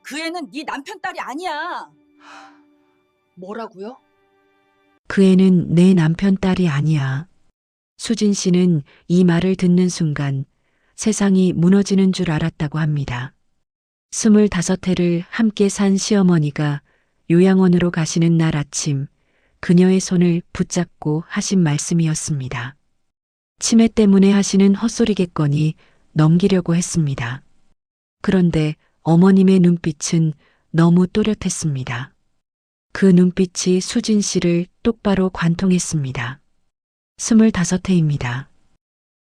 그 애는 네 남편 딸이 아니야. 뭐라고요? 그 애는 내 남편 딸이 아니야. 수진 씨는 이 말을 듣는 순간 세상이 무너지는 줄 알았다고 합니다. 25해를 함께 산 시어머니가 요양원으로 가시는 날 아침 그녀의 손을 붙잡고 하신 말씀이었습니다. 치매 때문에 하시는 헛소리겠거니 넘기려고 했습니다. 그런데 어머님의 눈빛은 너무 또렷했습니다. 그 눈빛이 수진 씨를 똑바로 관통했습니다. 25해입니다.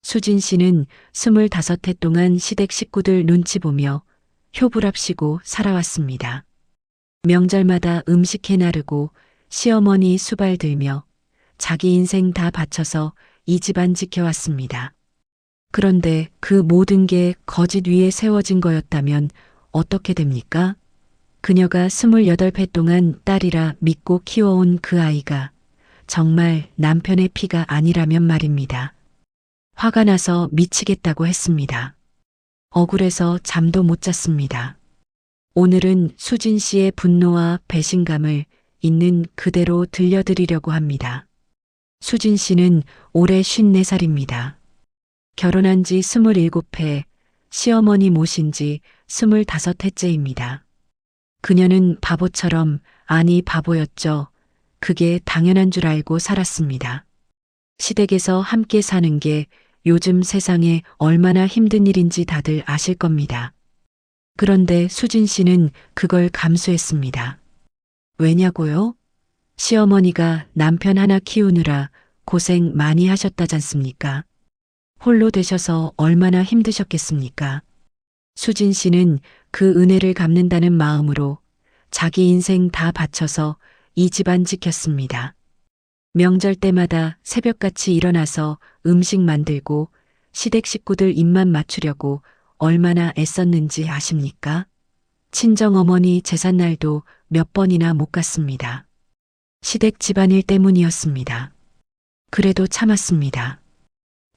수진 씨는 25해 동안 시댁 식구들 눈치 보며 효불합시고 살아왔습니다. 명절마다 음식해 나르고 시어머니 수발 들며 자기 인생 다 바쳐서 이 집안 지켜왔습니다. 그런데 그 모든 게 거짓 위에 세워진 거였다면 어떻게 됩니까? 그녀가 28회 동안 딸이라 믿고 키워온 그 아이가 정말 남편의 피가 아니라면 말입니다. 화가 나서 미치겠다고 했습니다. 억울해서 잠도 못 잤습니다. 오늘은 수진 씨의 분노와 배신감을 있는 그대로 들려드리려고 합니다. 수진 씨는 올해 54살입니다. 결혼한 지 27해, 시어머니 모신 지 25해째입니다. 그녀는 바보처럼, 아니 바보였죠. 그게 당연한 줄 알고 살았습니다. 시댁에서 함께 사는 게 요즘 세상에 얼마나 힘든 일인지 다들 아실 겁니다. 그런데 수진 씨는 그걸 감수했습니다. 왜냐고요? 시어머니가 남편 하나 키우느라 고생 많이 하셨다잖습니까? 홀로 되셔서 얼마나 힘드셨겠습니까? 수진 씨는 그 은혜를 갚는다는 마음으로 자기 인생 다 바쳐서 이 집안 지켰습니다. 명절 때마다 새벽같이 일어나서 음식 만들고 시댁 식구들 입만 맞추려고 얼마나 애썼는지 아십니까? 친정어머니 제삿날도 몇 번이나 못 갔습니다. 시댁 집안일 때문이었습니다. 그래도 참았습니다.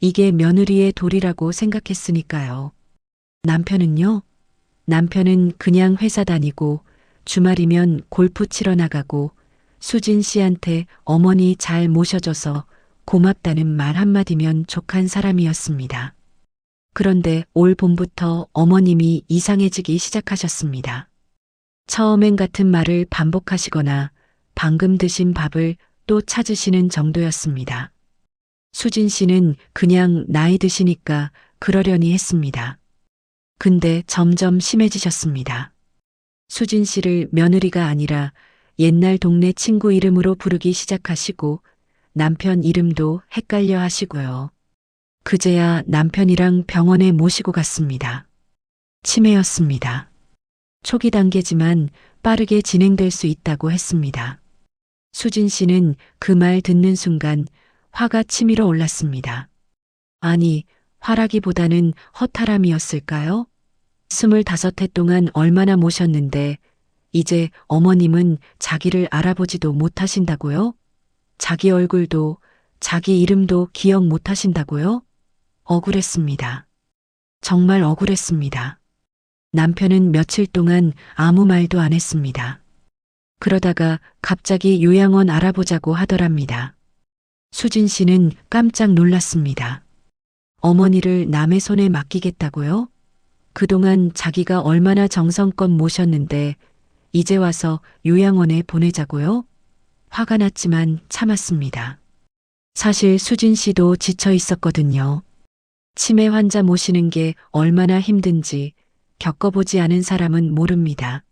이게 며느리의 도리라고 생각했으니까요. 남편은요? 남편은 그냥 회사 다니고 주말이면 골프 치러 나가고 수진 씨한테 어머니 잘 모셔줘서 고맙다는 말 한마디면 족한 사람이었습니다. 그런데 올 봄부터 어머님이 이상해지기 시작하셨습니다. 처음엔 같은 말을 반복하시거나 방금 드신 밥을 또 찾으시는 정도였습니다. 수진 씨는 그냥 나이 드시니까 그러려니 했습니다. 근데 점점 심해지셨습니다. 수진 씨를 며느리가 아니라 옛날 동네 친구 이름으로 부르기 시작하시고 남편 이름도 헷갈려 하시고요. 그제야 남편이랑 병원에 모시고 갔습니다. 치매였습니다. 초기 단계지만 빠르게 진행될 수 있다고 했습니다. 수진 씨는 그 말 듣는 순간 화가 치밀어 올랐습니다. 아니, 화라기보다는 허탈함이었을까요? 25해 동안 얼마나 모셨는데 이제 어머님은 자기를 알아보지도 못하신다고요? 자기 얼굴도 자기 이름도 기억 못하신다고요? 억울했습니다. 정말 억울했습니다. 남편은 며칠 동안 아무 말도 안 했습니다. 그러다가 갑자기 요양원 알아보자고 하더랍니다. 수진 씨는 깜짝 놀랐습니다. 어머니를 남의 손에 맡기겠다고요? 그동안 자기가 얼마나 정성껏 모셨는데 이제 와서 요양원에 보내자고요? 화가 났지만 참았습니다. 사실 수진 씨도 지쳐 있었거든요. 치매 환자 모시는 게 얼마나 힘든지 겪어보지 않은 사람은 모릅니다.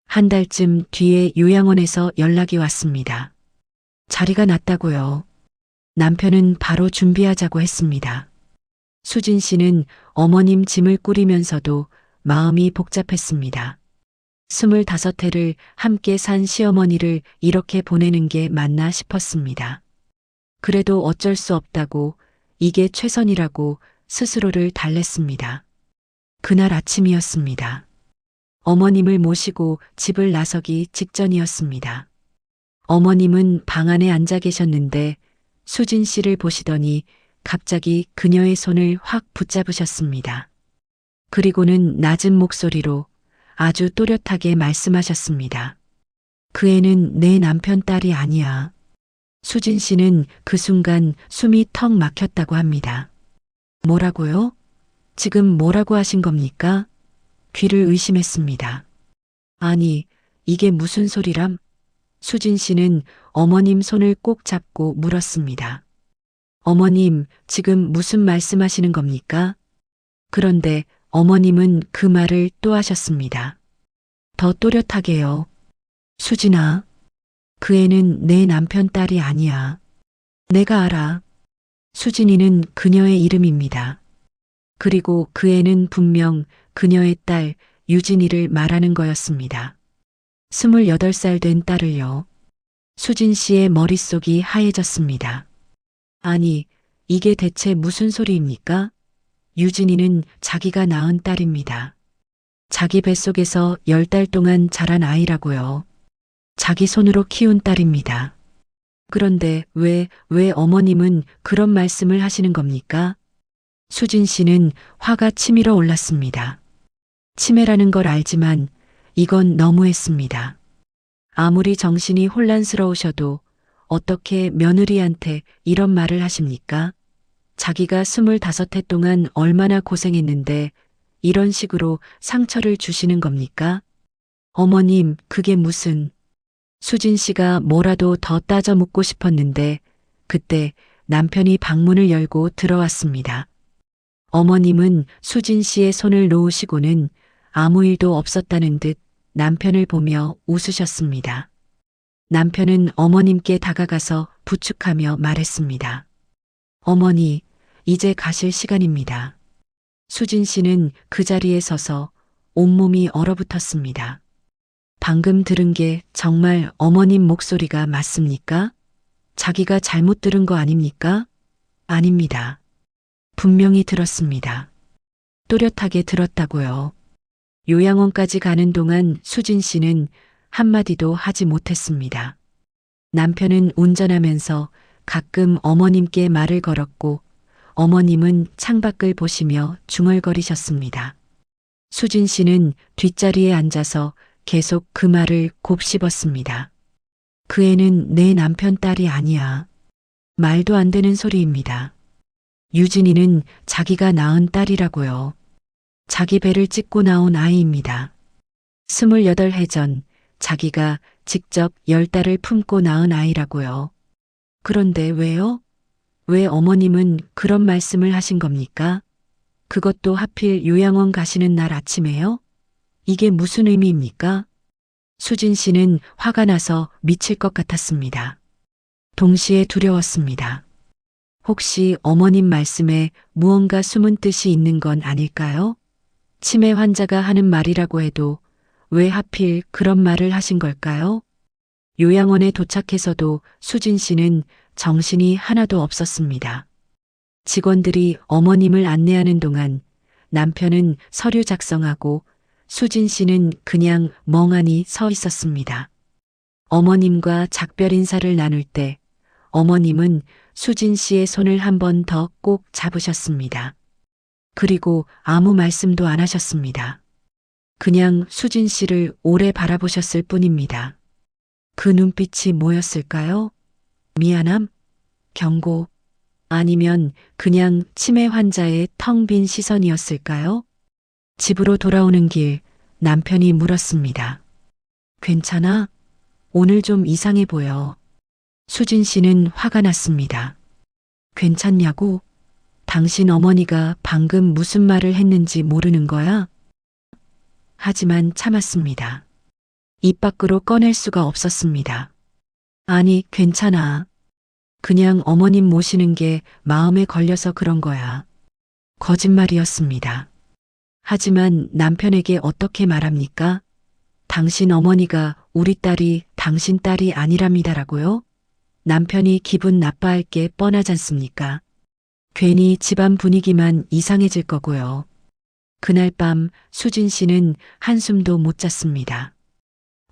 한 달쯤 뒤에 요양원에서 연락이 왔습니다. 자리가 났다고요. 남편은 바로 준비하자고 했습니다. 수진 씨는 어머님 짐을 꾸리면서도 마음이 복잡했습니다. 25해를 함께 산 시어머니를 이렇게 보내는 게 맞나 싶었습니다. 그래도 어쩔 수 없다고, 이게 최선이라고 스스로를 달랬습니다. 그날 아침이었습니다. 어머님을 모시고 집을 나서기 직전이었습니다. 어머님은 방 안에 앉아 계셨는데 수진 씨를 보시더니 갑자기 그녀의 손을 확 붙잡으셨습니다. 그리고는 낮은 목소리로 아주 또렷하게 말씀하셨습니다. 그 애는 내 남편 딸이 아니야. 수진 씨는 그 순간 숨이 턱 막혔다고 합니다. 뭐라고요? 지금 뭐라고 하신 겁니까? 귀를 의심했습니다. 아니, 이게 무슨 소리람? 수진 씨는 어머님 손을 꼭 잡고 물었습니다. 어머님, 지금 무슨 말씀하시는 겁니까? 그런데 어머님은 그 말을 또 하셨습니다. 더 또렷하게요. 수진아, 그 애는 내 남편 딸이 아니야. 내가 알아. 수진이는 그녀의 이름입니다. 그리고 그 애는 분명 그녀의 딸 유진이를 말하는 거였습니다. 28살 된 딸을요. 수진 씨의 머릿속이 하얘졌습니다. 아니, 이게 대체 무슨 소리입니까? 유진이는 자기가 낳은 딸입니다. 자기 뱃속에서 10달 동안 자란 아이라고요. 자기 손으로 키운 딸입니다. 그런데 왜 어머님은 그런 말씀을 하시는 겁니까? 수진 씨는 화가 치밀어 올랐습니다. 치매라는 걸 알지만 이건 너무했습니다. 아무리 정신이 혼란스러우셔도 어떻게 며느리한테 이런 말을 하십니까? 자기가 25해 동안 얼마나 고생했는데 이런 식으로 상처를 주시는 겁니까? 어머님, 그게 무슨... 수진 씨가 뭐라도 더 따져 묻고 싶었는데 그때 남편이 방문을 열고 들어왔습니다. 어머님은 수진 씨의 손을 놓으시고는 아무 일도 없었다는 듯 남편을 보며 웃으셨습니다. 남편은 어머님께 다가가서 부축하며 말했습니다. 어머니, 이제 가실 시간입니다. 수진 씨는 그 자리에 서서 온몸이 얼어붙었습니다. 방금 들은 게 정말 어머님 목소리가 맞습니까? 자기가 잘못 들은 거 아닙니까? 아닙니다. 분명히 들었습니다. 또렷하게 들었다고요. 요양원까지 가는 동안 수진 씨는 한마디도 하지 못했습니다. 남편은 운전하면서 가끔 어머님께 말을 걸었고 어머님은 창밖을 보시며 중얼거리셨습니다. 수진 씨는 뒷자리에 앉아서 계속 그 말을 곱씹었습니다. 그 애는 내 남편 딸이 아니야. 말도 안 되는 소리입니다. 유진이는 자기가 낳은 딸이라고요. 자기 배를 찢고 나온 아이입니다. 28해 전 자기가 직접 10달을 품고 낳은 아이라고요. 그런데 왜요? 왜 어머님은 그런 말씀을 하신 겁니까? 그것도 하필 요양원 가시는 날 아침에요? 이게 무슨 의미입니까? 수진 씨는 화가 나서 미칠 것 같았습니다. 동시에 두려웠습니다. 혹시 어머님 말씀에 무언가 숨은 뜻이 있는 건 아닐까요? 치매 환자가 하는 말이라고 해도 왜 하필 그런 말을 하신 걸까요? 요양원에 도착해서도 수진 씨는 정신이 하나도 없었습니다. 직원들이 어머님을 안내하는 동안 남편은 서류 작성하고 수진 씨는 그냥 멍하니 서 있었습니다. 어머님과 작별 인사를 나눌 때 어머님은 수진 씨의 손을 한 번 더 꼭 잡으셨습니다. 그리고 아무 말씀도 안 하셨습니다. 그냥 수진 씨를 오래 바라보셨을 뿐입니다. 그 눈빛이 뭐였을까요? 미안함? 경고? 아니면 그냥 치매 환자의 텅 빈 시선이었을까요? 집으로 돌아오는 길 남편이 물었습니다. 괜찮아? 오늘 좀 이상해 보여. 수진 씨는 화가 났습니다. 괜찮냐고? 당신 어머니가 방금 무슨 말을 했는지 모르는 거야? 하지만 참았습니다. 입 밖으로 꺼낼 수가 없었습니다. 아니, 괜찮아. 그냥 어머님 모시는 게 마음에 걸려서 그런 거야. 거짓말이었습니다. 하지만 남편에게 어떻게 말합니까? 당신 어머니가 우리 딸이 당신 딸이 아니랍니다라고요? 남편이 기분 나빠할 게 뻔하지 않습니까? 괜히 집안 분위기만 이상해질 거고요. 그날 밤 수진 씨는 한숨도 못 잤습니다.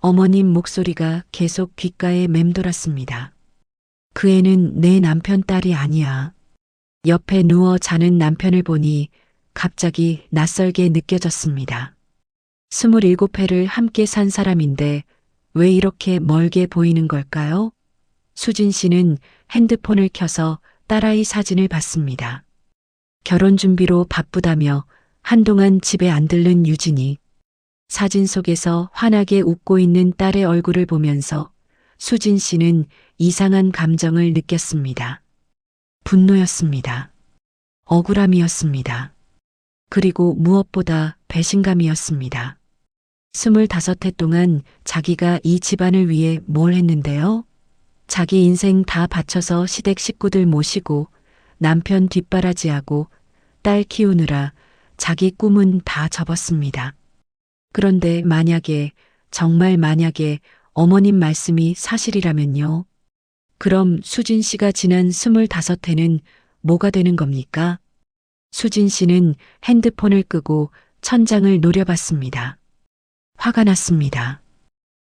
어머님 목소리가 계속 귓가에 맴돌았습니다. 그 애는 내 남편 딸이 아니야. 옆에 누워 자는 남편을 보니 갑자기 낯설게 느껴졌습니다. 27회를 함께 산 사람인데 왜 이렇게 멀게 보이는 걸까요? 수진 씨는 핸드폰을 켜서 딸아이 사진을 봤습니다. 결혼 준비로 바쁘다며 한동안 집에 안 들른 유진이 사진 속에서 환하게 웃고 있는 딸의 얼굴을 보면서 수진 씨는 이상한 감정을 느꼈습니다. 분노였습니다. 억울함이었습니다. 그리고 무엇보다 배신감이었습니다. 25해 동안 자기가 이 집안을 위해 뭘 했는데요? 자기 인생 다 바쳐서 시댁 식구들 모시고 남편 뒷바라지하고 딸 키우느라 자기 꿈은 다 접었습니다. 그런데 만약에, 정말 만약에 어머님 말씀이 사실이라면요. 그럼 수진 씨가 지난 25회는 뭐가 되는 겁니까? 수진 씨는 핸드폰을 끄고 천장을 노려봤습니다. 화가 났습니다.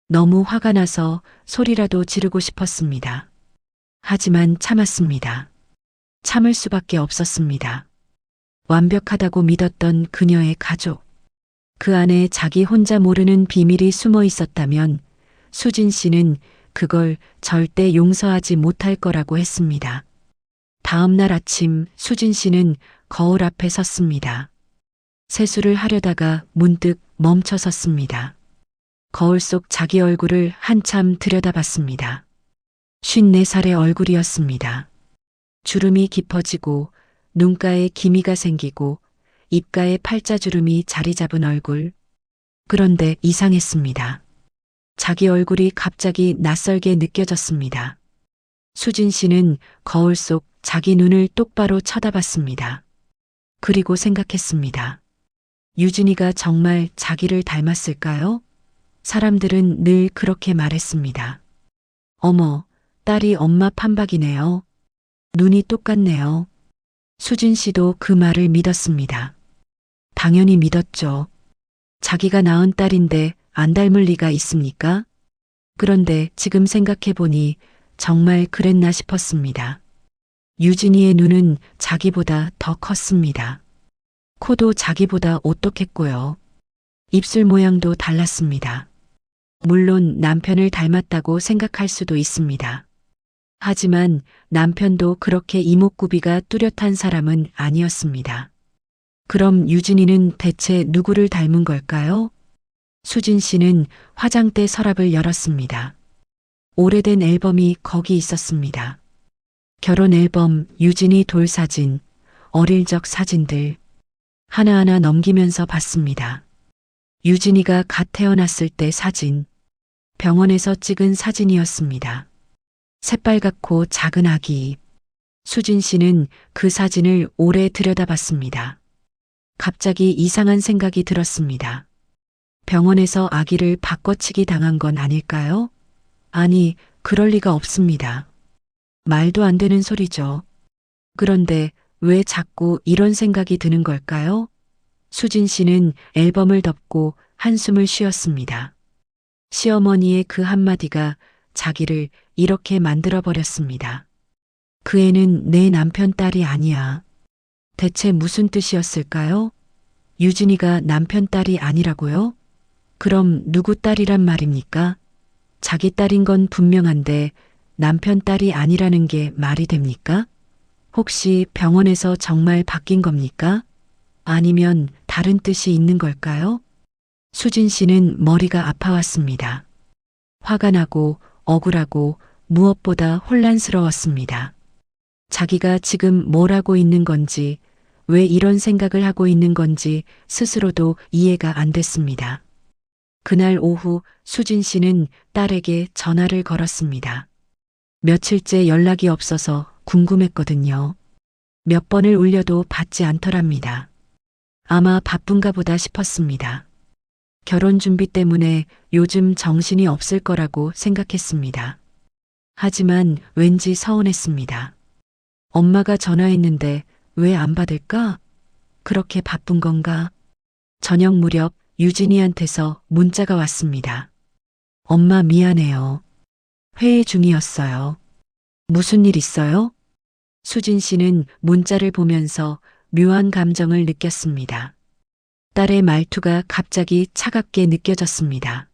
너무 화가 나서 소리라도 지르고 싶었습니다. 하지만 참았습니다. 참을 수밖에 없었습니다. 완벽하다고 믿었던 그녀의 가족. 그 안에 자기 혼자 모르는 비밀이 숨어 있었다면 수진 씨는 그걸 절대 용서하지 못할 거라고 했습니다. 다음 날 아침 수진 씨는 거울 앞에 섰습니다. 세수를 하려다가 문득 멈춰 섰습니다. 거울 속 자기 얼굴을 한참 들여다봤습니다. 54살의 얼굴이었습니다. 주름이 깊어지고 눈가에 기미가 생기고 입가에 팔자주름이 자리 잡은 얼굴. 그런데 이상했습니다. 자기 얼굴이 갑자기 낯설게 느껴졌습니다. 수진 씨는 거울 속 자기 눈을 똑바로 쳐다봤습니다. 그리고 생각했습니다. 유진이가 정말 자기를 닮았을까요? 사람들은 늘 그렇게 말했습니다. 어머, 딸이 엄마 판박이네요. 눈이 똑같네요. 수진 씨도 그 말을 믿었습니다. 당연히 믿었죠. 자기가 낳은 딸인데 안 닮을 리가 있습니까? 그런데 지금 생각해보니 정말 그랬나 싶었습니다. 유진이의 눈은 자기보다 더 컸습니다. 코도 자기보다 오똑했고요. 입술 모양도 달랐습니다. 물론 남편을 닮았다고 생각할 수도 있습니다. 하지만 남편도 그렇게 이목구비가 뚜렷한 사람은 아니었습니다. 그럼 유진이는 대체 누구를 닮은 걸까요? 수진 씨는 화장대 서랍을 열었습니다. 오래된 앨범이 거기 있었습니다. 결혼 앨범, 유진이 돌사진, 어릴 적 사진들. 하나하나 넘기면서 봤습니다. 유진이가 갓 태어났을 때 사진. 병원에서 찍은 사진이었습니다. 새빨갛고 작은 아기. 수진 씨는 그 사진을 오래 들여다봤습니다. 갑자기 이상한 생각이 들었습니다. 병원에서 아기를 바꿔치기 당한 건 아닐까요? 아니, 그럴 리가 없습니다. 말도 안 되는 소리죠. 그런데 왜 자꾸 이런 생각이 드는 걸까요? 수진 씨는 앨범을 덮고 한숨을 쉬었습니다. 시어머니의 그 한마디가 자기를 이렇게 만들어버렸습니다. 그 애는 내 남편 딸이 아니야. 대체 무슨 뜻이었을까요? 유진이가 남편 딸이 아니라고요? 그럼 누구 딸이란 말입니까? 자기 딸인 건 분명한데 남편 딸이 아니라는 게 말이 됩니까? 혹시 병원에서 정말 바뀐 겁니까? 아니면 다른 뜻이 있는 걸까요? 수진 씨는 머리가 아파왔습니다. 화가 나고 억울하고 무엇보다 혼란스러웠습니다. 자기가 지금 뭘 하고 있는 건지, 왜 이런 생각을 하고 있는 건지 스스로도 이해가 안 됐습니다. 그날 오후 수진 씨는 딸에게 전화를 걸었습니다. 며칠째 연락이 없어서 궁금했거든요. 몇 번을 울려도 받지 않더랍니다. 아마 바쁜가 보다 싶었습니다. 결혼 준비 때문에 요즘 정신이 없을 거라고 생각했습니다. 하지만 왠지 서운했습니다. 엄마가 전화했는데 왜 안 받을까? 그렇게 바쁜 건가? 저녁 무렵 유진이한테서 문자가 왔습니다. 엄마 미안해요. 회의 중이었어요. 무슨 일 있어요? 수진 씨는 문자를 보면서 묘한 감정을 느꼈습니다. 딸의 말투가 갑자기 차갑게 느껴졌습니다.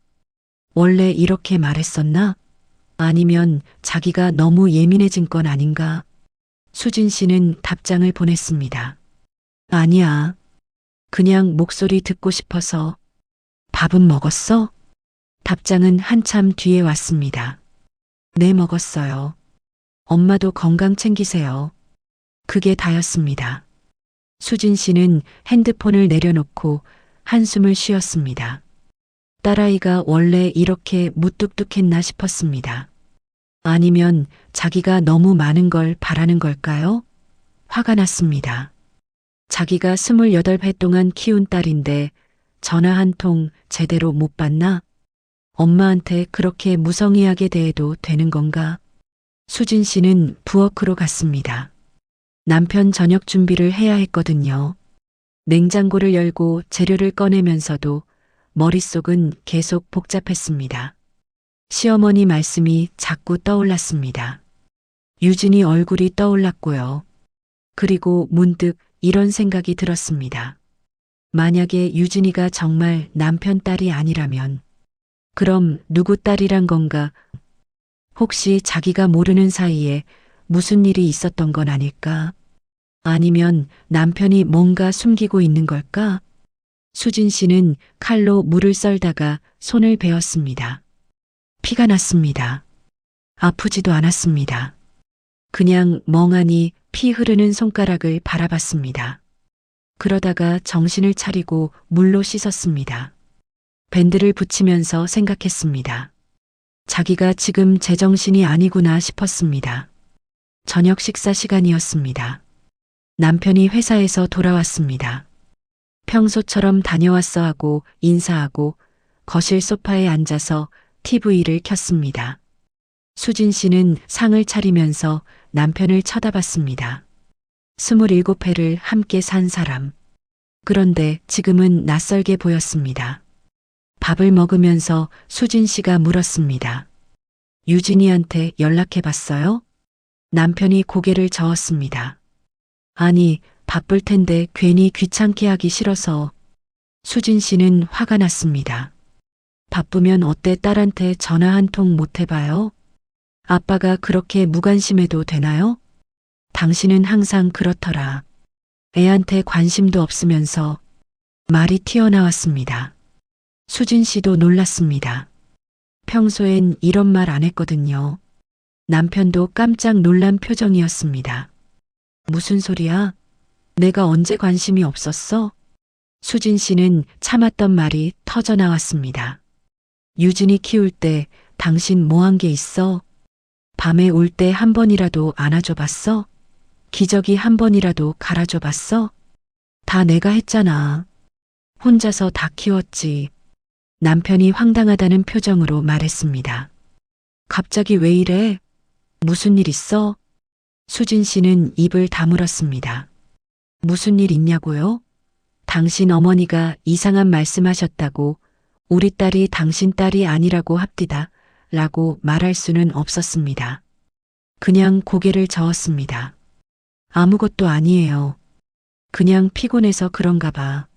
원래 이렇게 말했었나? 아니면 자기가 너무 예민해진 건 아닌가? 수진 씨는 답장을 보냈습니다. 아니야. 그냥 목소리 듣고 싶어서. 밥은 먹었어? 답장은 한참 뒤에 왔습니다. 네, 먹었어요. 엄마도 건강 챙기세요. 그게 다였습니다. 수진 씨는 핸드폰을 내려놓고 한숨을 쉬었습니다. 딸아이가 원래 이렇게 무뚝뚝했나 싶었습니다. 아니면 자기가 너무 많은 걸 바라는 걸까요? 화가 났습니다. 자기가 28회 동안 키운 딸인데 전화 한 통 제대로 못 받나? 엄마한테 그렇게 무성의하게 대해도 되는 건가? 수진 씨는 부엌으로 갔습니다. 남편 저녁 준비를 해야 했거든요. 냉장고를 열고 재료를 꺼내면서도 머릿속은 계속 복잡했습니다. 시어머니 말씀이 자꾸 떠올랐습니다. 유진이 얼굴이 떠올랐고요. 그리고 문득 이런 생각이 들었습니다. 만약에 유진이가 정말 남편 딸이 아니라면 그럼 누구 딸이란 건가? 혹시 자기가 모르는 사이에 무슨 일이 있었던 건 아닐까? 아니면 남편이 뭔가 숨기고 있는 걸까? 수진 씨는 칼로 물을 썰다가 손을 베었습니다. 피가 났습니다. 아프지도 않았습니다. 그냥 멍하니 피 흐르는 손가락을 바라봤습니다. 그러다가 정신을 차리고 물로 씻었습니다. 밴드를 붙이면서 생각했습니다. 자기가 지금 제정신이 아니구나 싶었습니다. 저녁 식사 시간이었습니다. 남편이 회사에서 돌아왔습니다. 평소처럼 다녀왔어 하고 인사하고 거실 소파에 앉아서 TV를 켰습니다. 수진 씨는 상을 차리면서 남편을 쳐다봤습니다. 27회를 함께 산 사람. 그런데 지금은 낯설게 보였습니다. 밥을 먹으면서 수진 씨가 물었습니다. 유진이한테 연락해 봤어요? 남편이 고개를 저었습니다. 아니, 바쁠 텐데 괜히 귀찮게 하기 싫어서. 수진 씨는 화가 났습니다. 바쁘면 어때 딸한테 전화 한 통 못 해봐요? 아빠가 그렇게 무관심해도 되나요? 당신은 항상 그렇더라. 애한테 관심도 없으면서. 말이 튀어나왔습니다. 수진 씨도 놀랐습니다. 평소엔 이런 말 안 했거든요. 남편도 깜짝 놀란 표정이었습니다. 무슨 소리야? 내가 언제 관심이 없었어? 수진 씨는 참았던 말이 터져 나왔습니다. 유진이 키울 때 당신 뭐 한 게 있어? 밤에 올 때 한 번이라도 안아줘 봤어? 기저귀 한 번이라도 갈아줘 봤어? 다 내가 했잖아. 혼자서 다 키웠지. 남편이 황당하다는 표정으로 말했습니다. 갑자기 왜 이래? 무슨 일 있어? 수진 씨는 입을 다물었습니다. 무슨 일 있냐고요? 당신 어머니가 이상한 말씀하셨다고 우리 딸이 당신 딸이 아니라고 합디다 라고 말할 수는 없었습니다. 그냥 고개를 저었습니다. 아무것도 아니에요. 그냥 피곤해서 그런가 봐.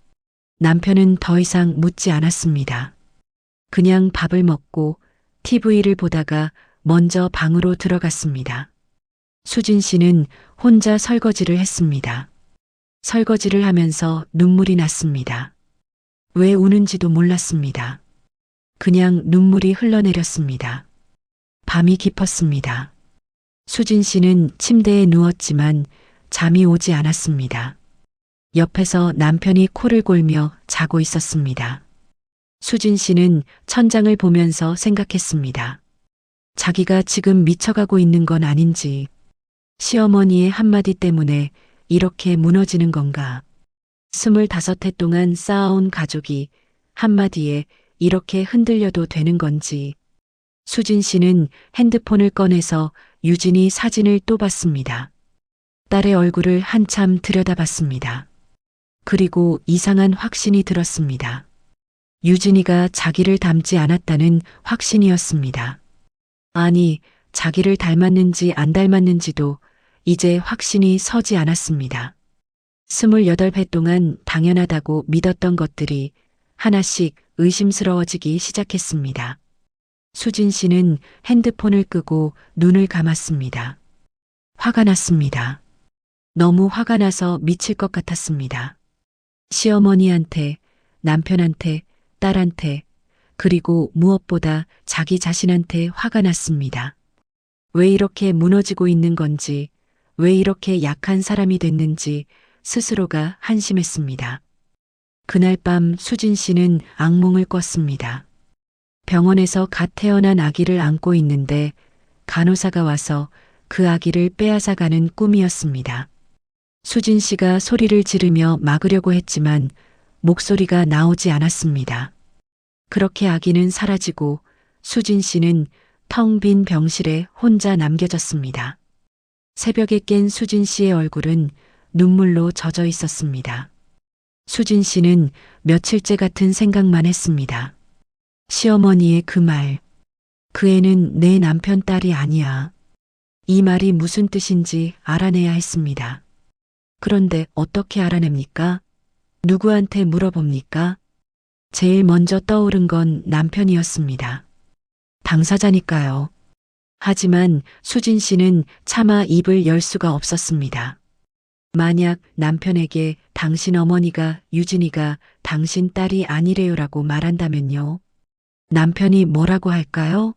남편은 더 이상 묻지 않았습니다. 그냥 밥을 먹고 TV를 보다가 먼저 방으로 들어갔습니다. 수진 씨는 혼자 설거지를 했습니다. 설거지를 하면서 눈물이 났습니다. 왜 우는지도 몰랐습니다. 그냥 눈물이 흘러내렸습니다. 밤이 깊었습니다. 수진 씨는 침대에 누웠지만 잠이 오지 않았습니다. 옆에서 남편이 코를 골며 자고 있었습니다. 수진 씨는 천장을 보면서 생각했습니다. 자기가 지금 미쳐가고 있는 건 아닌지, 시어머니의 한마디 때문에 이렇게 무너지는 건가. 25해 동안 쌓아온 가족이 한마디에 이렇게 흔들려도 되는 건지. 수진 씨는 핸드폰을 꺼내서 유진이 사진을 또 봤습니다. 딸의 얼굴을 한참 들여다봤습니다. 그리고 이상한 확신이 들었습니다. 유진이가 자기를 닮지 않았다는 확신이었습니다. 아니, 자기를 닮았는지 안 닮았는지도 이제 확신이 서지 않았습니다. 28회 동안 당연하다고 믿었던 것들이 하나씩 의심스러워지기 시작했습니다. 수진 씨는 핸드폰을 끄고 눈을 감았습니다. 화가 났습니다. 너무 화가 나서 미칠 것 같았습니다. 시어머니한테, 남편한테, 딸한테, 그리고 무엇보다 자기 자신한테 화가 났습니다. 왜 이렇게 무너지고 있는 건지, 왜 이렇게 약한 사람이 됐는지 스스로가 한심했습니다. 그날 밤 수진 씨는 악몽을 꿨습니다. 병원에서 갓 태어난 아기를 안고 있는데 간호사가 와서 그 아기를 빼앗아 가는 꿈이었습니다. 수진 씨가 소리를 지르며 막으려고 했지만 목소리가 나오지 않았습니다. 그렇게 아기는 사라지고 수진 씨는 텅 빈 병실에 혼자 남겨졌습니다. 새벽에 깬 수진 씨의 얼굴은 눈물로 젖어 있었습니다. 수진 씨는 며칠째 같은 생각만 했습니다. 시어머니의 그 말, 그 애는 내 남편 딸이 아니야. 이 말이 무슨 뜻인지 알아내야 했습니다. 그런데 어떻게 알아냅니까? 누구한테 물어봅니까? 제일 먼저 떠오른 건 남편이었습니다. 당사자니까요. 하지만 수진 씨는 차마 입을 열 수가 없었습니다. 만약 남편에게 당신 어머니가 유진이가 당신 딸이 아니래요라고 말한다면요. 남편이 뭐라고 할까요?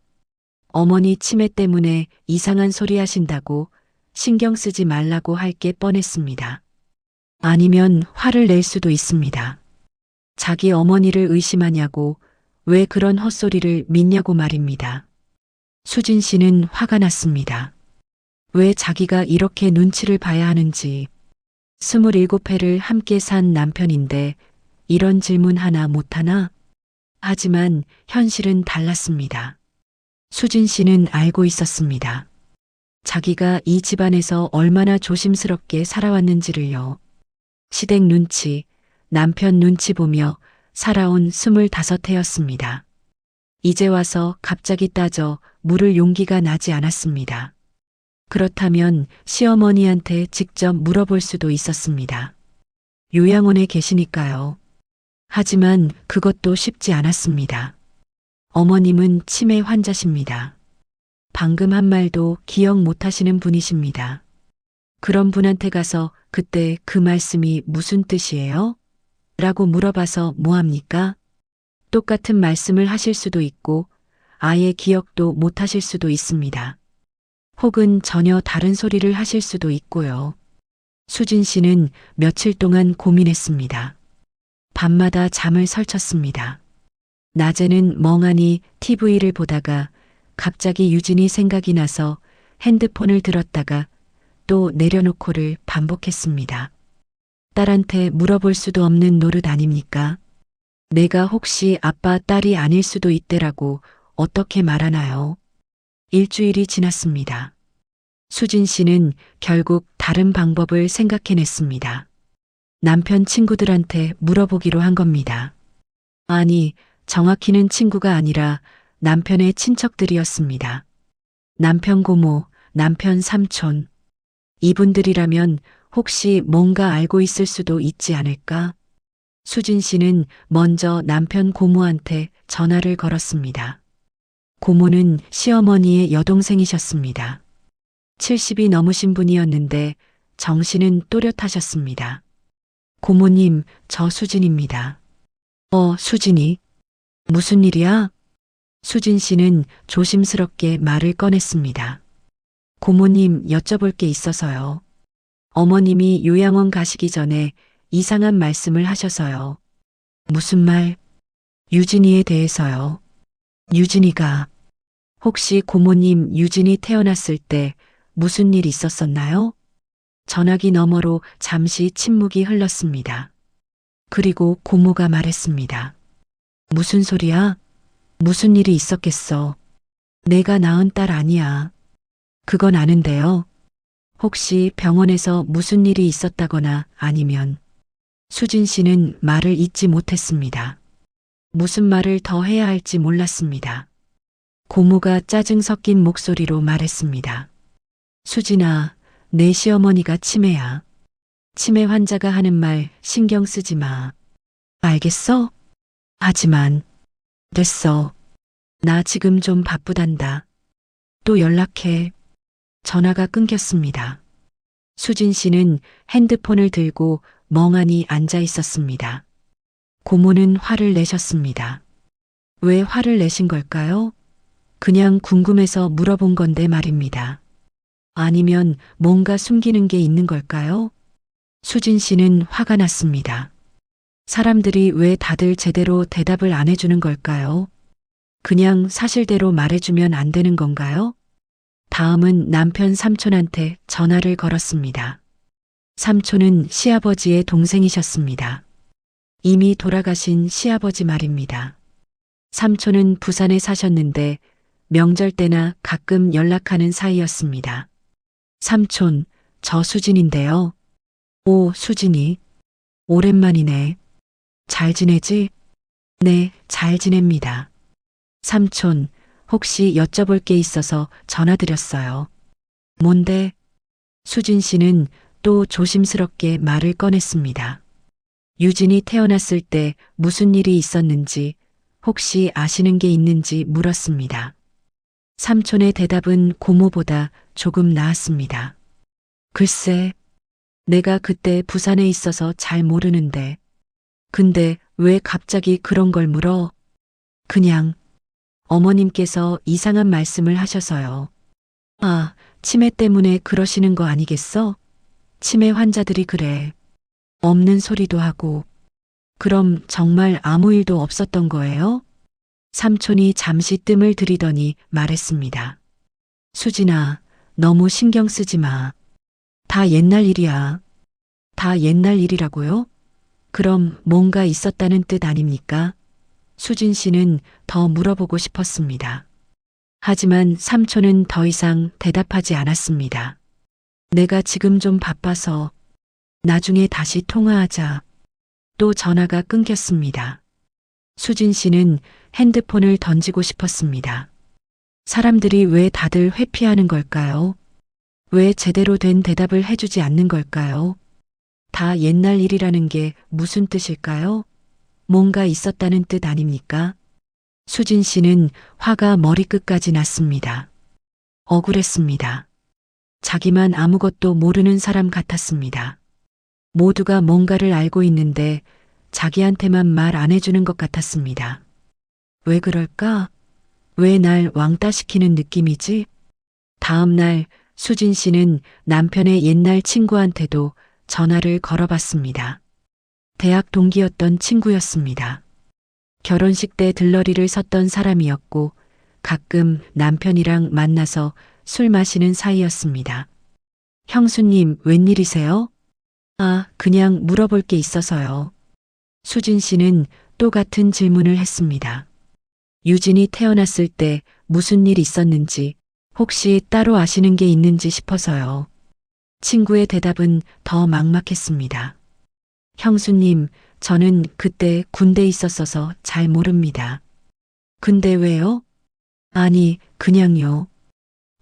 어머니 치매 때문에 이상한 소리 하신다고 신경 쓰지 말라고 할 게 뻔했습니다. 아니면 화를 낼 수도 있습니다. 자기 어머니를 의심하냐고 왜 그런 헛소리를 믿냐고 말입니다. 수진 씨는 화가 났습니다. 왜 자기가 이렇게 눈치를 봐야 하는지. 27회를 함께 산 남편인데 이런 질문 하나 못하나? 하지만 현실은 달랐습니다. 수진 씨는 알고 있었습니다. 자기가 이 집안에서 얼마나 조심스럽게 살아왔는지를요. 시댁 눈치, 남편 눈치 보며 살아온 25해였습니다. 이제 와서 갑자기 따져 물을 용기가 나지 않았습니다. 그렇다면 시어머니한테 직접 물어볼 수도 있었습니다. 요양원에 계시니까요. 하지만 그것도 쉽지 않았습니다. 어머님은 치매 환자십니다. 방금 한 말도 기억 못 하시는 분이십니다. 그런 분한테 가서 그때 그 말씀이 무슨 뜻이에요? 라고 물어봐서 뭐합니까? 똑같은 말씀을 하실 수도 있고 아예 기억도 못 하실 수도 있습니다. 혹은 전혀 다른 소리를 하실 수도 있고요. 수진 씨는 며칠 동안 고민했습니다. 밤마다 잠을 설쳤습니다. 낮에는 멍하니 TV를 보다가 갑자기 유진이 생각이 나서 핸드폰을 들었다가 또 내려놓고를 반복했습니다. 딸한테 물어볼 수도 없는 노릇 아닙니까? 내가 혹시 아빠 딸이 아닐 수도 있대라고 어떻게 말하나요? 일주일이 지났습니다. 수진 씨는 결국 다른 방법을 생각해냈습니다. 남편 친구들한테 물어보기로 한 겁니다. 아니, 정확히는 친구가 아니라 남편의 친척들이었습니다. 남편 고모, 남편 삼촌. 이분들이라면 혹시 뭔가 알고 있을 수도 있지 않을까? 수진 씨는 먼저 남편 고모한테 전화를 걸었습니다. 고모는 시어머니의 여동생이셨습니다. 70이 넘으신 분이었는데 정신은 또렷하셨습니다. 고모님, 저 수진입니다. 수진이? 무슨 일이야? 수진 씨는 조심스럽게 말을 꺼냈습니다. 고모님, 여쭤볼 게 있어서요. 어머님이 요양원 가시기 전에 이상한 말씀을 하셔서요. 무슨 말? 유진이에 대해서요. 유진이가 혹시 고모님 유진이 태어났을 때 무슨 일 있었었나요? 전화기 너머로 잠시 침묵이 흘렀습니다. 그리고 고모가 말했습니다. 무슨 소리야? 무슨 일이 있었겠어. 내가 낳은 딸 아니야. 그건 아는데요. 혹시 병원에서 무슨 일이 있었다거나 아니면 수진 씨는 말을 잇지 못했습니다. 무슨 말을 더 해야 할지 몰랐습니다. 고모가 짜증 섞인 목소리로 말했습니다. 수진아, 내 시어머니가 치매야. 치매 환자가 하는 말 신경 쓰지 마. 알겠어? 하지만, 됐어. 나 지금 좀 바쁘단다. 또 연락해. 전화가 끊겼습니다. 수진 씨는 핸드폰을 들고 멍하니 앉아 있었습니다. 고모는 화를 내셨습니다. 왜 화를 내신 걸까요? 그냥 궁금해서 물어본 건데 말입니다. 아니면 뭔가 숨기는 게 있는 걸까요? 수진 씨는 화가 났습니다. 사람들이 왜 다들 제대로 대답을 안 해주는 걸까요? 그냥 사실대로 말해주면 안 되는 건가요? 다음은 남편 삼촌한테 전화를 걸었습니다. 삼촌은 시아버지의 동생이셨습니다. 이미 돌아가신 시아버지 말입니다. 삼촌은 부산에 사셨는데 명절 때나 가끔 연락하는 사이였습니다. 삼촌, 저 수진인데요. 오, 수진이. 오랜만이네. 잘 지내지? 네, 잘 지냅니다. 삼촌, 혹시 여쭤볼 게 있어서 전화드렸어요. 뭔데? 수진 씨는 또 조심스럽게 말을 꺼냈습니다. 유진이 태어났을 때 무슨 일이 있었는지, 혹시 아시는 게 있는지 물었습니다. 삼촌의 대답은 고모보다 조금 나았습니다. 글쎄, 내가 그때 부산에 있어서 잘 모르는데. 근데 왜 갑자기 그런 걸 물어? 그냥 어머님께서 이상한 말씀을 하셔서요. 아, 치매 때문에 그러시는 거 아니겠어? 치매 환자들이 그래. 없는 소리도 하고. 그럼 정말 아무 일도 없었던 거예요? 삼촌이 잠시 뜸을 들이더니 말했습니다. 수진아, 너무 신경 쓰지 마. 다 옛날 일이야. 다 옛날 일이라고요? 그럼 뭔가 있었다는 뜻 아닙니까? 수진 씨는 더 물어보고 싶었습니다. 하지만 삼촌은 더 이상 대답하지 않았습니다. 내가 지금 좀 바빠서 나중에 다시 통화하자. 또 전화가 끊겼습니다. 수진 씨는 핸드폰을 던지고 싶었습니다. 사람들이 왜 다들 회피하는 걸까요? 왜 제대로 된 대답을 해주지 않는 걸까요? 다 옛날 일이라는 게 무슨 뜻일까요? 뭔가 있었다는 뜻 아닙니까? 수진 씨는 화가 머리끝까지 났습니다. 억울했습니다. 자기만 아무것도 모르는 사람 같았습니다. 모두가 뭔가를 알고 있는데 자기한테만 말 안 해주는 것 같았습니다. 왜 그럴까? 왜 날 왕따시키는 느낌이지? 다음 날 수진 씨는 남편의 옛날 친구한테도 전화를 걸어봤습니다. 대학 동기였던 친구였습니다. 결혼식 때 들러리를 섰던 사람이었고 가끔 남편이랑 만나서 술 마시는 사이였습니다. 형수님, 웬일이세요? 아, 그냥 물어볼 게 있어서요. 수진 씨는 또 같은 질문을 했습니다. 유진이 태어났을 때 무슨 일 있었는지, 혹시 따로 아시는 게 있는지 싶어서요. 친구의 대답은 더 막막했습니다. 형수님, 저는 그때 군대에 있었어서 잘 모릅니다. 근데 왜요? 아니, 그냥요.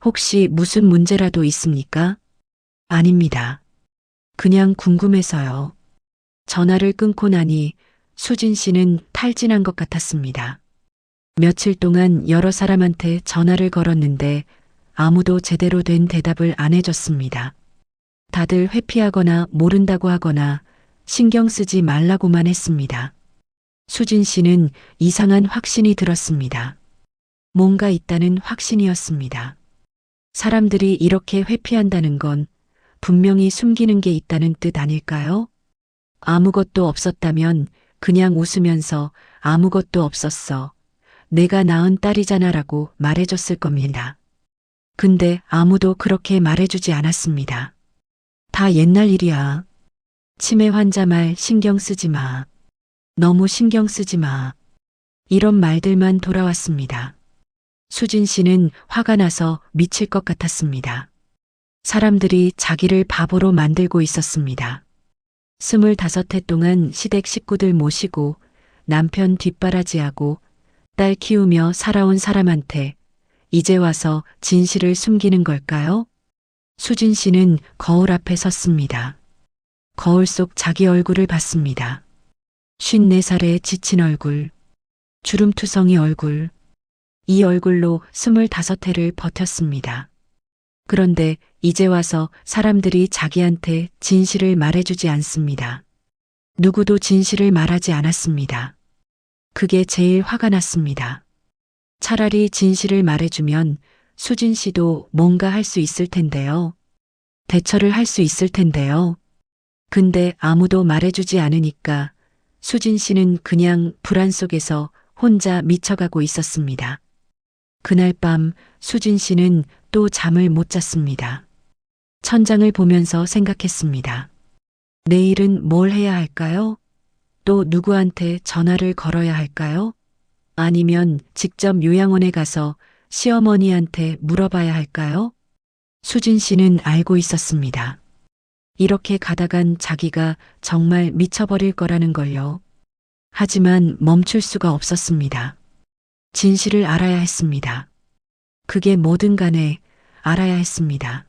혹시 무슨 문제라도 있습니까? 아닙니다. 그냥 궁금해서요. 전화를 끊고 나니 수진 씨는 탈진한 것 같았습니다. 며칠 동안 여러 사람한테 전화를 걸었는데 아무도 제대로 된 대답을 안 해줬습니다. 다들 회피하거나 모른다고 하거나 신경 쓰지 말라고만 했습니다. 수진 씨는 이상한 확신이 들었습니다. 뭔가 있다는 확신이었습니다. 사람들이 이렇게 회피한다는 건 분명히 숨기는 게 있다는 뜻 아닐까요? 아무것도 없었다면 그냥 웃으면서 아무것도 없었어. 내가 낳은 딸이잖아라고 말해줬을 겁니다. 근데 아무도 그렇게 말해주지 않았습니다. 다 옛날 일이야. 치매 환자 말 신경 쓰지 마. 너무 신경 쓰지 마. 이런 말들만 돌아왔습니다. 수진 씨는 화가 나서 미칠 것 같았습니다. 사람들이 자기를 바보로 만들고 있었습니다. 25해 동안 시댁 식구들 모시고 남편 뒷바라지하고 딸 키우며 살아온 사람한테 이제 와서 진실을 숨기는 걸까요? 수진 씨는 거울 앞에 섰습니다. 거울 속 자기 얼굴을 봤습니다. 54살의 지친 얼굴, 주름투성이 얼굴, 이 얼굴로 25해를 버텼습니다. 그런데 이제 와서 사람들이 자기한테 진실을 말해주지 않습니다. 누구도 진실을 말하지 않았습니다. 그게 제일 화가 났습니다. 차라리 진실을 말해주면 수진 씨도 뭔가 할 수 있을 텐데요. 대처를 할 수 있을 텐데요. 근데 아무도 말해주지 않으니까 수진 씨는 그냥 불안 속에서 혼자 미쳐가고 있었습니다. 그날 밤 수진 씨는 또 잠을 못 잤습니다. 천장을 보면서 생각했습니다. 내일은 뭘 해야 할까요? 또 누구한테 전화를 걸어야 할까요? 아니면 직접 요양원에 가서 시어머니한테 물어봐야 할까요? 수진 씨는 알고 있었습니다. 이렇게 가다간 자기가 정말 미쳐버릴 거라는 걸요. 하지만 멈출 수가 없었습니다. 진실을 알아야 했습니다. 그게 뭐든 간에 알아야 했습니다.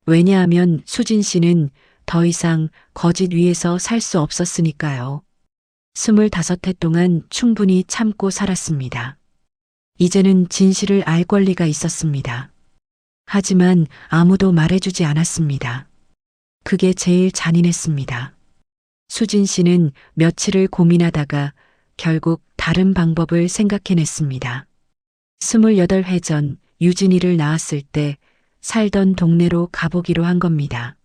왜냐하면 수진 씨는 더 이상 거짓 위에서 살 수 없었으니까요. 25해 동안 충분히 참고 살았습니다. 이제는 진실을 알 권리가 있었습니다. 하지만 아무도 말해주지 않았습니다. 그게 제일 잔인했습니다. 수진 씨는 며칠을 고민하다가 결국 다른 방법을 생각해냈습니다. 28회 전 유진이를 낳았을 때 살던 동네로 가보기로 한 겁니다.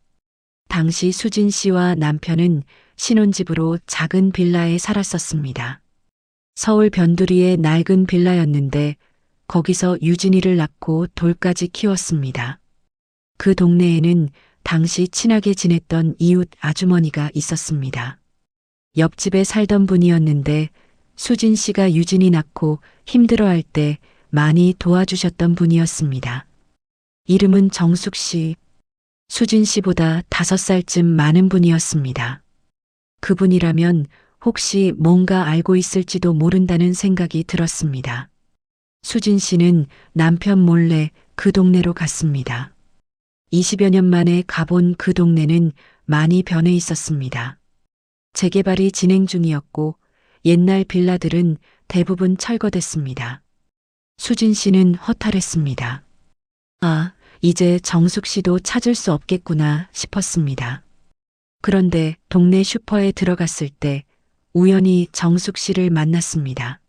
당시 수진 씨와 남편은 신혼집으로 작은 빌라에 살았었습니다. 서울 변두리의 낡은 빌라였는데 거기서 유진이를 낳고 돌까지 키웠습니다. 그 동네에는 당시 친하게 지냈던 이웃 아주머니가 있었습니다. 옆집에 살던 분이었는데 수진 씨가 유진이 낳고 힘들어할 때 많이 도와주셨던 분이었습니다. 이름은 정숙 씨. 수진 씨보다 5살쯤 많은 분이었습니다. 그분이라면 혹시 뭔가 알고 있을지도 모른다는 생각이 들었습니다. 수진 씨는 남편 몰래 그 동네로 갔습니다. 20여 년 만에 가본 그 동네는 많이 변해 있었습니다. 재개발이 진행 중이었고 옛날 빌라들은 대부분 철거됐습니다. 수진 씨는 허탈했습니다. 아, 이제 정숙 씨도 찾을 수 없겠구나 싶었습니다. 그런데 동네 슈퍼에 들어갔을 때 우연히 정숙 씨를 만났습니다.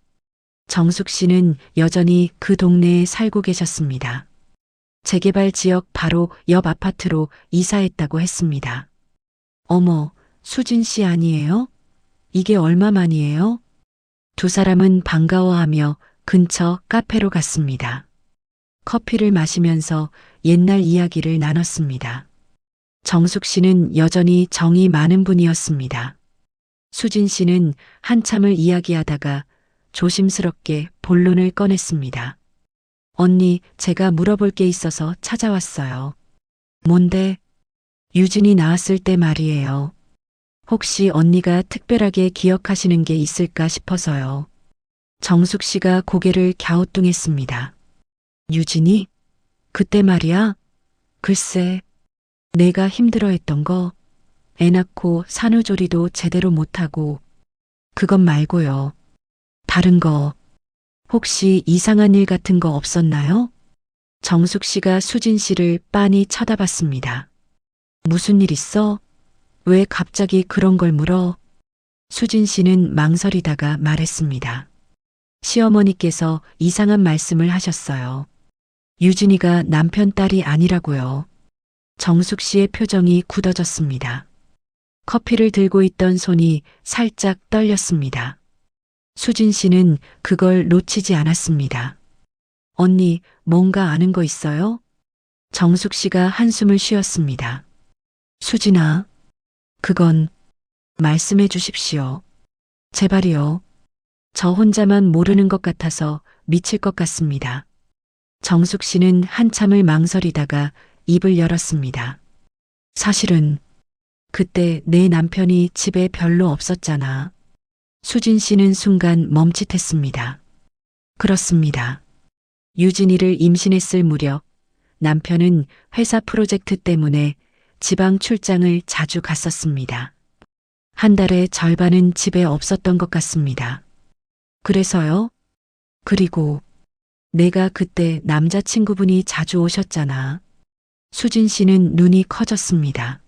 정숙 씨는 여전히 그 동네에 살고 계셨습니다. 재개발 지역 바로 옆 아파트로 이사했다고 했습니다. 어머, 수진 씨 아니에요? 이게 얼마만이에요? 두 사람은 반가워하며 근처 카페로 갔습니다. 커피를 마시면서 옛날 이야기를 나눴습니다. 정숙 씨는 여전히 정이 많은 분이었습니다. 수진 씨는 한참을 이야기하다가 조심스럽게 본론을 꺼냈습니다. 언니, 제가 물어볼 게 있어서 찾아왔어요. 뭔데? 유진이 나왔을 때 말이에요. 혹시 언니가 특별하게 기억하시는 게 있을까 싶어서요. 정숙 씨가 고개를 갸우뚱했습니다. 유진이? 그때 말이야? 글쎄, 내가 힘들어했던 거, 애 낳고 산후조리도 제대로 못하고, 그것 말고요. 다른 거, 혹시 이상한 일 같은 거 없었나요? 정숙 씨가 수진 씨를 빤히 쳐다봤습니다. 무슨 일 있어? 왜 갑자기 그런 걸 물어? 수진 씨는 망설이다가 말했습니다. 시어머니께서 이상한 말씀을 하셨어요. 유진이가 남편 딸이 아니라고요. 정숙 씨의 표정이 굳어졌습니다. 커피를 들고 있던 손이 살짝 떨렸습니다. 수진 씨는 그걸 놓치지 않았습니다. 언니, 뭔가 아는 거 있어요? 정숙 씨가 한숨을 쉬었습니다. 수진아, 그건 말씀해 주십시오. 제발이요. 저 혼자만 모르는 것 같아서 미칠 것 같습니다. 정숙 씨는 한참을 망설이다가 입을 열었습니다. 사실은 그때 내 남편이 집에 별로 없었잖아. 수진 씨는 순간 멈칫했습니다. 그렇습니다. 유진이를 임신했을 무렵 남편은 회사 프로젝트 때문에 지방 출장을 자주 갔었습니다. 한 달에 절반은 집에 없었던 것 같습니다. 그래서요? 그리고 내가 그때 남자친구분이 자주 오셨잖아. 수진 씨는 눈이 커졌습니다.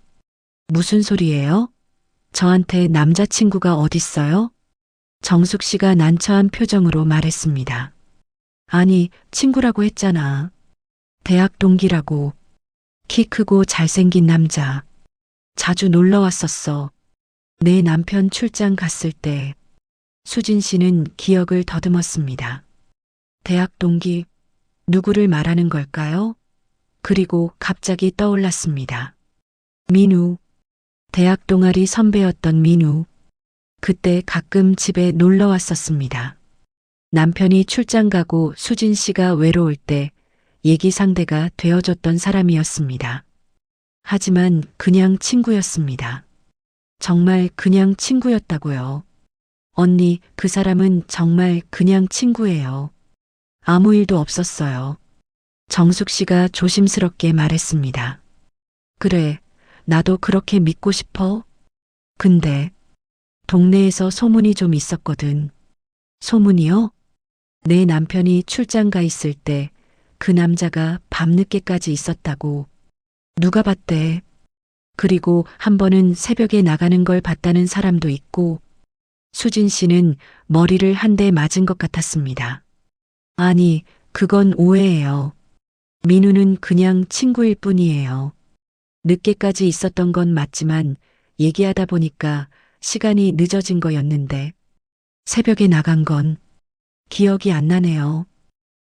무슨 소리예요? 저한테 남자친구가 어딨어요? 정숙 씨가 난처한 표정으로 말했습니다. 아니, 친구라고 했잖아. 대학 동기라고. 키 크고 잘생긴 남자. 자주 놀러 왔었어. 내 남편 출장 갔을 때. 수진 씨는 기억을 더듬었습니다. 대학 동기, 누구를 말하는 걸까요? 그리고 갑자기 떠올랐습니다. 민우. 대학 동아리 선배였던 민우. 그때 가끔 집에 놀러 왔었습니다. 남편이 출장 가고 수진 씨가 외로울 때 얘기 상대가 되어줬던 사람이었습니다. 하지만 그냥 친구였습니다. 정말 그냥 친구였다고요. 언니, 그 사람은 정말 그냥 친구예요. 아무 일도 없었어요. 정숙 씨가 조심스럽게 말했습니다. 그래, 나도 그렇게 믿고 싶어. 근데 동네에서 소문이 좀 있었거든. 소문이요? 내 남편이 출장 가 있을 때 그 남자가 밤늦게까지 있었다고. 누가 봤대? 그리고 한 번은 새벽에 나가는 걸 봤다는 사람도 있고. 수진 씨는 머리를 한 대 맞은 것 같았습니다. 아니, 그건 오해예요. 민우는 그냥 친구일 뿐이에요. 늦게까지 있었던 건 맞지만 얘기하다 보니까 시간이 늦어진 거였는데 새벽에 나간 건 기억이 안 나네요.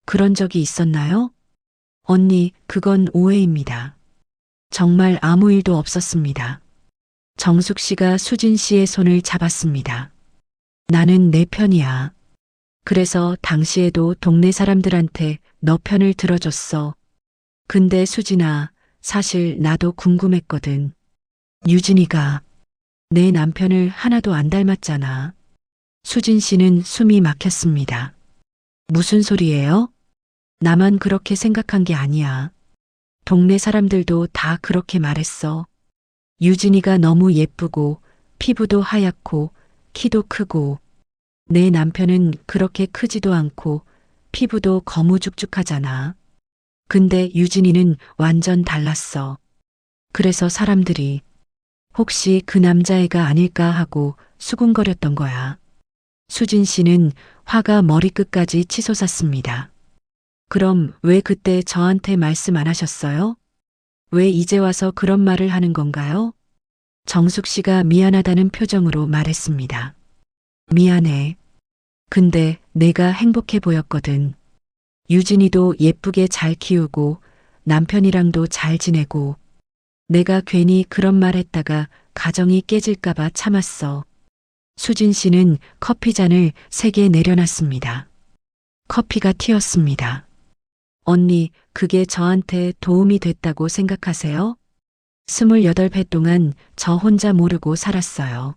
그런 적이 있었나요? 언니, 그건 오해입니다. 정말 아무 일도 없었습니다. 정숙 씨가 수진 씨의 손을 잡았습니다. 나는 내 편이야. 그래서 당시에도 동네 사람들한테 너 편을 들어줬어. 근데 수진아, 사실 나도 궁금했거든. 유진이가 내 남편을 하나도 안 닮았잖아. 수진 씨는 숨이 막혔습니다. 무슨 소리예요? 나만 그렇게 생각한 게 아니야. 동네 사람들도 다 그렇게 말했어. 유진이가 너무 예쁘고 피부도 하얗고 키도 크고 내 남편은 그렇게 크지도 않고 피부도 거무죽죽하잖아. 근데 유진이는 완전 달랐어. 그래서 사람들이 혹시 그 남자애가 아닐까 하고 수군거렸던 거야. 수진 씨는 화가 머리끝까지 치솟았습니다. 그럼 왜 그때 저한테 말씀 안 하셨어요? 왜 이제 와서 그런 말을 하는 건가요? 정숙 씨가 미안하다는 표정으로 말했습니다. 미안해. 근데 내가 행복해 보였거든. 유진이도 예쁘게 잘 키우고 남편이랑도 잘 지내고 내가 괜히 그런 말 했다가 가정이 깨질까봐 참았어. 수진 씨는 커피잔을 3개 내려놨습니다. 커피가 튀었습니다. 언니, 그게 저한테 도움이 됐다고 생각하세요? 28회 동안 저 혼자 모르고 살았어요.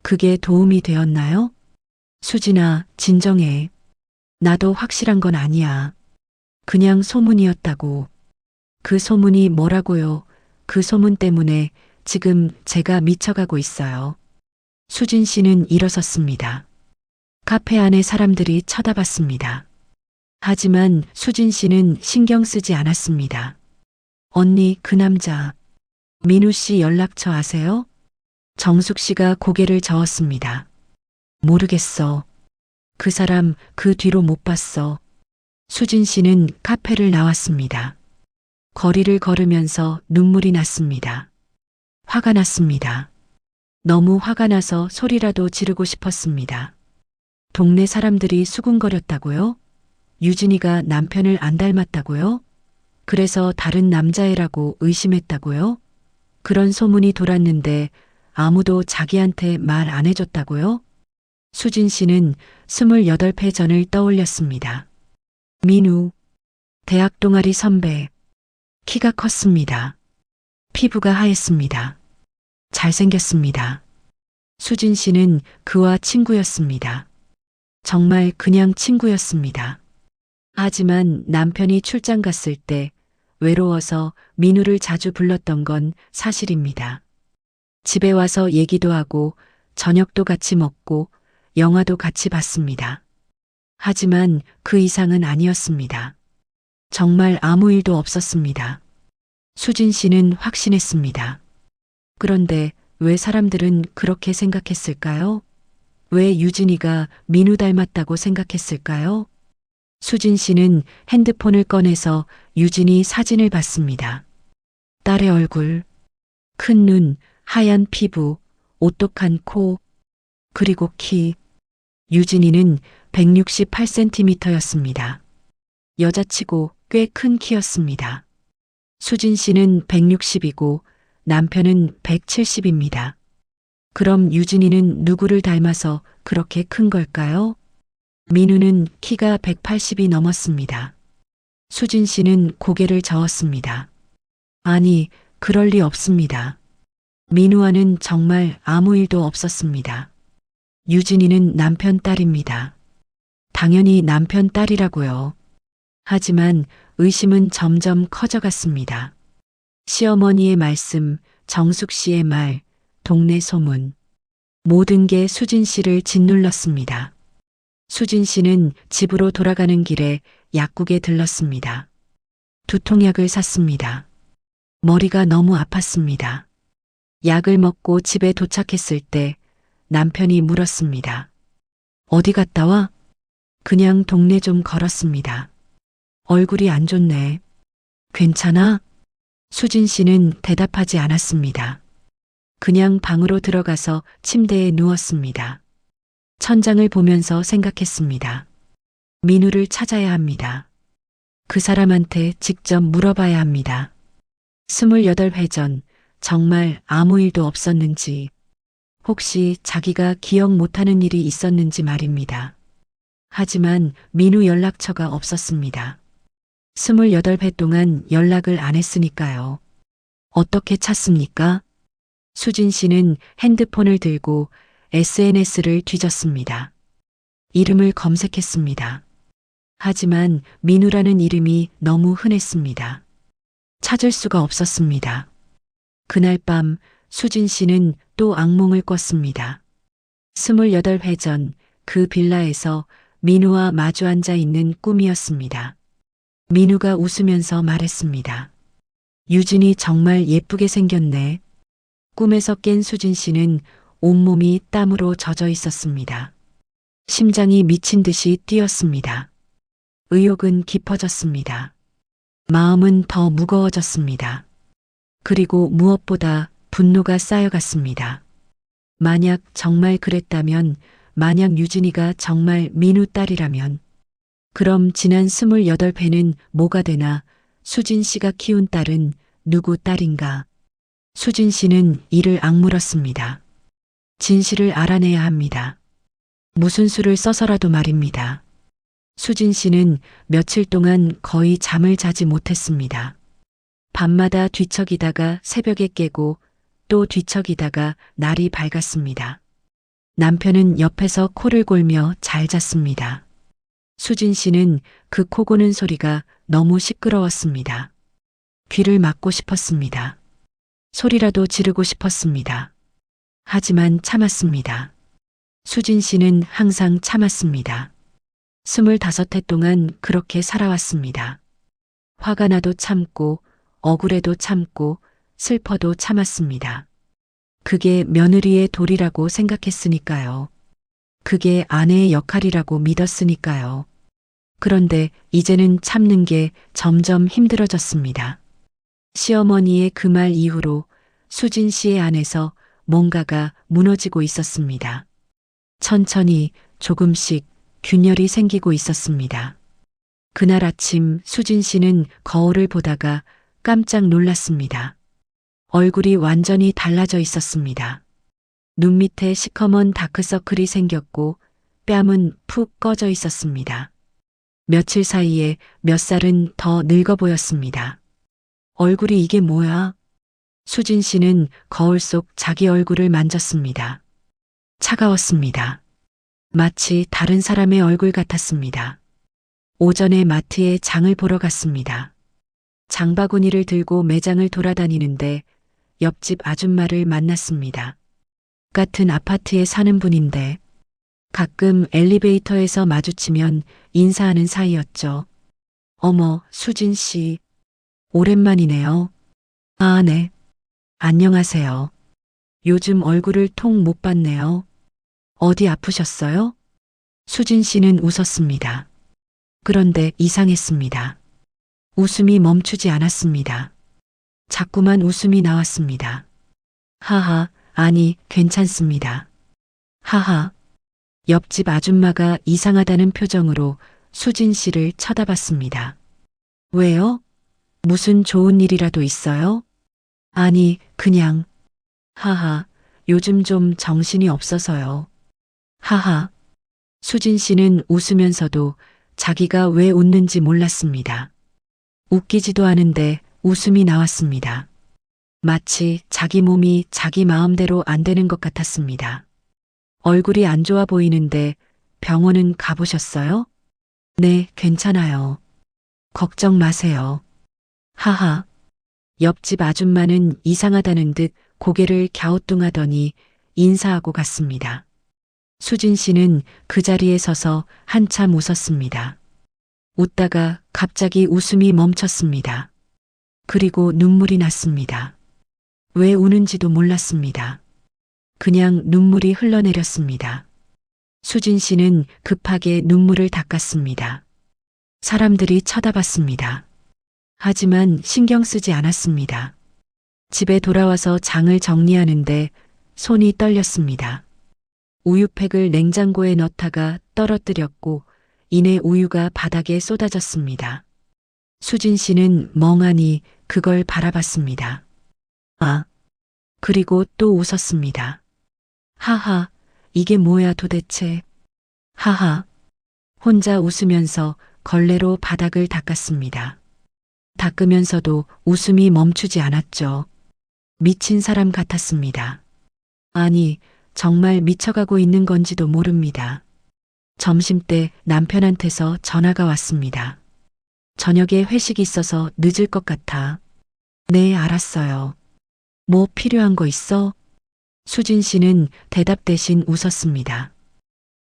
그게 도움이 되었나요? 수진아, 진정해. 나도 확실한 건 아니야. 그냥 소문이었다고. 그 소문이 뭐라고요? 그 소문 때문에 지금 제가 미쳐가고 있어요. 수진 씨는 일어섰습니다. 카페 안에 사람들이 쳐다봤습니다. 하지만 수진 씨는 신경 쓰지 않았습니다. 언니, 그 남자, 민우 씨 연락처 아세요? 정숙 씨가 고개를 저었습니다. 모르겠어. 그 사람 그 뒤로 못 봤어. 수진 씨는 카페를 나왔습니다. 거리를 걸으면서 눈물이 났습니다. 화가 났습니다. 너무 화가 나서 소리라도 지르고 싶었습니다. 동네 사람들이 수군거렸다고요? 유진이가 남편을 안 닮았다고요? 그래서 다른 남자애라고 의심했다고요? 그런 소문이 돌았는데 아무도 자기한테 말 안 해줬다고요? 수진 씨는 28회 전을 떠올렸습니다. 민우, 대학 동아리 선배, 키가 컸습니다. 피부가 하였습니다. 잘생겼습니다. 수진 씨는 그와 친구였습니다. 정말 그냥 친구였습니다. 하지만 남편이 출장 갔을 때 외로워서 민우를 자주 불렀던 건 사실입니다. 집에 와서 얘기도 하고 저녁도 같이 먹고 영화도 같이 봤습니다. 하지만 그 이상은 아니었습니다. 정말 아무 일도 없었습니다. 수진 씨는 확신했습니다. 그런데 왜 사람들은 그렇게 생각했을까요? 왜 유진이가 민우 닮았다고 생각했을까요? 수진 씨는 핸드폰을 꺼내서 유진이 사진을 봤습니다. 딸의 얼굴, 큰 눈, 하얀 피부, 오똑한 코, 그리고 키. 유진이는 168cm였습니다. 여자치고 꽤 큰 키였습니다. 수진 씨는 160이고 남편은 170입니다. 그럼 유진이는 누구를 닮아서 그렇게 큰 걸까요? 민우는 키가 180이 넘었습니다. 수진 씨는 고개를 저었습니다. 아니, 그럴 리 없습니다. 민우와는 정말 아무 일도 없었습니다. 유진이는 남편 딸입니다. 당연히 남편 딸이라고요. 하지만 의심은 점점 커져갔습니다. 시어머니의 말씀, 정숙 씨의 말, 동네 소문. 모든 게 수진 씨를 짓눌렀습니다. 수진 씨는 집으로 돌아가는 길에 약국에 들렀습니다. 두통약을 샀습니다. 머리가 너무 아팠습니다. 약을 먹고 집에 도착했을 때 남편이 물었습니다. 어디 갔다 와? 그냥 동네 좀 걸었습니다. 얼굴이 안 좋네. 괜찮아? 수진 씨는 대답하지 않았습니다. 그냥 방으로 들어가서 침대에 누웠습니다. 천장을 보면서 생각했습니다. 민우를 찾아야 합니다. 그 사람한테 직접 물어봐야 합니다. 28회 전 정말 아무 일도 없었는지, 혹시 자기가 기억 못하는 일이 있었는지 말입니다. 하지만 민우 연락처가 없었습니다. 28회 동안 연락을 안 했으니까요. 어떻게 찾습니까? 수진 씨는 핸드폰을 들고 SNS를 뒤졌습니다. 이름을 검색했습니다. 하지만 민우라는 이름이 너무 흔했습니다. 찾을 수가 없었습니다. 그날 밤 수진 씨는 또 악몽을 꿨습니다. 28회 전 그 빌라에서 민우와 마주 앉아 있는 꿈이었습니다. 민우가 웃으면서 말했습니다. 유진이 정말 예쁘게 생겼네. 꿈에서 깬 수진 씨는 온몸이 땀으로 젖어 있었습니다. 심장이 미친 듯이 뛰었습니다. 의욕은 깊어졌습니다. 마음은 더 무거워졌습니다. 그리고 무엇보다 분노가 쌓여갔습니다. 만약 정말 그랬다면, 만약 유진이가 정말 민우 딸이라면, 그럼 지난 28회는 뭐가 되나? 수진 씨가 키운 딸은 누구 딸인가? 수진 씨는 이를 악물었습니다. 진실을 알아내야 합니다. 무슨 수를 써서라도 말입니다. 수진 씨는 며칠 동안 거의 잠을 자지 못했습니다. 밤마다 뒤척이다가 새벽에 깨고 또 뒤척이다가 날이 밝았습니다. 남편은 옆에서 코를 골며 잘 잤습니다. 수진 씨는 그 코 고는 소리가 너무 시끄러웠습니다. 귀를 막고 싶었습니다. 소리라도 지르고 싶었습니다. 하지만 참았습니다. 수진 씨는 항상 참았습니다. 25회 동안 그렇게 살아왔습니다. 화가 나도 참고, 억울해도 참고, 슬퍼도 참았습니다. 그게 며느리의 도리라고 생각했으니까요. 그게 아내의 역할이라고 믿었으니까요. 그런데 이제는 참는 게 점점 힘들어졌습니다. 시어머니의 그 말 이후로 수진 씨의 안에서 뭔가가 무너지고 있었습니다. 천천히 조금씩 균열이 생기고 있었습니다. 그날 아침 수진 씨는 거울을 보다가 깜짝 놀랐습니다. 얼굴이 완전히 달라져 있었습니다. 눈 밑에 시커먼 다크서클이 생겼고 뺨은 푹 꺼져 있었습니다. 며칠 사이에 몇 살은 더 늙어 보였습니다. 얼굴이 이게 뭐야? 수진 씨는 거울 속 자기 얼굴을 만졌습니다. 차가웠습니다. 마치 다른 사람의 얼굴 같았습니다. 오전에 마트에 장을 보러 갔습니다. 장바구니를 들고 매장을 돌아다니는데 옆집 아줌마를 만났습니다. 같은 아파트에 사는 분인데 가끔 엘리베이터에서 마주치면 인사하는 사이였죠. 어머, 수진 씨. 오랜만이네요. 아, 네. 안녕하세요. 요즘 얼굴을 통 못 봤네요. 어디 아프셨어요? 수진 씨는 웃었습니다. 그런데 이상했습니다. 웃음이 멈추지 않았습니다. 자꾸만 웃음이 나왔습니다. 하하, 아니, 괜찮습니다. 하하. 옆집 아줌마가 이상하다는 표정으로 수진 씨를 쳐다봤습니다. 왜요? 무슨 좋은 일이라도 있어요? 아니, 그냥. 하하, 요즘 좀 정신이 없어서요. 하하. 수진 씨는 웃으면서도 자기가 왜 웃는지 몰랐습니다. 웃기지도 않은데 웃음이 나왔습니다. 마치 자기 몸이 자기 마음대로 안 되는 것 같았습니다. 얼굴이 안 좋아 보이는데 병원은 가보셨어요? 네, 괜찮아요. 걱정 마세요. 하하. 옆집 아줌마는 이상하다는 듯 고개를 갸우뚱하더니 인사하고 갔습니다. 수진 씨는 그 자리에 서서 한참 웃었습니다. 웃다가 갑자기 웃음이 멈췄습니다. 그리고 눈물이 났습니다. 왜 우는지도 몰랐습니다. 그냥 눈물이 흘러내렸습니다. 수진 씨는 급하게 눈물을 닦았습니다. 사람들이 쳐다봤습니다. 하지만 신경 쓰지 않았습니다. 집에 돌아와서 장을 정리하는데 손이 떨렸습니다. 우유팩을 냉장고에 넣다가 떨어뜨렸고 이내 우유가 바닥에 쏟아졌습니다. 수진 씨는 멍하니 그걸 바라봤습니다. 아, 그리고 또 웃었습니다. 하하, 이게 뭐야 도대체. 하하. 혼자 웃으면서 걸레로 바닥을 닦았습니다. 닦으면서도 웃음이 멈추지 않았죠. 미친 사람 같았습니다. 아니, 정말 미쳐가고 있는 건지도 모릅니다. 점심때 남편한테서 전화가 왔습니다. 저녁에 회식이 있어서 늦을 것 같아. 네, 알았어요. 뭐 필요한 거 있어? 수진 씨는 대답 대신 웃었습니다.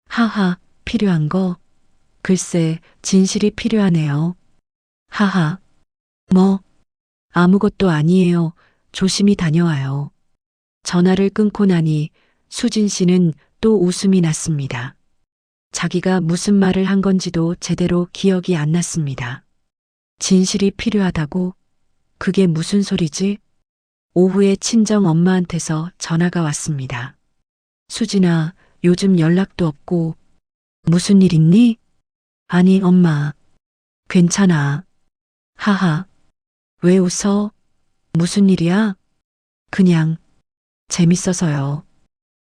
하하, 필요한 거? 글쎄, 진실이 필요하네요. 하하. 뭐? 아무것도 아니에요. 조심히 다녀와요. 전화를 끊고 나니 수진 씨는 또 웃음이 났습니다. 자기가 무슨 말을 한 건지도 제대로 기억이 안 났습니다. 진실이 필요하다고? 그게 무슨 소리지? 오후에 친정 엄마한테서 전화가 왔습니다. 수진아, 요즘 연락도 없고 무슨 일 있니? 아니, 엄마. 괜찮아. 하하. 왜 웃어? 무슨 일이야? 그냥 재밌어서요.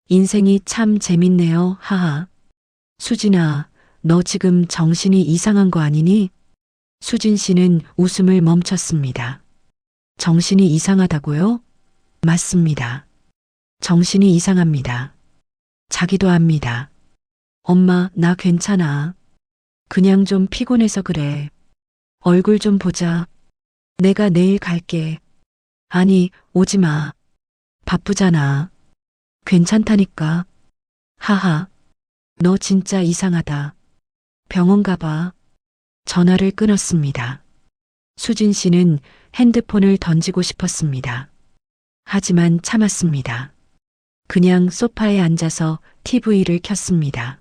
인생이 참 재밌네요. 하하. 수진아, 너 지금 정신이 이상한 거 아니니? 수진 씨는 웃음을 멈췄습니다. 정신이 이상하다고요? 맞습니다. 정신이 이상합니다. 자기도 압니다. 엄마, 나 괜찮아. 그냥 좀 피곤해서 그래. 얼굴 좀 보자. 내가 내일 갈게. 아니, 오지 마. 바쁘잖아. 괜찮다니까. 하하. 너 진짜 이상하다. 병원 가봐. 전화를 끊었습니다. 수진 씨는 핸드폰을 던지고 싶었습니다. 하지만 참았습니다. 그냥 소파에 앉아서 TV를 켰습니다.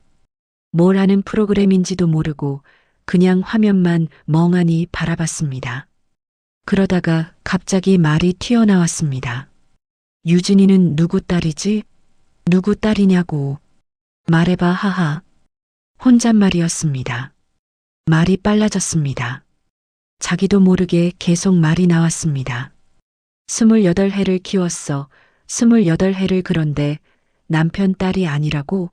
뭘 하는 프로그램인지도 모르고 그냥 화면만 멍하니 바라봤습니다. 그러다가 갑자기 말이 튀어나왔습니다. 유진이는 누구 딸이지? 누구 딸이냐고. 말해봐. 하하. 혼잣말이었습니다. 말이 빨라졌습니다. 자기도 모르게 계속 말이 나왔습니다. 28해를 키웠어. 28해를. 그런데 남편 딸이 아니라고?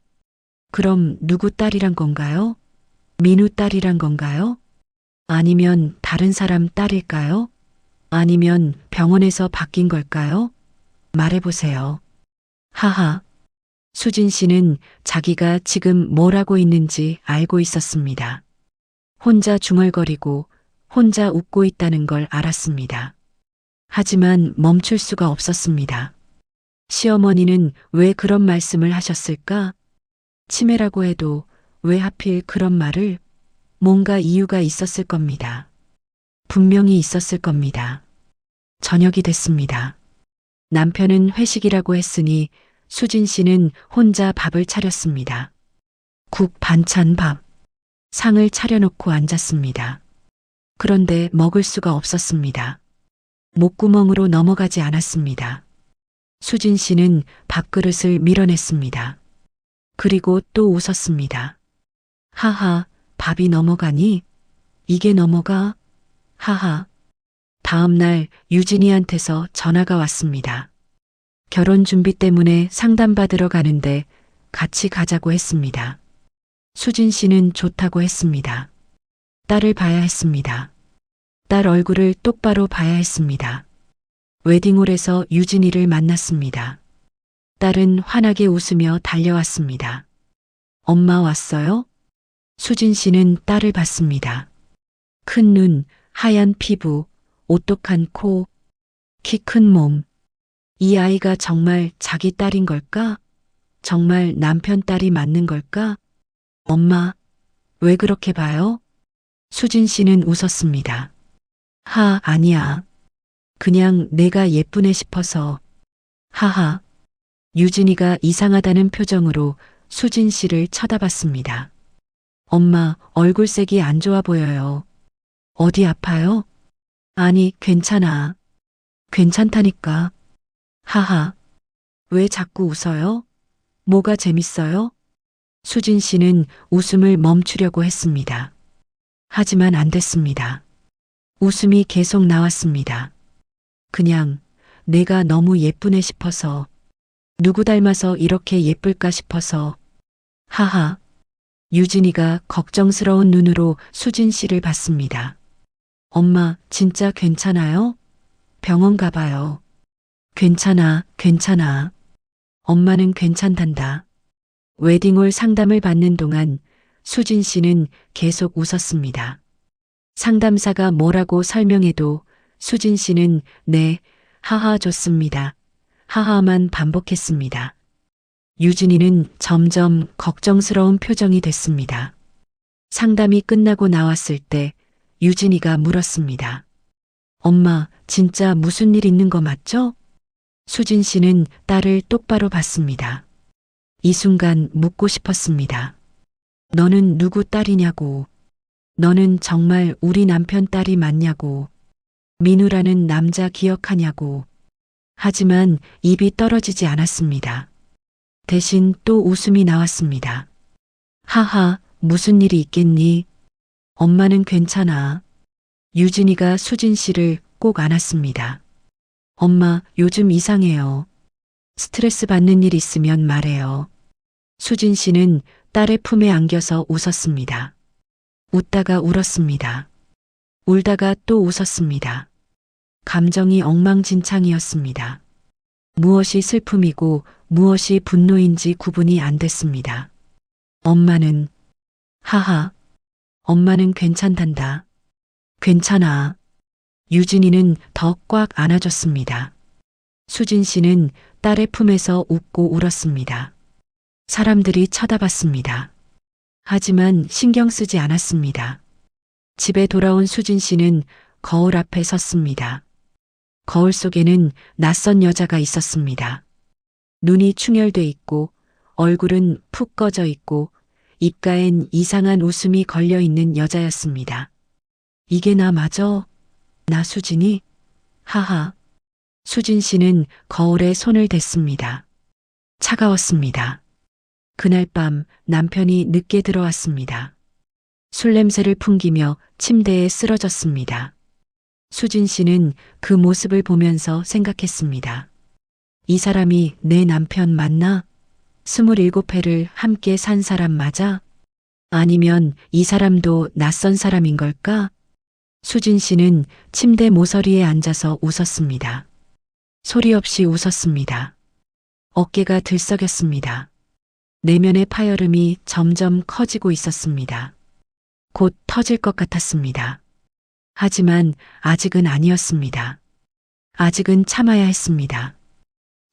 그럼 누구 딸이란 건가요? 민우 딸이란 건가요? 아니면 다른 사람 딸일까요? 아니면 병원에서 바뀐 걸까요? 말해보세요. 하하. 수진 씨는 자기가 지금 뭘 하고 있는지 알고 있었습니다. 혼자 중얼거리고 혼자 웃고 있다는 걸 알았습니다. 하지만 멈출 수가 없었습니다. 시어머니는 왜 그런 말씀을 하셨을까? 치매라고 해도 왜 하필 그런 말을? 뭔가 이유가 있었을 겁니다. 분명히 있었을 겁니다. 저녁이 됐습니다. 남편은 회식이라고 했으니 수진 씨는 혼자 밥을 차렸습니다. 국, 반찬, 밥. 상을 차려놓고 앉았습니다. 그런데 먹을 수가 없었습니다. 목구멍으로 넘어가지 않았습니다. 수진 씨는 밥그릇을 밀어냈습니다. 그리고 또 웃었습니다. 하하, 밥이 넘어가니? 이게 넘어가? 하하. 다음 날 유진이한테서 전화가 왔습니다. 결혼 준비 때문에 상담받으러 가는데 같이 가자고 했습니다. 수진 씨는 좋다고 했습니다. 딸을 봐야 했습니다. 딸 얼굴을 똑바로 봐야 했습니다. 웨딩홀에서 유진이를 만났습니다. 딸은 환하게 웃으며 달려왔습니다. 엄마 왔어요? 수진 씨는 딸을 봤습니다. 큰 눈, 하얀 피부, 오똑한 코, 키 큰 몸. 이 아이가 정말 자기 딸인 걸까? 정말 남편 딸이 맞는 걸까? 엄마, 왜 그렇게 봐요? 수진 씨는 웃었습니다. 아니야. 그냥 내가 예쁘네 싶어서. 하하. 유진이가 이상하다는 표정으로 수진 씨를 쳐다봤습니다. 엄마, 얼굴색이 안 좋아 보여요. 어디 아파요? 아니, 괜찮아. 괜찮다니까. 하하. 왜 자꾸 웃어요? 뭐가 재밌어요? 수진 씨는 웃음을 멈추려고 했습니다. 하지만 안 됐습니다. 웃음이 계속 나왔습니다. 그냥 내가 너무 예쁘네 싶어서. 누구 닮아서 이렇게 예쁠까 싶어서. 하하. 유진이가 걱정스러운 눈으로 수진 씨를 봤습니다. 엄마, 진짜 괜찮아요? 병원 가봐요. 괜찮아, 괜찮아. 엄마는 괜찮단다. 웨딩홀 상담을 받는 동안 수진 씨는 계속 웃었습니다. 상담사가 뭐라고 설명해도 수진 씨는 네, 하하 좋습니다. 하하만 반복했습니다. 유진이는 점점 걱정스러운 표정이 됐습니다. 상담이 끝나고 나왔을 때 유진이가 물었습니다. 엄마, 진짜 무슨 일 있는 거 맞죠? 수진 씨는 딸을 똑바로 봤습니다. 이 순간 묻고 싶었습니다. 너는 누구 딸이냐고. 너는 정말 우리 남편 딸이 맞냐고. 민우라는 남자 기억하냐고. 하지만 입이 떨어지지 않았습니다. 대신 또 웃음이 나왔습니다. 하하, 무슨 일이 있겠니? 엄마는 괜찮아. 유진이가 수진 씨를 꼭 안았습니다. 엄마, 요즘 이상해요. 스트레스 받는 일 있으면 말해요. 수진 씨는 딸의 품에 안겨서 웃었습니다. 웃다가 울었습니다. 울다가 또 웃었습니다. 감정이 엉망진창이었습니다. 무엇이 슬픔이고 무엇이 분노인지 구분이 안 됐습니다. 엄마는, 하하, 엄마는 괜찮단다. 괜찮아. 유진이는 더 꽉 안아줬습니다. 수진 씨는 딸의 품에서 웃고 울었습니다. 사람들이 쳐다봤습니다. 하지만 신경 쓰지 않았습니다. 집에 돌아온 수진 씨는 거울 앞에 섰습니다. 거울 속에는 낯선 여자가 있었습니다. 눈이 충혈돼 있고 얼굴은 푹 꺼져 있고 입가엔 이상한 웃음이 걸려 있는 여자였습니다. 이게 나 맞아? 나 수진이? 하하. 수진 씨는 거울에 손을 댔습니다. 차가웠습니다. 그날 밤 남편이 늦게 들어왔습니다. 술 냄새를 풍기며 침대에 쓰러졌습니다. 수진 씨는 그 모습을 보면서 생각했습니다. 이 사람이 내 남편 맞나? 27회를 함께 산 사람 맞아? 아니면 이 사람도 낯선 사람인 걸까? 수진 씨는 침대 모서리에 앉아서 웃었습니다. 소리 없이 웃었습니다. 어깨가 들썩였습니다. 내면의 파열음이 점점 커지고 있었습니다. 곧 터질 것 같았습니다. 하지만 아직은 아니었습니다. 아직은 참아야 했습니다.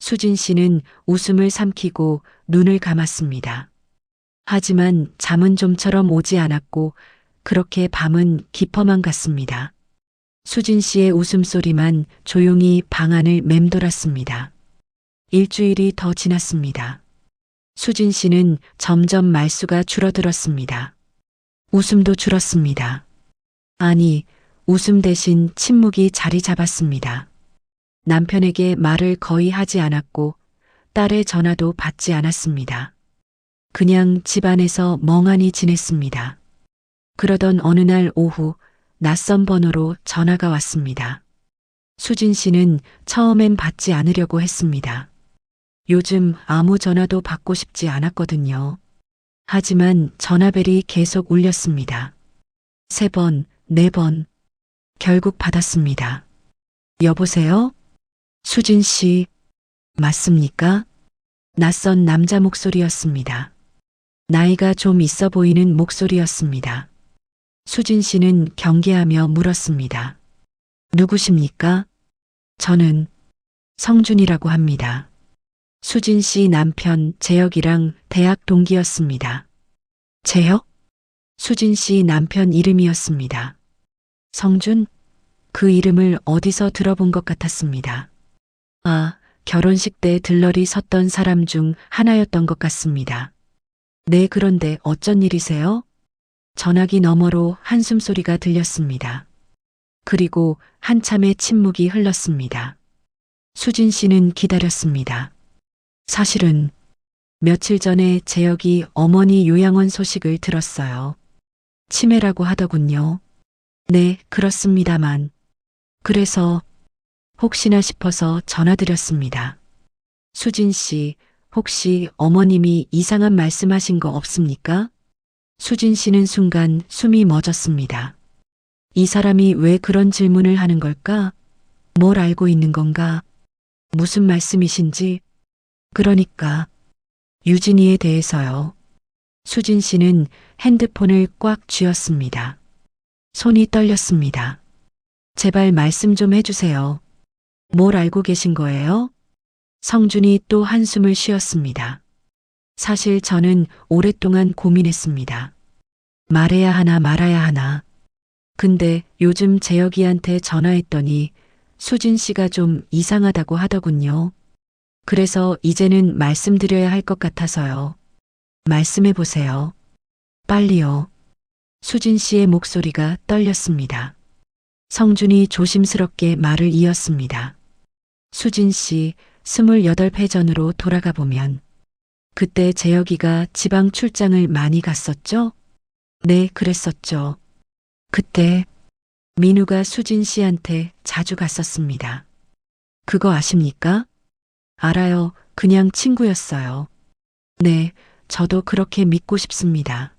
수진 씨는 웃음을 삼키고 눈을 감았습니다. 하지만 잠은 좀처럼 오지 않았고 그렇게 밤은 깊어만 갔습니다. 수진 씨의 웃음소리만 조용히 방 안을 맴돌았습니다. 일주일이 더 지났습니다. 수진 씨는 점점 말수가 줄어들었습니다. 웃음도 줄었습니다. 아니, 웃음 대신 침묵이 자리 잡았습니다. 남편에게 말을 거의 하지 않았고 딸의 전화도 받지 않았습니다. 그냥 집안에서 멍하니 지냈습니다. 그러던 어느 날 오후 낯선 번호로 전화가 왔습니다. 수진 씨는 처음엔 받지 않으려고 했습니다. 요즘 아무 전화도 받고 싶지 않았거든요. 하지만 전화벨이 계속 울렸습니다. 3번, 4번. 결국 받았습니다. 여보세요? 수진 씨, 맞습니까? 낯선 남자 목소리였습니다. 나이가 좀 있어 보이는 목소리였습니다. 수진 씨는 경계하며 물었습니다. 누구십니까? 저는 성준이라고 합니다. 수진 씨 남편 재혁이랑 대학 동기였습니다. 재혁? 수진 씨 남편 이름이었습니다. 성준? 그 이름을 어디서 들어본 것 같았습니다. 아, 결혼식 때 들러리 섰던 사람 중 하나였던 것 같습니다. 네, 그런데 어쩐 일이세요? 전화기 너머로 한숨소리가 들렸습니다. 그리고 한참의 침묵이 흘렀습니다. 수진 씨는 기다렸습니다. 사실은 며칠 전에 재혁이 어머니 요양원 소식을 들었어요. 치매라고 하더군요. 네, 그렇습니다만. 그래서 혹시나 싶어서 전화드렸습니다. 수진 씨, 혹시 어머님이 이상한 말씀하신 거 없습니까? 수진 씨는 순간 숨이 멎었습니다. 이 사람이 왜 그런 질문을 하는 걸까? 뭘 알고 있는 건가? 무슨 말씀이신지? 그러니까 유진이에 대해서요. 수진 씨는 핸드폰을 꽉 쥐었습니다. 손이 떨렸습니다. 제발 말씀 좀 해주세요. 뭘 알고 계신 거예요? 성준이 또 한숨을 쉬었습니다. 사실 저는 오랫동안 고민했습니다. 말해야 하나 말아야 하나. 근데 요즘 재혁이한테 전화했더니 수진 씨가 좀 이상하다고 하더군요. 그래서 이제는 말씀드려야 할 것 같아서요. 말씀해 보세요. 빨리요. 수진 씨의 목소리가 떨렸습니다. 성준이 조심스럽게 말을 이었습니다. 수진 씨, 28회 전으로 돌아가 보면 그때 재혁이가 지방 출장을 많이 갔었죠? 네, 그랬었죠. 그때 민우가 수진 씨한테 자주 갔었습니다. 그거 아십니까? 알아요. 그냥 친구였어요. 네, 저도 그렇게 믿고 싶습니다.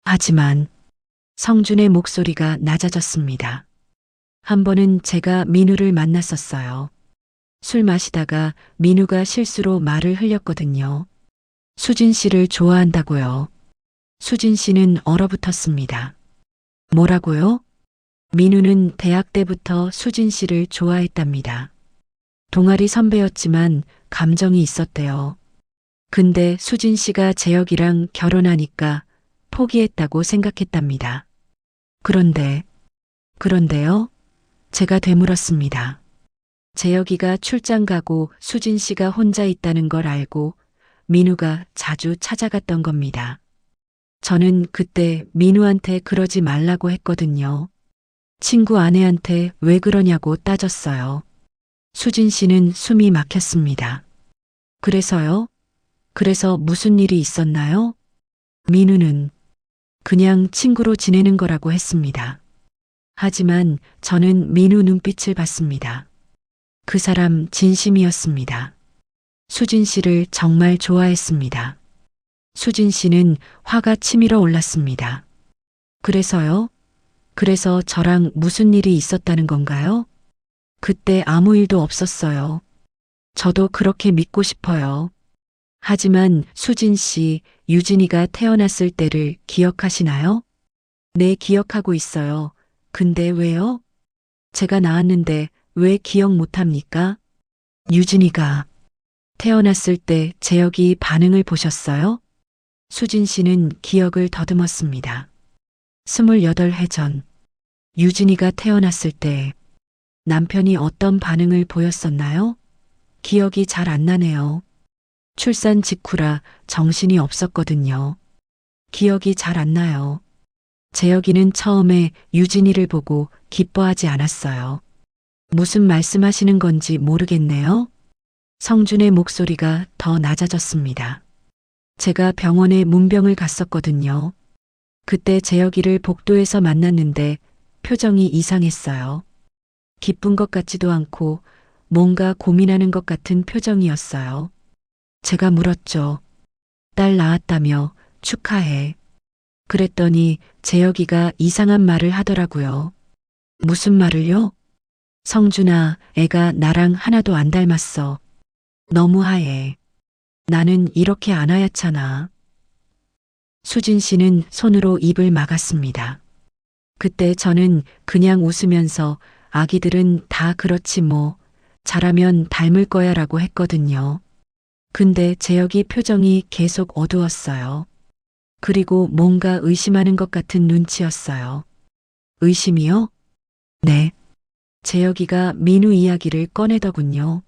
하지만 성준의 목소리가 낮아졌습니다. 한 번은 제가 민우를 만났었어요. 술 마시다가 민우가 실수로 말을 흘렸거든요. 수진 씨를 좋아한다고요. 수진 씨는 얼어붙었습니다. 뭐라고요? 민우는 대학 때부터 수진 씨를 좋아했답니다. 동아리 선배였지만 감정이 있었대요. 근데 수진 씨가 재혁이랑 결혼하니까 포기했다고 생각했답니다. 그런데요? 제가 되물었습니다. 재혁이가 출장 가고 수진 씨가 혼자 있다는 걸 알고 민우가 자주 찾아갔던 겁니다. 저는 그때 민우한테 그러지 말라고 했거든요. 친구 아내한테 왜 그러냐고 따졌어요. 수진 씨는 숨이 막혔습니다. 그래서요? 그래서 무슨 일이 있었나요? 민우는 그냥 친구로 지내는 거라고 했습니다. 하지만 저는 민우 눈빛을 봤습니다. 그 사람 진심이었습니다. 수진 씨를 정말 좋아했습니다. 수진 씨는 화가 치밀어 올랐습니다. 그래서요? 그래서 저랑 무슨 일이 있었다는 건가요? 그때 아무 일도 없었어요. 저도 그렇게 믿고 싶어요. 하지만 수진 씨, 유진이가 태어났을 때를 기억하시나요? 네, 기억하고 있어요. 근데 왜요? 제가 낳았는데 왜 기억 못합니까? 유진이가 태어났을 때 재혁이 반응을 보셨어요? 수진 씨는 기억을 더듬었습니다. 28해 전, 유진이가 태어났을 때 남편이 어떤 반응을 보였었나요? 기억이 잘 안 나네요. 출산 직후라 정신이 없었거든요. 기억이 잘 안 나요. 재혁이는 처음에 유진이를 보고 기뻐하지 않았어요. 무슨 말씀하시는 건지 모르겠네요. 성준의 목소리가 더 낮아졌습니다. 제가 병원에 문병을 갔었거든요. 그때 재혁이를 복도에서 만났는데 표정이 이상했어요. 기쁜 것 같지도 않고 뭔가 고민하는 것 같은 표정이었어요. 제가 물었죠. 딸 낳았다며 축하해. 그랬더니 재혁이가 이상한 말을 하더라고요. 무슨 말을요? 성준아, 애가 나랑 하나도 안 닮았어. 너무 하얘. 나는 이렇게 안 하얗잖아. 수진 씨는 손으로 입을 막았습니다. 그때 저는 그냥 웃으면서 아기들은 다 그렇지 뭐, 잘하면 닮을 거야 라고 했거든요. 근데 재혁이 표정이 계속 어두웠어요. 그리고 뭔가 의심하는 것 같은 눈치였어요. 의심이요? 네. 재혁이가 민우 이야기를 꺼내더군요.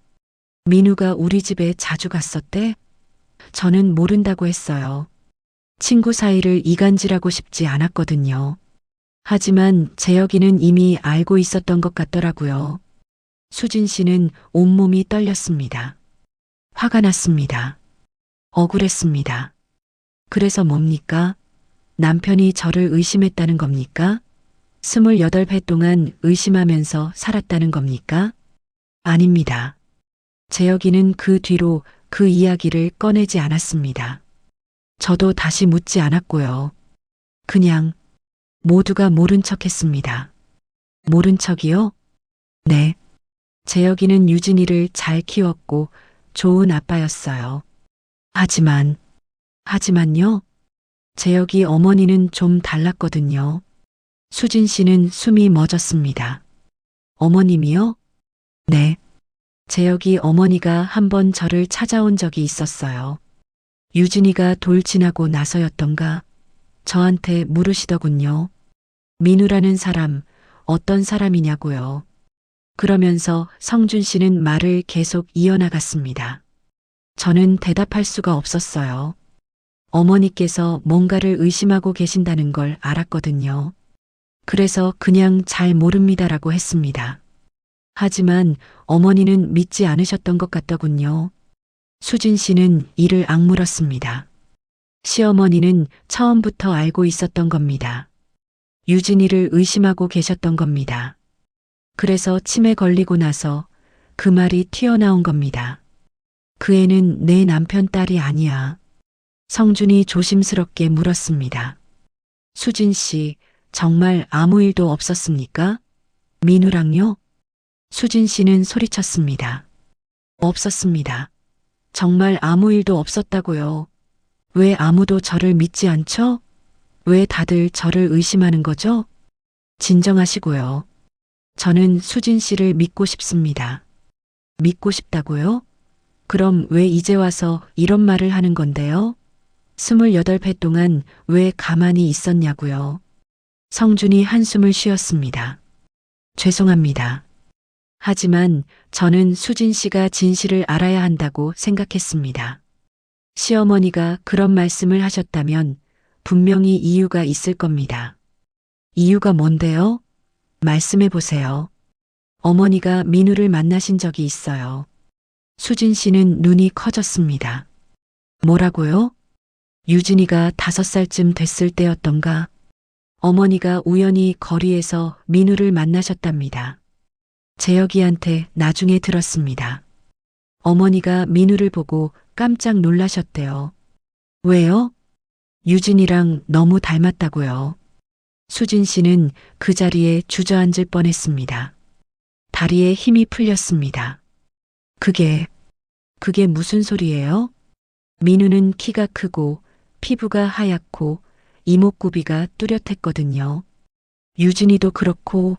민우가 우리 집에 자주 갔었대? 저는 모른다고 했어요. 친구 사이를 이간질하고 싶지 않았거든요. 하지만 재혁이는 이미 알고 있었던 것 같더라고요. 수진 씨는 온몸이 떨렸습니다. 화가 났습니다. 억울했습니다. 그래서 뭡니까? 남편이 저를 의심했다는 겁니까? 28회 동안 의심하면서 살았다는 겁니까? 아닙니다. 재혁이는 그 뒤로 그 이야기를 꺼내지 않았습니다. 저도 다시 묻지 않았고요. 그냥 모두가 모른 척 했습니다. 모른 척이요? 네. 재혁이는 유진이를 잘 키웠고 좋은 아빠였어요. 하지만요? 재혁이 어머니는 좀 달랐거든요. 수진 씨는 숨이 멎었습니다. 어머님이요? 네. 재혁이 어머니가 한 번 저를 찾아온 적이 있었어요. 유진이가 돌진하고 나서였던가 저한테 물으시더군요. 민우라는 사람 어떤 사람이냐고요. 그러면서 성준 씨는 말을 계속 이어나갔습니다. 저는 대답할 수가 없었어요. 어머니께서 뭔가를 의심하고 계신다는 걸 알았거든요. 그래서 그냥 잘 모릅니다라고 했습니다. 하지만 어머니는 믿지 않으셨던 것 같더군요. 수진 씨는 이를 악물었습니다. 시어머니는 처음부터 알고 있었던 겁니다. 유진이를 의심하고 계셨던 겁니다. 그래서 치매 걸리고 나서 그 말이 튀어나온 겁니다. 그 애는 내 남편 딸이 아니야. 성준이 조심스럽게 물었습니다. 수진 씨, 정말 아무 일도 없었습니까? 민우랑요? 수진 씨는 소리쳤습니다. 없었습니다. 정말 아무 일도 없었다고요. 왜 아무도 저를 믿지 않죠? 왜 다들 저를 의심하는 거죠? 진정하시고요. 저는 수진 씨를 믿고 싶습니다. 믿고 싶다고요? 그럼 왜 이제 와서 이런 말을 하는 건데요? 28회 동안 왜 가만히 있었냐고요. 성준이 한숨을 쉬었습니다. 죄송합니다. 하지만 저는 수진 씨가 진실을 알아야 한다고 생각했습니다. 시어머니가 그런 말씀을 하셨다면 분명히 이유가 있을 겁니다. 이유가 뭔데요? 말씀해 보세요. 어머니가 민우를 만나신 적이 있어요. 수진 씨는 눈이 커졌습니다. 뭐라고요? 유진이가 5살쯤 됐을 때였던가 어머니가 우연히 거리에서 민우를 만나셨답니다. 재혁이한테 나중에 들었습니다. 어머니가 민우를 보고 깜짝 놀라셨대요. 왜요? 유진이랑 너무 닮았다고요. 수진 씨는 그 자리에 주저앉을 뻔했습니다. 다리에 힘이 풀렸습니다. 그게 무슨 소리예요? 민우는 키가 크고 피부가 하얗고 이목구비가 뚜렷했거든요. 유진이도 그렇고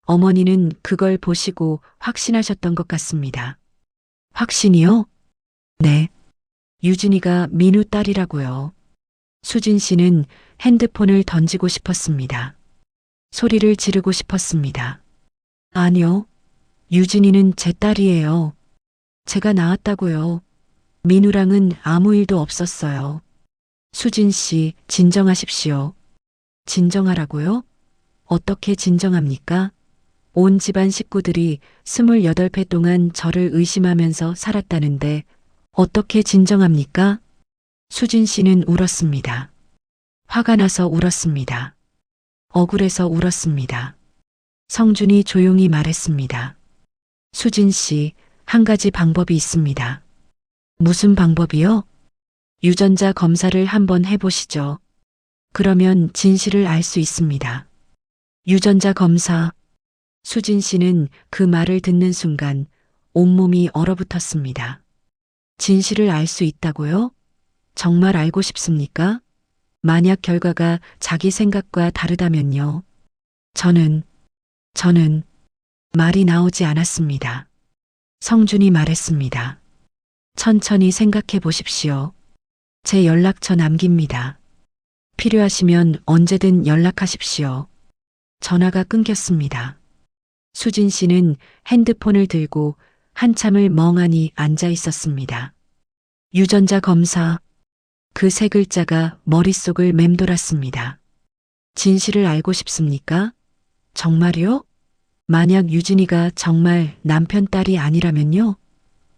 어머니는 그걸 보시고 확신하셨던 것 같습니다. 확신이요? 네. 유진이가 민우 딸이라고요. 수진 씨는 핸드폰을 던지고 싶었습니다. 소리를 지르고 싶었습니다. 아니요. 유진이는 제 딸이에요. 제가 낳았다고요. 민우랑은 아무 일도 없었어요. 수진 씨, 진정하십시오. 진정하라고요? 어떻게 진정합니까? 온 집안 식구들이 28회 동안 저를 의심하면서 살았다는데 어떻게 진정합니까? 수진 씨는 울었습니다. 화가 나서 울었습니다. 억울해서 울었습니다. 성준이 조용히 말했습니다. 수진 씨, 한 가지 방법이 있습니다. 무슨 방법이요? 유전자 검사를 한번 해보시죠. 그러면 진실을 알 수 있습니다. 유전자 검사. 수진 씨는 그 말을 듣는 순간 온몸이 얼어붙었습니다. 진실을 알 수 있다고요? 정말 알고 싶습니까? 만약 결과가 자기 생각과 다르다면요. 저는 말이 나오지 않았습니다. 성준이 말했습니다. 천천히 생각해 보십시오. 제 연락처 남깁니다. 필요하시면 언제든 연락하십시오. 전화가 끊겼습니다. 수진 씨는 핸드폰을 들고 한참을 멍하니 앉아 있었습니다. 유전자 검사. 그 세 글자가 머릿속을 맴돌았습니다. 진실을 알고 싶습니까? 정말요? 만약 유진이가 정말 남편 딸이 아니라면요?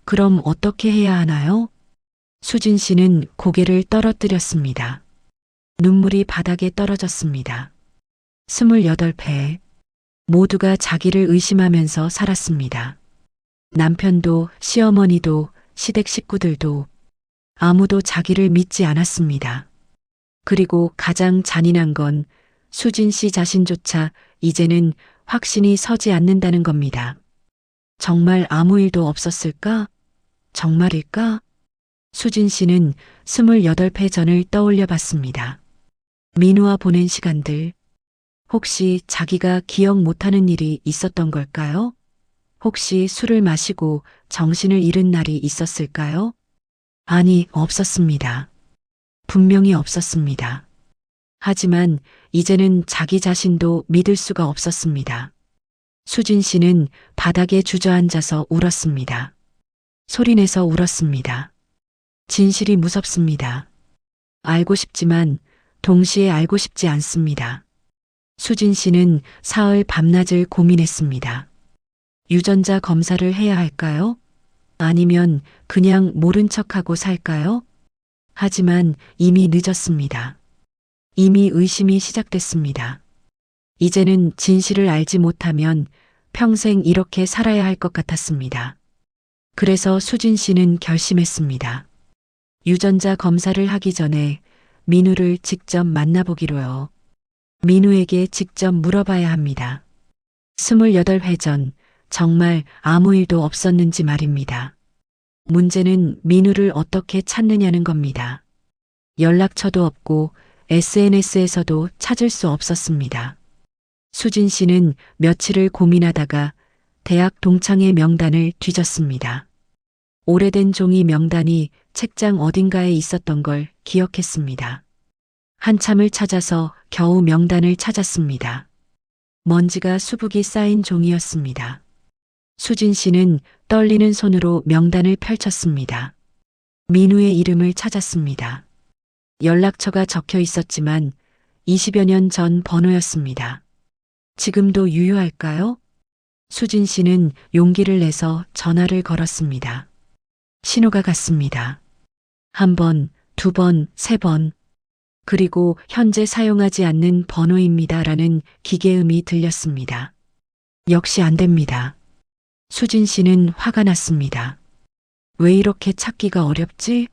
그럼 어떻게 해야 하나요? 수진 씨는 고개를 떨어뜨렸습니다. 눈물이 바닥에 떨어졌습니다. 28회. 모두가 자기를 의심하면서 살았습니다. 남편도 시어머니도 시댁 식구들도 아무도 자기를 믿지 않았습니다. 그리고 가장 잔인한 건 수진 씨 자신조차 이제는 확신이 서지 않는다는 겁니다. 정말 아무 일도 없었을까? 정말일까? 수진 씨는 28회 전을 떠올려 봤습니다. 민우와 보낸 시간들. 혹시 자기가 기억 못하는 일이 있었던 걸까요? 혹시 술을 마시고 정신을 잃은 날이 있었을까요? 아니, 없었습니다. 분명히 없었습니다. 하지만 이제는 자기 자신도 믿을 수가 없었습니다. 수진 씨는 바닥에 주저앉아서 울었습니다. 소리내서 울었습니다. 진실이 무섭습니다. 알고 싶지만 동시에 알고 싶지 않습니다. 수진 씨는 사흘 밤낮을 고민했습니다. 유전자 검사를 해야 할까요? 아니면 그냥 모른 척하고 살까요? 하지만 이미 늦었습니다. 이미 의심이 시작됐습니다. 이제는 진실을 알지 못하면 평생 이렇게 살아야 할 것 같았습니다. 그래서 수진 씨는 결심했습니다. 유전자 검사를 하기 전에 민우를 직접 만나보기로요. 민우에게 직접 물어봐야 합니다. 28회 전 정말 아무 일도 없었는지 말입니다. 문제는 민우를 어떻게 찾느냐는 겁니다. 연락처도 없고 SNS에서도 찾을 수 없었습니다. 수진 씨는 며칠을 고민하다가 대학 동창의 명단을 뒤졌습니다. 오래된 종이 명단이 책장 어딘가에 있었던 걸 기억했습니다. 한참을 찾아서 겨우 명단을 찾았습니다. 먼지가 수북이 쌓인 종이였습니다. 수진 씨는 떨리는 손으로 명단을 펼쳤습니다. 민우의 이름을 찾았습니다. 연락처가 적혀 있었지만 20여 년 전 번호였습니다. 지금도 유효할까요? 수진 씨는 용기를 내서 전화를 걸었습니다. 신호가 갔습니다. 한 번, 두 번, 세 번. 그리고 현재 사용하지 않는 번호입니다라는 기계음이 들렸습니다. 역시 안 됩니다. 수진 씨는 화가 났습니다. 왜 이렇게 찾기가 어렵지?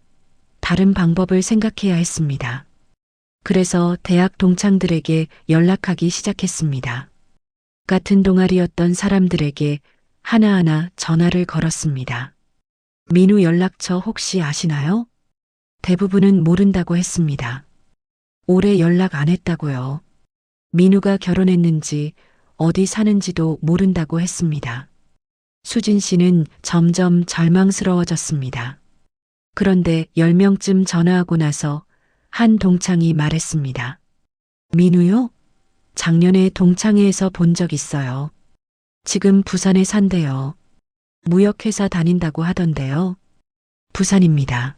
다른 방법을 생각해야 했습니다. 그래서 대학 동창들에게 연락하기 시작했습니다. 같은 동아리였던 사람들에게 하나하나 전화를 걸었습니다. 민우 연락처 혹시 아시나요? 대부분은 모른다고 했습니다. 오래 연락 안 했다고요. 민우가 결혼했는지 어디 사는지도 모른다고 했습니다. 수진 씨는 점점 절망스러워졌습니다. 그런데 10명쯤 전화하고 나서 한 동창이 말했습니다. 민우요? 작년에 동창회에서 본 적 있어요. 지금 부산에 산대요. 무역회사 다닌다고 하던데요. 부산입니다.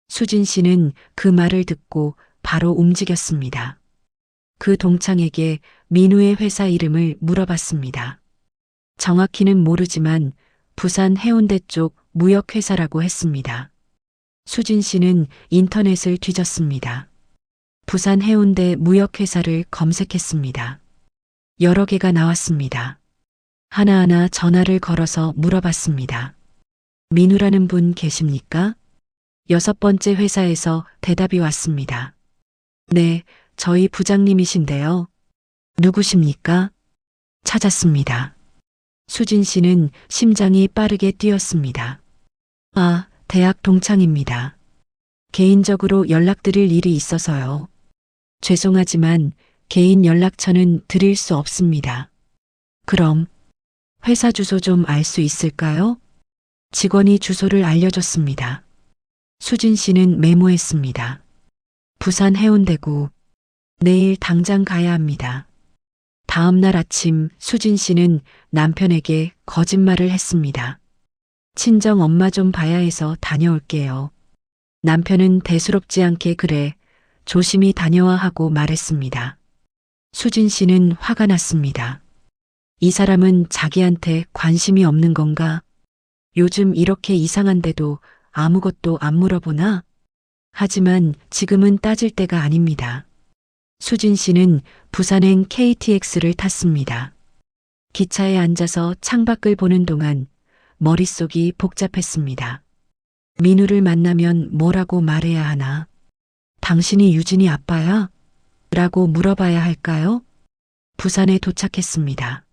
수진 씨는 그 말을 듣고 바로 움직였습니다. 그 동창에게 민우의 회사 이름을 물어봤습니다. 정확히는 모르지만 부산 해운대 쪽 무역회사라고 했습니다. 수진 씨는 인터넷을 뒤졌습니다. 부산 해운대 무역회사를 검색했습니다. 여러 개가 나왔습니다. 하나하나 전화를 걸어서 물어봤습니다. 민우라는 분 계십니까? 6번째 회사에서 대답이 왔습니다. 네, 저희 부장님이신데요. 누구십니까? 찾았습니다. 수진 씨는 심장이 빠르게 뛰었습니다. 아, 대학 동창입니다. 개인적으로 연락드릴 일이 있어서요. 죄송하지만 개인 연락처는 드릴 수 없습니다. 그럼 회사 주소 좀 알 수 있을까요? 직원이 주소를 알려줬습니다. 수진 씨는 메모했습니다. 부산 해운대구. 내일 당장 가야 합니다. 다음 날 아침 수진 씨는 남편에게 거짓말을 했습니다. 친정 엄마 좀 봐야 해서 다녀올게요. 남편은 대수롭지 않게 그래, 조심히 다녀와 하고 말했습니다. 수진 씨는 화가 났습니다. 이 사람은 자기한테 관심이 없는 건가? 요즘 이렇게 이상한데도 아무것도 안 물어보나? 하지만 지금은 따질 때가 아닙니다. 수진 씨는 부산행 KTX를 탔습니다. 기차에 앉아서 창밖을 보는 동안 머릿속이 복잡했습니다. 민우를 만나면 뭐라고 말해야 하나? 당신이 유진이 아빠야? 라고 물어봐야 할까요? 부산에 도착했습니다.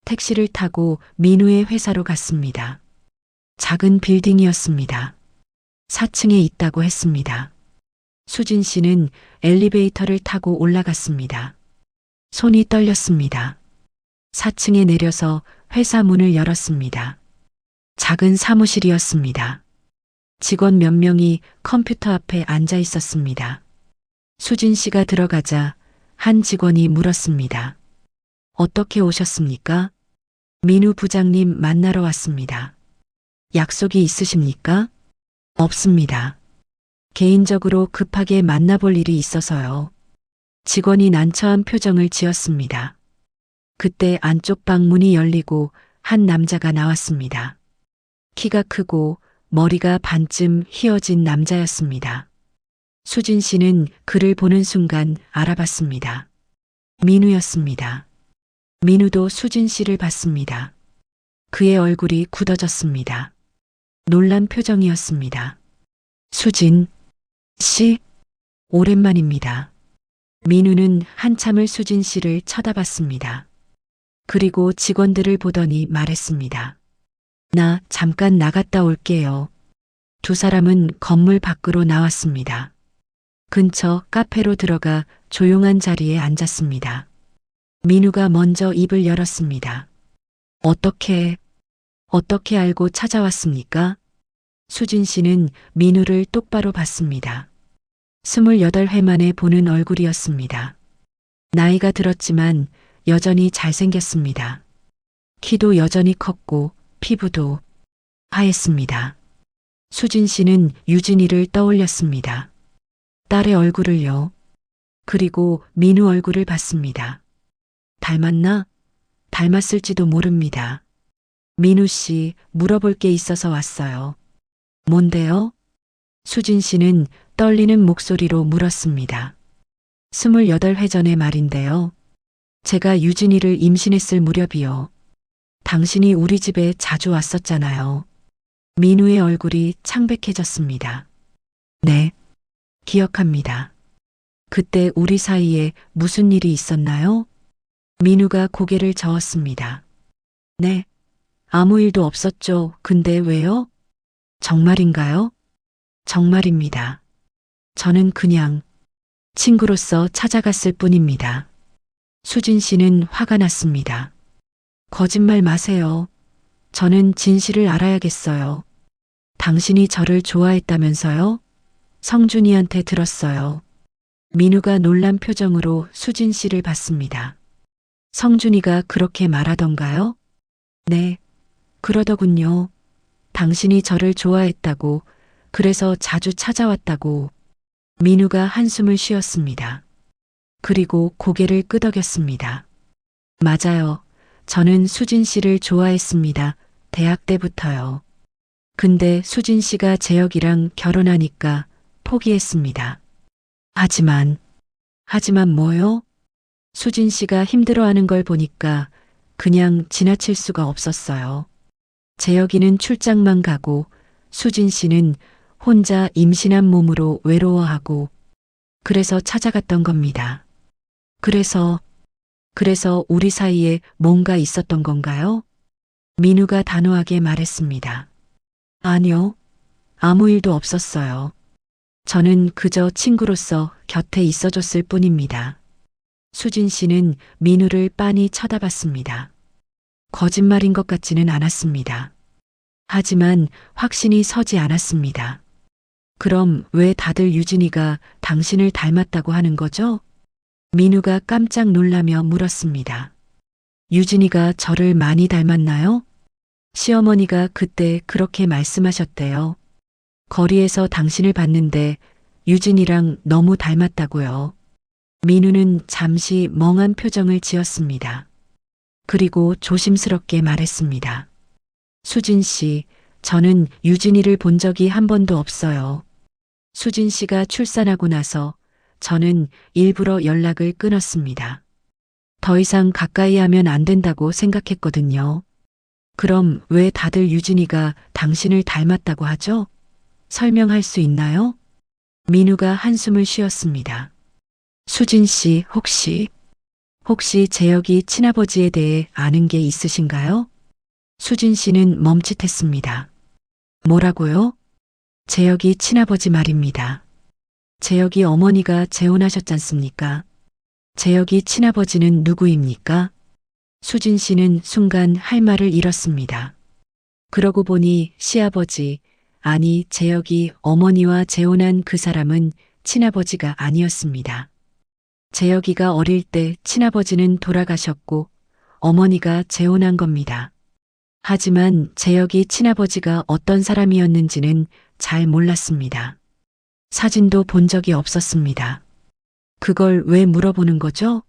택시를 타고 민우의 회사로 갔습니다. 작은 빌딩이었습니다. 4층에 있다고 했습니다. 수진 씨는 엘리베이터를 타고 올라갔습니다. 손이 떨렸습니다. 4층에 내려서 회사 문을 열었습니다. 작은 사무실이었습니다. 직원 몇 명이 컴퓨터 앞에 앉아 있었습니다. 수진 씨가 들어가자 한 직원이 물었습니다. 어떻게 오셨습니까? 민우 부장님 만나러 왔습니다. 약속이 있으십니까? 없습니다. 개인적으로 급하게 만나볼 일이 있어서요. 직원이 난처한 표정을 지었습니다. 그때 안쪽 방 문이 열리고 한 남자가 나왔습니다. 키가 크고 머리가 반쯤 휘어진 남자였습니다. 수진 씨는 그를 보는 순간 알아봤습니다. 민우였습니다. 민우도 수진 씨를 봤습니다. 그의 얼굴이 굳어졌습니다. 놀란 표정이었습니다. 수진 씨, 오랜만입니다. 민우는 한참을 수진 씨를 쳐다봤습니다. 그리고 직원들을 보더니 말했습니다. 나 잠깐 나갔다 올게요. 두 사람은 건물 밖으로 나왔습니다. 근처 카페로 들어가 조용한 자리에 앉았습니다. 민우가 먼저 입을 열었습니다. 어떻게 알고 찾아왔습니까? 수진 씨는 민우를 똑바로 봤습니다. 28회 만에 보는 얼굴이었습니다. 나이가 들었지만 여전히 잘생겼습니다. 키도 여전히 컸고 피부도 하였습니다. 수진 씨는 유진이를 떠올렸습니다. 딸의 얼굴을요. 그리고 민우 얼굴을 봤습니다. 닮았나? 닮았을지도 모릅니다. 민우 씨, 물어볼 게 있어서 왔어요. 뭔데요? 수진 씨는 떨리는 목소리로 물었습니다. 28회 전의 말인데요. 제가 유진이를 임신했을 무렵이요. 당신이 우리 집에 자주 왔었잖아요. 민우의 얼굴이 창백해졌습니다. 네, 기억합니다. 그때 우리 사이에 무슨 일이 있었나요? 민우가 고개를 저었습니다. 네, 아무 일도 없었죠. 근데 왜요? 정말인가요? 정말입니다. 저는 그냥 친구로서 찾아갔을 뿐입니다. 수진 씨는 화가 났습니다. 거짓말 마세요. 저는 진실을 알아야겠어요. 당신이 저를 좋아했다면서요? 성준이한테 들었어요. 민우가 놀란 표정으로 수진 씨를 봤습니다. 성준이가 그렇게 말하던가요? 네, 그러더군요. 당신이 저를 좋아했다고, 그래서 자주 찾아왔다고. 민우가 한숨을 쉬었습니다. 그리고 고개를 끄덕였습니다. 맞아요. 저는 수진 씨를 좋아했습니다. 대학 때부터요. 근데 수진 씨가 재혁이랑 결혼하니까 포기했습니다. 하지만 뭐요? 수진 씨가 힘들어하는 걸 보니까 그냥 지나칠 수가 없었어요. 재혁이는 출장만 가고 수진 씨는 혼자 임신한 몸으로 외로워하고 그래서 찾아갔던 겁니다. 그래서 우리 사이에 뭔가 있었던 건가요? 민우가 단호하게 말했습니다. 아니요. 아무 일도 없었어요. 저는 그저 친구로서 곁에 있어줬을 뿐입니다. 수진 씨는 민우를 빤히 쳐다봤습니다. 거짓말인 것 같지는 않았습니다. 하지만 확신이 서지 않았습니다. 그럼 왜 다들 유진이가 당신을 닮았다고 하는 거죠? 민우가 깜짝 놀라며 물었습니다. 유진이가 저를 많이 닮았나요? 시어머니가 그때 그렇게 말씀하셨대요. 거리에서 당신을 봤는데 유진이랑 너무 닮았다고요. 민우는 잠시 멍한 표정을 지었습니다. 그리고 조심스럽게 말했습니다. 수진 씨, 저는 유진이를 본 적이 한 번도 없어요. 수진 씨가 출산하고 나서 저는 일부러 연락을 끊었습니다. 더 이상 가까이 하면 안 된다고 생각했거든요. 그럼 왜 다들 유진이가 당신을 닮았다고 하죠? 설명할 수 있나요? 민우가 한숨을 쉬었습니다. 수진 씨, 혹시 재혁이 친아버지에 대해 아는 게 있으신가요? 수진 씨는 멈칫했습니다. 뭐라고요? 재혁이 친아버지 말입니다. 재혁이 어머니가 재혼하셨잖습니까? 재혁이 친아버지는 누구입니까? 수진 씨는 순간 할 말을 잃었습니다. 그러고 보니 시아버지, 아니 재혁이 어머니와 재혼한 그 사람은 친아버지가 아니었습니다. 재혁이가 어릴 때 친아버지는 돌아가셨고 어머니가 재혼한 겁니다. 하지만 재혁이 친아버지가 어떤 사람이었는지는 잘 몰랐습니다. 사진도 본 적이 없었습니다. 그걸 왜 물어보는 거죠?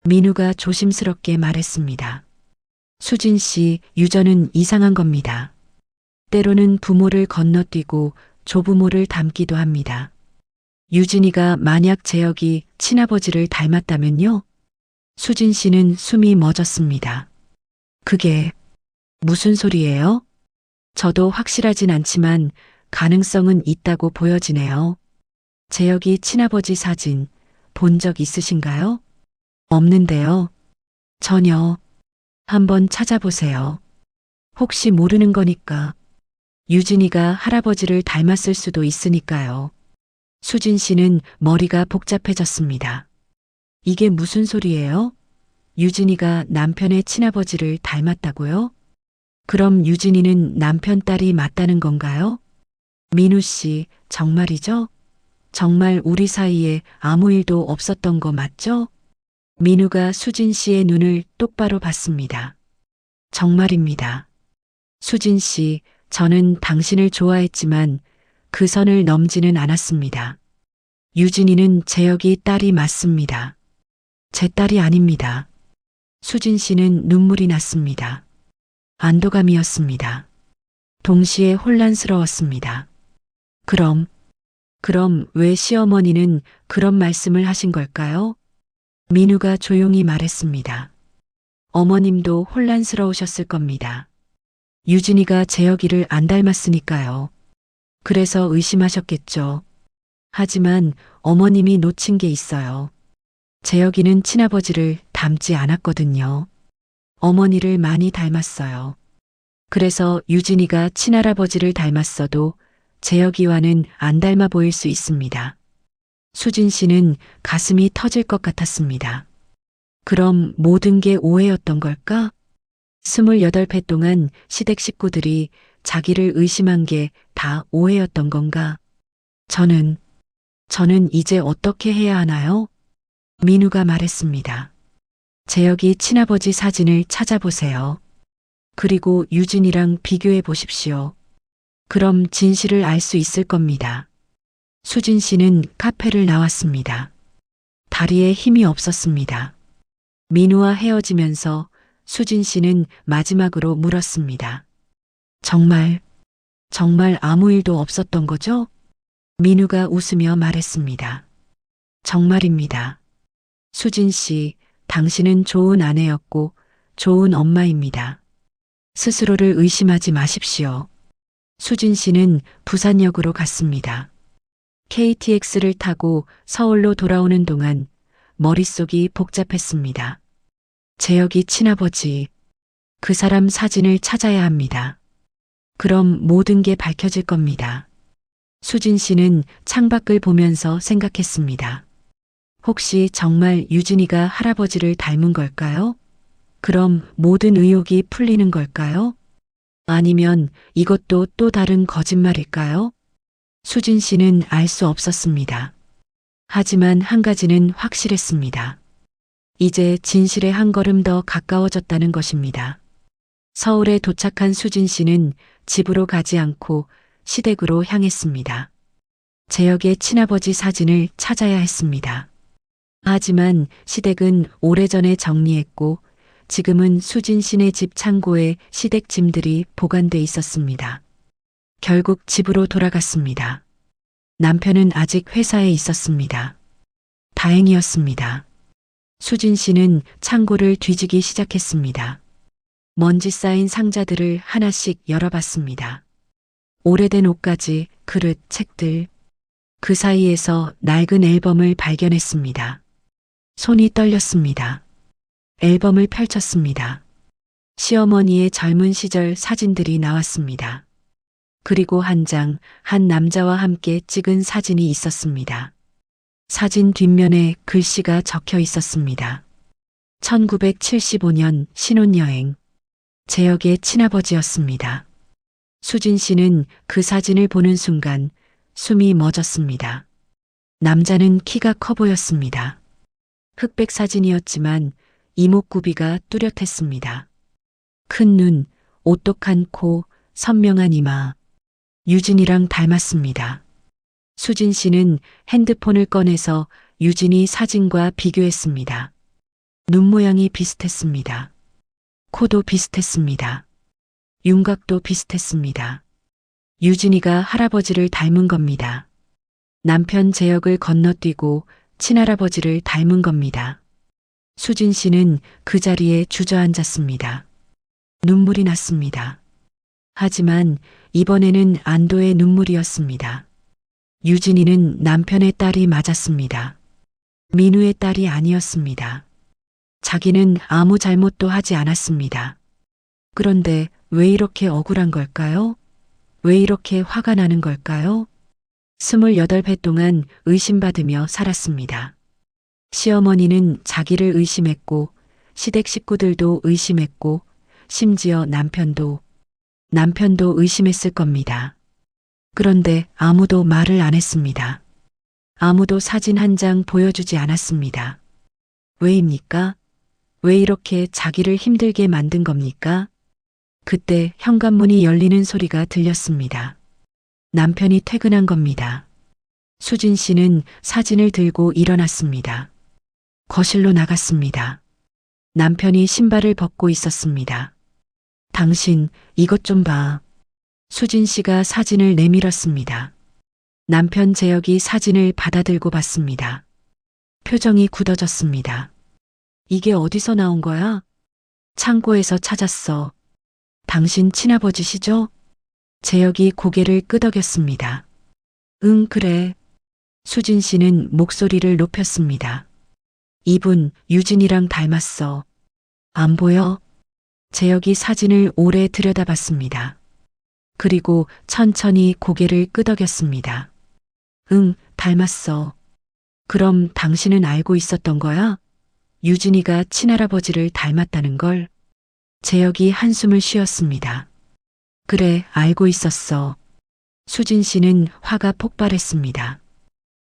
민우가 조심스럽게 말했습니다. 수진 씨, 유전은 이상한 겁니다. 때로는 부모를 건너뛰고 조부모를 닮기도 합니다. 유진이가 만약 재혁이 친아버지를 닮았다면요? 수진 씨는 숨이 멎었습니다. 그게 무슨 소리예요? 저도 확실하진 않지만 가능성은 있다고 보여지네요. 재혁이 친아버지 사진 본 적 있으신가요? 없는데요. 전혀. 한번 찾아보세요. 혹시 모르는 거니까. 유진이가 할아버지를 닮았을 수도 있으니까요. 수진 씨는 머리가 복잡해졌습니다. 이게 무슨 소리예요? 유진이가 남편의 친아버지를 닮았다고요? 그럼 유진이는 남편 딸이 맞다는 건가요? 민우 씨, 정말이죠? 정말 우리 사이에 아무 일도 없었던 거 맞죠? 민우가 수진 씨의 눈을 똑바로 봤습니다. 정말입니다. 수진 씨, 저는 당신을 좋아했지만 그 선을 넘지는 않았습니다. 유진이는 재혁이 딸이 맞습니다. 제 딸이 아닙니다. 수진 씨는 눈물이 났습니다. 안도감이었습니다. 동시에 혼란스러웠습니다. 그럼 왜 시어머니는 그런 말씀을 하신 걸까요? 민우가 조용히 말했습니다. 어머님도 혼란스러우셨을 겁니다. 유진이가 재혁이를 안 닮았으니까요. 그래서 의심하셨겠죠. 하지만 어머님이 놓친 게 있어요. 재혁이는 친아버지를 닮지 않았거든요. 어머니를 많이 닮았어요. 그래서 유진이가 친할아버지를 닮았어도 재혁이와는 안 닮아 보일 수 있습니다. 수진 씨는 가슴이 터질 것 같았습니다. 그럼 모든 게 오해였던 걸까? 28회 동안 시댁 식구들이 자기를 의심한 게 다 오해였던 건가? 저는 이제 어떻게 해야 하나요? 민우가 말했습니다. 재혁이 친아버지 사진을 찾아보세요. 그리고 유진이랑 비교해 보십시오. 그럼 진실을 알 수 있을 겁니다. 수진 씨는 카페를 나왔습니다. 다리에 힘이 없었습니다. 민우와 헤어지면서 수진 씨는 마지막으로 물었습니다. 정말 아무 일도 없었던 거죠? 민우가 웃으며 말했습니다. 정말입니다. 수진 씨, 당신은 좋은 아내였고 좋은 엄마입니다. 스스로를 의심하지 마십시오. 수진 씨는 부산역으로 갔습니다. KTX를 타고 서울로 돌아오는 동안 머릿속이 복잡했습니다. 재혁이 친아버지, 그 사람 사진을 찾아야 합니다. 그럼 모든 게 밝혀질 겁니다. 수진 씨는 창밖을 보면서 생각했습니다. 혹시 정말 유진이가 할아버지를 닮은 걸까요? 그럼 모든 의혹이 풀리는 걸까요? 아니면 이것도 또 다른 거짓말일까요? 수진 씨는 알 수 없었습니다. 하지만 한 가지는 확실했습니다. 이제 진실에 한 걸음 더 가까워졌다는 것입니다. 서울에 도착한 수진 씨는 집으로 가지 않고 시댁으로 향했습니다. 재혁의 친아버지 사진을 찾아야 했습니다. 하지만 시댁은 오래전에 정리했고 지금은 수진 씨네 집 창고에 시댁 짐들이 보관돼 있었습니다. 결국 집으로 돌아갔습니다. 남편은 아직 회사에 있었습니다. 다행이었습니다. 수진 씨는 창고를 뒤지기 시작했습니다. 먼지 쌓인 상자들을 하나씩 열어봤습니다. 오래된 옷가지, 그릇, 책들. 그 사이에서 낡은 앨범을 발견했습니다. 손이 떨렸습니다. 앨범을 펼쳤습니다. 시어머니의 젊은 시절 사진들이 나왔습니다. 그리고 한 장, 한 남자와 함께 찍은 사진이 있었습니다. 사진 뒷면에 글씨가 적혀 있었습니다. 1975년 신혼여행. 재혁의 친아버지였습니다. 수진 씨는 그 사진을 보는 순간 숨이 멎었습니다. 남자는 키가 커 보였습니다. 흑백 사진이었지만 이목구비가 뚜렷했습니다. 큰 눈, 오똑한 코, 선명한 이마. 유진이랑 닮았습니다. 수진 씨는 핸드폰을 꺼내서 유진이 사진과 비교했습니다. 눈 모양이 비슷했습니다. 코도 비슷했습니다. 윤곽도 비슷했습니다. 유진이가 할아버지를 닮은 겁니다. 남편 재혁을 건너뛰고 친할아버지를 닮은 겁니다. 수진 씨는 그 자리에 주저앉았습니다. 눈물이 났습니다. 하지만 이번에는 안도의 눈물이었습니다. 유진이는 남편의 딸이 맞았습니다. 민우의 딸이 아니었습니다. 자기는 아무 잘못도 하지 않았습니다. 그런데 왜 이렇게 억울한 걸까요? 왜 이렇게 화가 나는 걸까요? 28회 동안 의심받으며 살았습니다. 시어머니는 자기를 의심했고 시댁 식구들도 의심했고 심지어 남편도 의심했을 겁니다. 그런데 아무도 말을 안 했습니다. 아무도 사진 한 장 보여주지 않았습니다. 왜입니까? 왜 이렇게 자기를 힘들게 만든 겁니까? 그때 현관문이 열리는 소리가 들렸습니다. 남편이 퇴근한 겁니다. 수진 씨는 사진을 들고 일어났습니다. 거실로 나갔습니다. 남편이 신발을 벗고 있었습니다. 당신, 이것 좀 봐. 수진 씨가 사진을 내밀었습니다. 남편 재혁이 사진을 받아들고 봤습니다. 표정이 굳어졌습니다. 이게 어디서 나온 거야? 창고에서 찾았어. 당신 친아버지시죠? 재혁이 고개를 끄덕였습니다. 응, 그래. 수진 씨는 목소리를 높였습니다. 이분 유진이랑 닮았어. 안 보여? 재혁이 사진을 오래 들여다봤습니다. 그리고 천천히 고개를 끄덕였습니다. 응, 닮았어. 그럼 당신은 알고 있었던 거야? 유진이가 친할아버지를 닮았다는 걸 재혁이 한숨을 쉬었습니다. 그래, 알고 있었어. 수진 씨는 화가 폭발했습니다.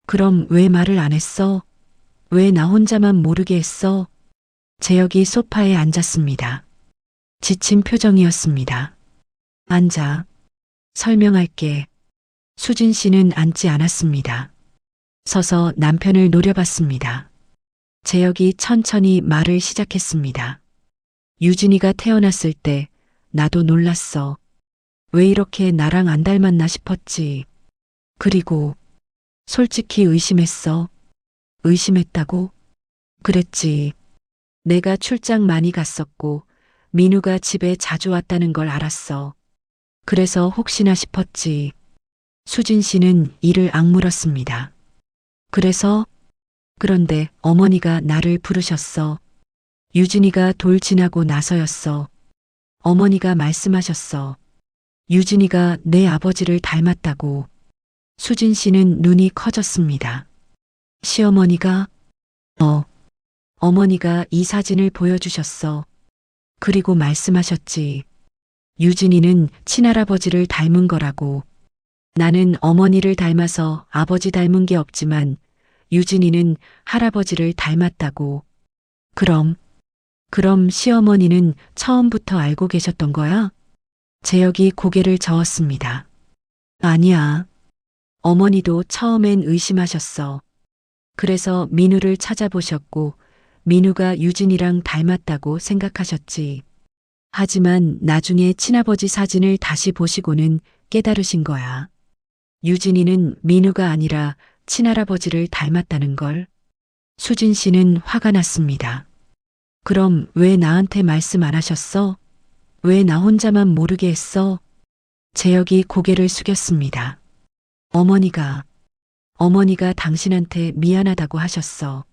그럼 왜 말을 안 했어? 왜 나 혼자만 모르게 했어? 재혁이 소파에 앉았습니다. 지친 표정이었습니다. 앉아. 설명할게. 수진 씨는 앉지 않았습니다. 서서 남편을 노려봤습니다. 재혁이 천천히 말을 시작했습니다. 유진이가 태어났을 때 나도 놀랐어. 왜 이렇게 나랑 안 닮았나 싶었지. 그리고 솔직히 의심했어. 의심했다고? 그랬지. 내가 출장 많이 갔었고 민우가 집에 자주 왔다는 걸 알았어. 그래서 혹시나 싶었지. 수진 씨는 이를 악물었습니다. 그래서? 그런데 어머니가 나를 부르셨어. 유진이가 돌 지나고 나서였어. 어머니가 말씀하셨어. 유진이가 내 아버지를 닮았다고. 수진 씨는 눈이 커졌습니다. 시어머니가? 어머니가 이 사진을 보여주셨어. 그리고 말씀하셨지. 유진이는 친할아버지를 닮은 거라고. 나는 어머니를 닮아서 아버지 닮은 게 없지만 유진이는 할아버지를 닮았다고. 그럼 시어머니는 처음부터 알고 계셨던 거야? 재혁이 고개를 저었습니다. 아니야. 어머니도 처음엔 의심하셨어. 그래서 민우를 찾아보셨고 민우가 유진이랑 닮았다고 생각하셨지. 하지만 나중에 친아버지 사진을 다시 보시고는 깨달으신 거야. 유진이는 민우가 아니라 친할아버지를 닮았다는 걸. 수진 씨는 화가 났습니다. 그럼 왜 나한테 말씀 안 하셨어? 왜 나 혼자만 모르게 했어? 재혁이 고개를 숙였습니다. 어머니가 당신한테 미안하다고 하셨어.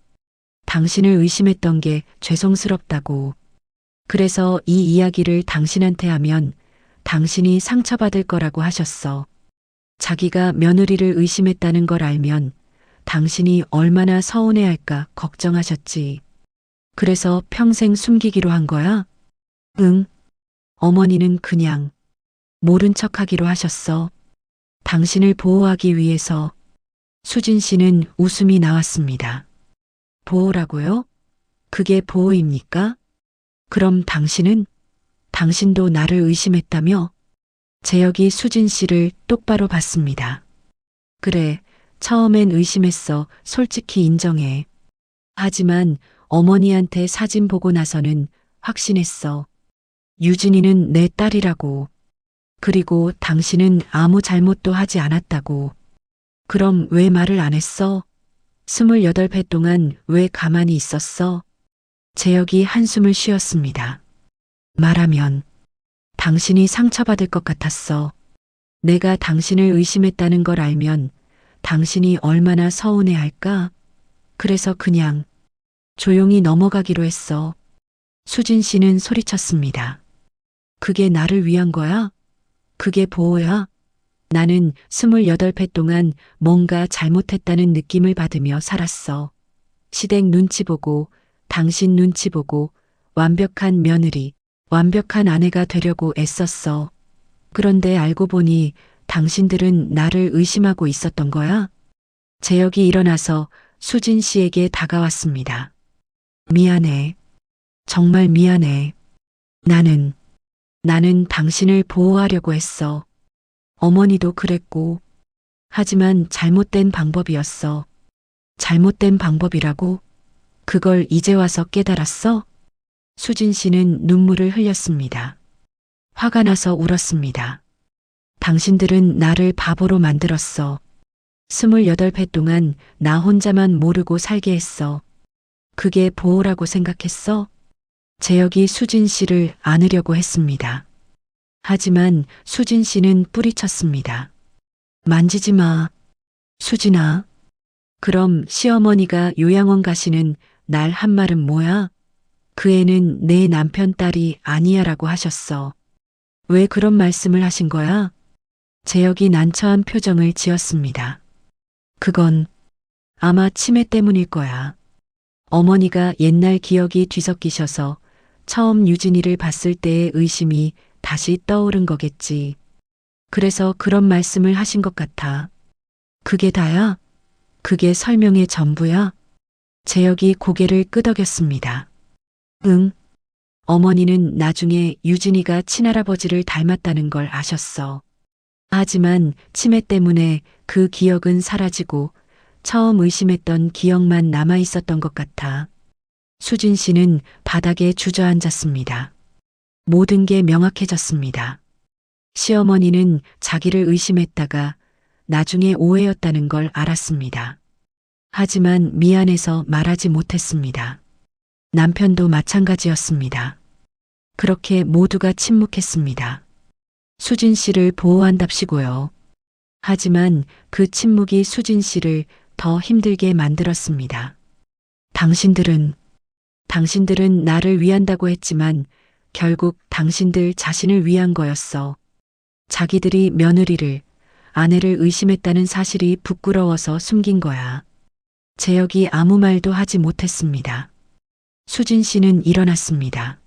당신을 의심했던 게 죄송스럽다고. 그래서 이 이야기를 당신한테 하면 당신이 상처받을 거라고 하셨어. 자기가 며느리를 의심했다는 걸 알면 당신이 얼마나 서운해할까 걱정하셨지. 그래서 평생 숨기기로 한 거야? 응. 어머니는 그냥 모른 척하기로 하셨어. 당신을 보호하기 위해서. 수진 씨는 웃음이 나왔습니다. 보호라고요? 그게 보호입니까? 그럼 당신도 나를 의심했다며? 재혁이 수진 씨를 똑바로 봤습니다. 그래, 처음엔 의심했어. 솔직히 인정해. 하지만 어머니한테 사진 보고 나서는 확신했어. 유진이는 내 딸이라고. 그리고 당신은 아무 잘못도 하지 않았다고. 그럼 왜 말을 안 했어? 28회 동안 왜 가만히 있었어? 재혁이 한숨을 쉬었습니다. 말하면 당신이 상처받을 것 같았어. 내가 당신을 의심했다는 걸 알면 당신이 얼마나 서운해할까? 그래서 그냥 조용히 넘어가기로 했어. 수진 씨는 소리쳤습니다. 그게 나를 위한 거야? 그게 보호야? 나는 28회 동안 뭔가 잘못했다는 느낌을 받으며 살았어. 시댁 눈치 보고, 당신 눈치 보고, 완벽한 며느리, 완벽한 아내가 되려고 애썼어. 그런데 알고 보니 당신들은 나를 의심하고 있었던 거야? 재혁이 일어나서 수진 씨에게 다가왔습니다. 미안해. 정말 미안해. 나는 당신을 보호하려고 했어. 어머니도 그랬고. 하지만 잘못된 방법이었어. 잘못된 방법이라고? 그걸 이제 와서 깨달았어? 수진 씨는 눈물을 흘렸습니다. 화가 나서 울었습니다. 당신들은 나를 바보로 만들었어. 28회 동안 나 혼자만 모르고 살게 했어. 그게 보호라고 생각했어? 재혁이 수진 씨를 안으려고 했습니다. 하지만 수진 씨는 뿌리쳤습니다. 만지지 마. 수진아. 그럼 시어머니가 요양원 가시는 날 한 말은 뭐야? 그 애는 내 남편 딸이 아니야라고 하셨어. 왜 그런 말씀을 하신 거야? 재혁이 난처한 표정을 지었습니다. 그건 아마 치매 때문일 거야. 어머니가 옛날 기억이 뒤섞이셔서 처음 유진이를 봤을 때의 의심이 다시 떠오른 거겠지. 그래서 그런 말씀을 하신 것 같아. 그게 다야? 그게 설명의 전부야? 재혁이 고개를 끄덕였습니다. 응. 어머니는 나중에 유진이가 친할아버지를 닮았다는 걸 아셨어. 하지만 치매 때문에 그 기억은 사라지고 처음 의심했던 기억만 남아 있었던 것 같아. 수진 씨는 바닥에 주저앉았습니다. 모든 게 명확해졌습니다. 시어머니는 자기를 의심했다가 나중에 오해였다는 걸 알았습니다. 하지만 미안해서 말하지 못했습니다. 남편도 마찬가지였습니다. 그렇게 모두가 침묵했습니다. 수진 씨를 보호한답시고요. 하지만 그 침묵이 수진 씨를 더 힘들게 만들었습니다. 당신들은 나를 위한다고 했지만 결국 당신들 자신을 위한 거였어. 자기들이 며느리를, 아내를 의심했다는 사실이 부끄러워서 숨긴 거야. 재혁이 아무 말도 하지 못했습니다. 수진 씨는 일어났습니다.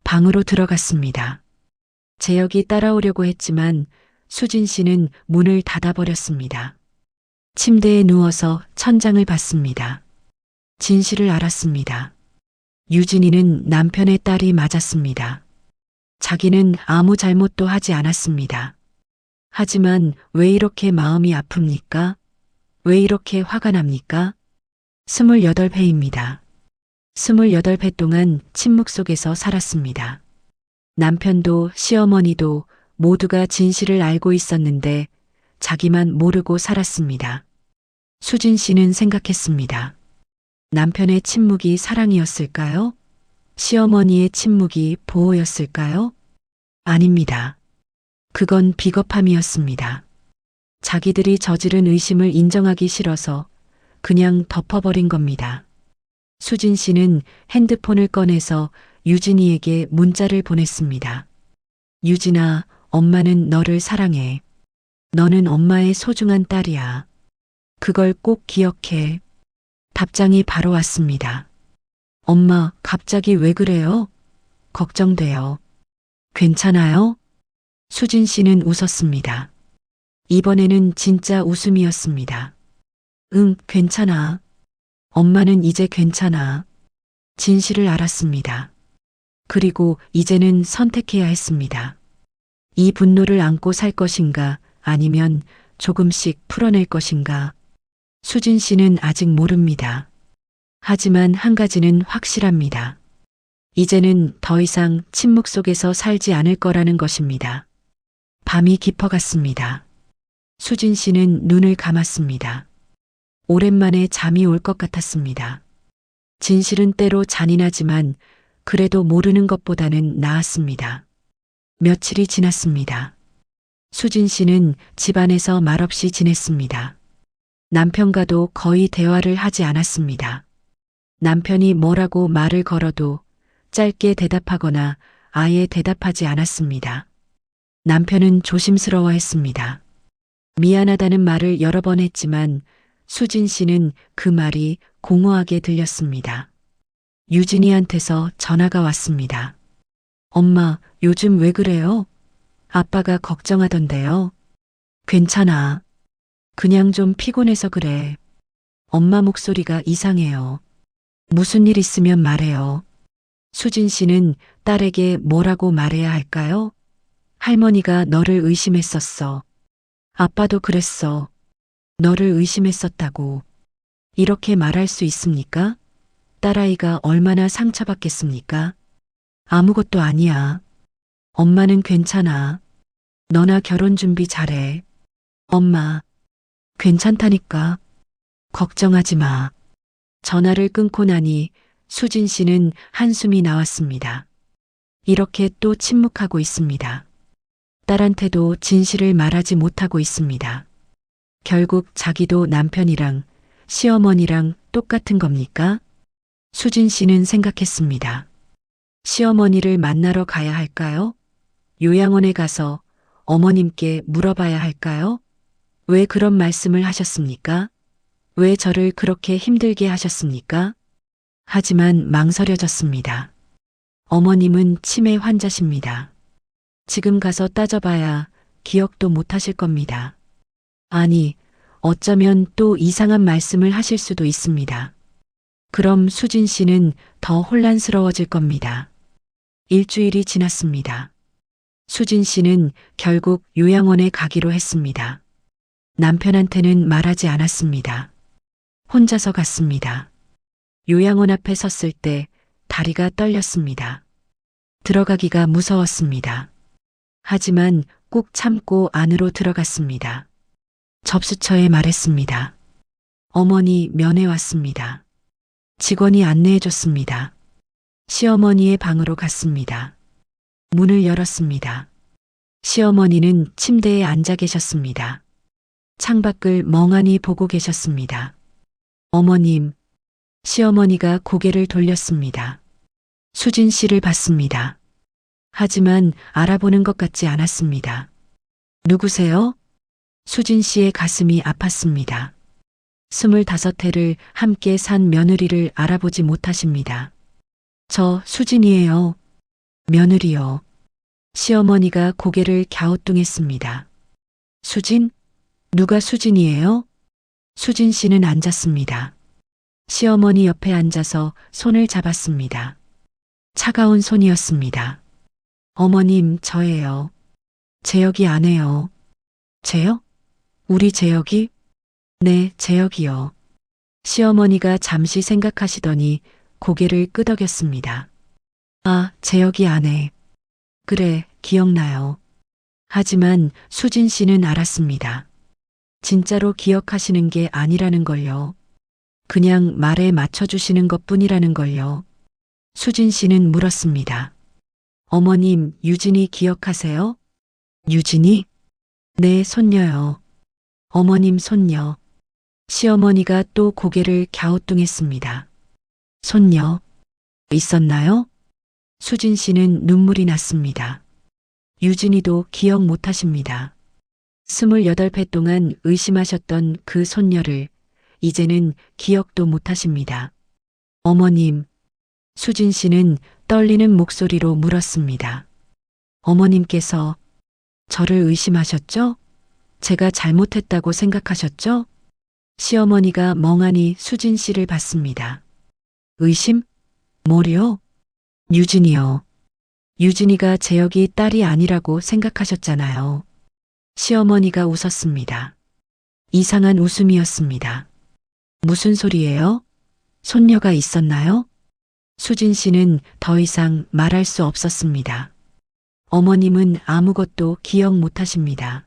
방으로 들어갔습니다. 재혁이 따라오려고 했지만 수진 씨는 문을 닫아버렸습니다. 침대에 누워서 천장을 봤습니다. 진실을 알았습니다. 유진이는 남편의 딸이 맞았습니다. 자기는 아무 잘못도 하지 않았습니다. 하지만 왜 이렇게 마음이 아픕니까? 왜 이렇게 화가 납니까? 28회입니다. 28회 동안 침묵 속에서 살았습니다. 남편도 시어머니도 모두가 진실을 알고 있었는데 자기만 모르고 살았습니다. 수진 씨는 생각했습니다. 남편의 침묵이 사랑이었을까요? 시어머니의 침묵이 보호였을까요? 아닙니다. 그건 비겁함이었습니다. 자기들이 저지른 의심을 인정하기 싫어서 그냥 덮어버린 겁니다. 수진 씨는 핸드폰을 꺼내서 유진이에게 문자를 보냈습니다. 유진아, 엄마는 너를 사랑해. 너는 엄마의 소중한 딸이야. 그걸 꼭 기억해. 답장이 바로 왔습니다. 엄마, 갑자기 왜 그래요? 걱정돼요. 괜찮아요? 수진 씨는 웃었습니다. 이번에는 진짜 웃음이었습니다. 응, 괜찮아. 엄마는 이제 괜찮아. 진실을 알았습니다. 그리고 이제는 선택해야 했습니다. 이 분노를 안고 살 것인가, 아니면 조금씩 풀어낼 것인가. 수진 씨는 아직 모릅니다. 하지만 한 가지는 확실합니다. 이제는 더 이상 침묵 속에서 살지 않을 거라는 것입니다. 밤이 깊어갔습니다. 수진 씨는 눈을 감았습니다. 오랜만에 잠이 올 것 같았습니다. 진실은 때로 잔인하지만 그래도 모르는 것보다는 나았습니다. 며칠이 지났습니다. 수진 씨는 집안에서 말없이 지냈습니다. 남편과도 거의 대화를 하지 않았습니다. 남편이 뭐라고 말을 걸어도 짧게 대답하거나 아예 대답하지 않았습니다. 남편은 조심스러워했습니다. 미안하다는 말을 여러 번 했지만 수진 씨는 그 말이 공허하게 들렸습니다. 유진이한테서 전화가 왔습니다. 엄마, 요즘 왜 그래요? 아빠가 걱정하던데요. 괜찮아. 그냥 좀 피곤해서 그래. 엄마 목소리가 이상해요. 무슨 일 있으면 말해요. 수진 씨는 딸에게 뭐라고 말해야 할까요? 할머니가 너를 의심했었어. 아빠도 그랬어. 너를 의심했었다고. 이렇게 말할 수 있습니까? 딸아이가 얼마나 상처받겠습니까? 아무것도 아니야. 엄마는 괜찮아. 너나 결혼 준비 잘해. 엄마, 괜찮다니까. 걱정하지 마. 전화를 끊고 나니 수진 씨는 한숨이 나왔습니다. 이렇게 또 침묵하고 있습니다. 딸한테도 진실을 말하지 못하고 있습니다. 결국 자기도 남편이랑 시어머니랑 똑같은 겁니까? 수진 씨는 생각했습니다. 시어머니를 만나러 가야 할까요? 요양원에 가서 어머님께 물어봐야 할까요? 왜 그런 말씀을 하셨습니까? 왜 저를 그렇게 힘들게 하셨습니까? 하지만 망설여졌습니다. 어머님은 치매 환자십니다. 지금 가서 따져봐야 기억도 못 하실 겁니다. 아니, 어쩌면 또 이상한 말씀을 하실 수도 있습니다. 그럼 수진 씨는 더 혼란스러워질 겁니다. 일주일이 지났습니다. 수진 씨는 결국 요양원에 가기로 했습니다. 남편한테는 말하지 않았습니다. 혼자서 갔습니다. 요양원 앞에 섰을 때 다리가 떨렸습니다. 들어가기가 무서웠습니다. 하지만 꾹 참고 안으로 들어갔습니다. 접수처에 말했습니다. 어머니 면회 왔습니다. 직원이 안내해 줬습니다. 시어머니의 방으로 갔습니다. 문을 열었습니다. 시어머니는 침대에 앉아 계셨습니다. 창밖을 멍하니 보고 계셨습니다. 어머님, 시어머니가 고개를 돌렸습니다. 수진 씨를 봤습니다. 하지만 알아보는 것 같지 않았습니다. 누구세요? 수진 씨의 가슴이 아팠습니다. 25해를 함께 산 며느리를 알아보지 못하십니다. 저 수진이에요. 며느리요. 시어머니가 고개를 갸우뚱했습니다. 수진? 누가 수진이에요? 수진 씨는 앉았습니다. 시어머니 옆에 앉아서 손을 잡았습니다. 차가운 손이었습니다. 어머님, 저예요. 재혁이 아내요. 재혁? 우리 재혁이? 네, 재혁이요. 시어머니가 잠시 생각하시더니 고개를 끄덕였습니다. 아, 재혁이 아내. 그래, 기억나요. 하지만 수진 씨는 알았습니다. 진짜로 기억하시는 게 아니라는 걸요. 그냥 말에 맞춰주시는 것 뿐이라는 걸요. 수진 씨는 물었습니다. 어머님, 유진이 기억하세요? 유진이? 네, 손녀요. 어머님 손녀. 시어머니가 또 고개를 갸우뚱했습니다. 손녀. 있었나요? 수진 씨는 눈물이 났습니다. 유진이도 기억 못하십니다. 28회 동안 의심하셨던 그 손녀를 이제는 기억도 못하십니다. 어머님, 수진 씨는 떨리는 목소리로 물었습니다. 어머님께서 저를 의심하셨죠? 제가 잘못했다고 생각하셨죠? 시어머니가 멍하니 수진 씨를 봤습니다. 의심? 뭐요? 유진이요. 유진이가 재혁이 딸이 아니라고 생각하셨잖아요. 시어머니가 웃었습니다. 이상한 웃음이었습니다. 무슨 소리예요? 손녀가 있었나요? 수진 씨는 더 이상 말할 수 없었습니다. 어머님은 아무것도 기억 못하십니다.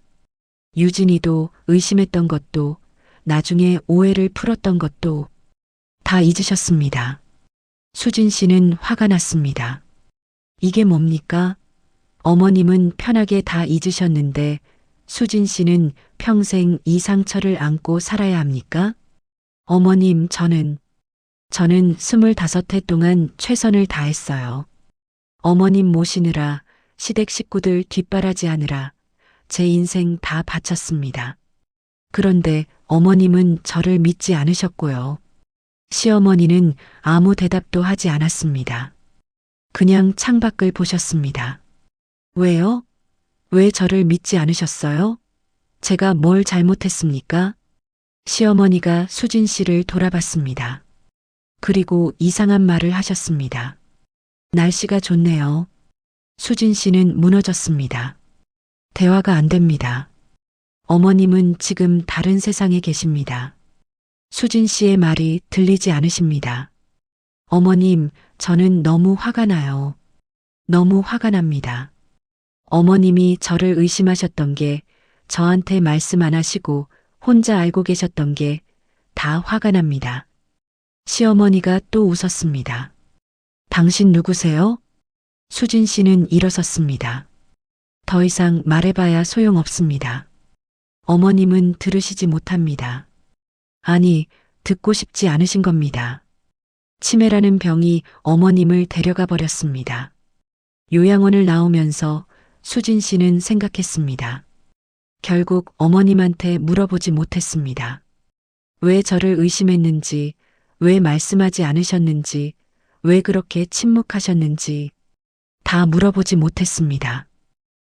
유진이도 의심했던 것도 나중에 오해를 풀었던 것도 다 잊으셨습니다. 수진 씨는 화가 났습니다. 이게 뭡니까? 어머님은 편하게 다 잊으셨는데 수진 씨는 평생 이 상처를 안고 살아야 합니까? 어머님, 저는 25해 동안 최선을 다했어요. 어머님 모시느라 시댁 식구들 뒷바라지하느라 제 인생 다 바쳤습니다. 그런데 어머님은 저를 믿지 않으셨고요. 시어머니는 아무 대답도 하지 않았습니다. 그냥 창밖을 보셨습니다. 왜요? 왜 저를 믿지 않으셨어요? 제가 뭘 잘못했습니까? 시어머니가 수진 씨를 돌아봤습니다. 그리고 이상한 말을 하셨습니다. 날씨가 좋네요. 수진 씨는 무너졌습니다. 대화가 안 됩니다. 어머님은 지금 다른 세상에 계십니다. 수진 씨의 말이 들리지 않으십니다. 어머님, 저는 너무 화가 나요. 너무 화가 납니다. 어머님이 저를 의심하셨던 게 저한테 말씀 안 하시고 혼자 알고 계셨던 게 다 화가 납니다. 시어머니가 또 웃었습니다. 당신 누구세요? 수진 씨는 일어섰습니다. 더 이상 말해봐야 소용없습니다. 어머님은 들으시지 못합니다. 아니, 듣고 싶지 않으신 겁니다. 치매라는 병이 어머님을 데려가 버렸습니다. 요양원을 나오면서 수진 씨는 생각했습니다. 결국 어머님한테 물어보지 못했습니다. 왜 저를 의심했는지, 왜 말씀하지 않으셨는지, 왜 그렇게 침묵하셨는지 다 물어보지 못했습니다.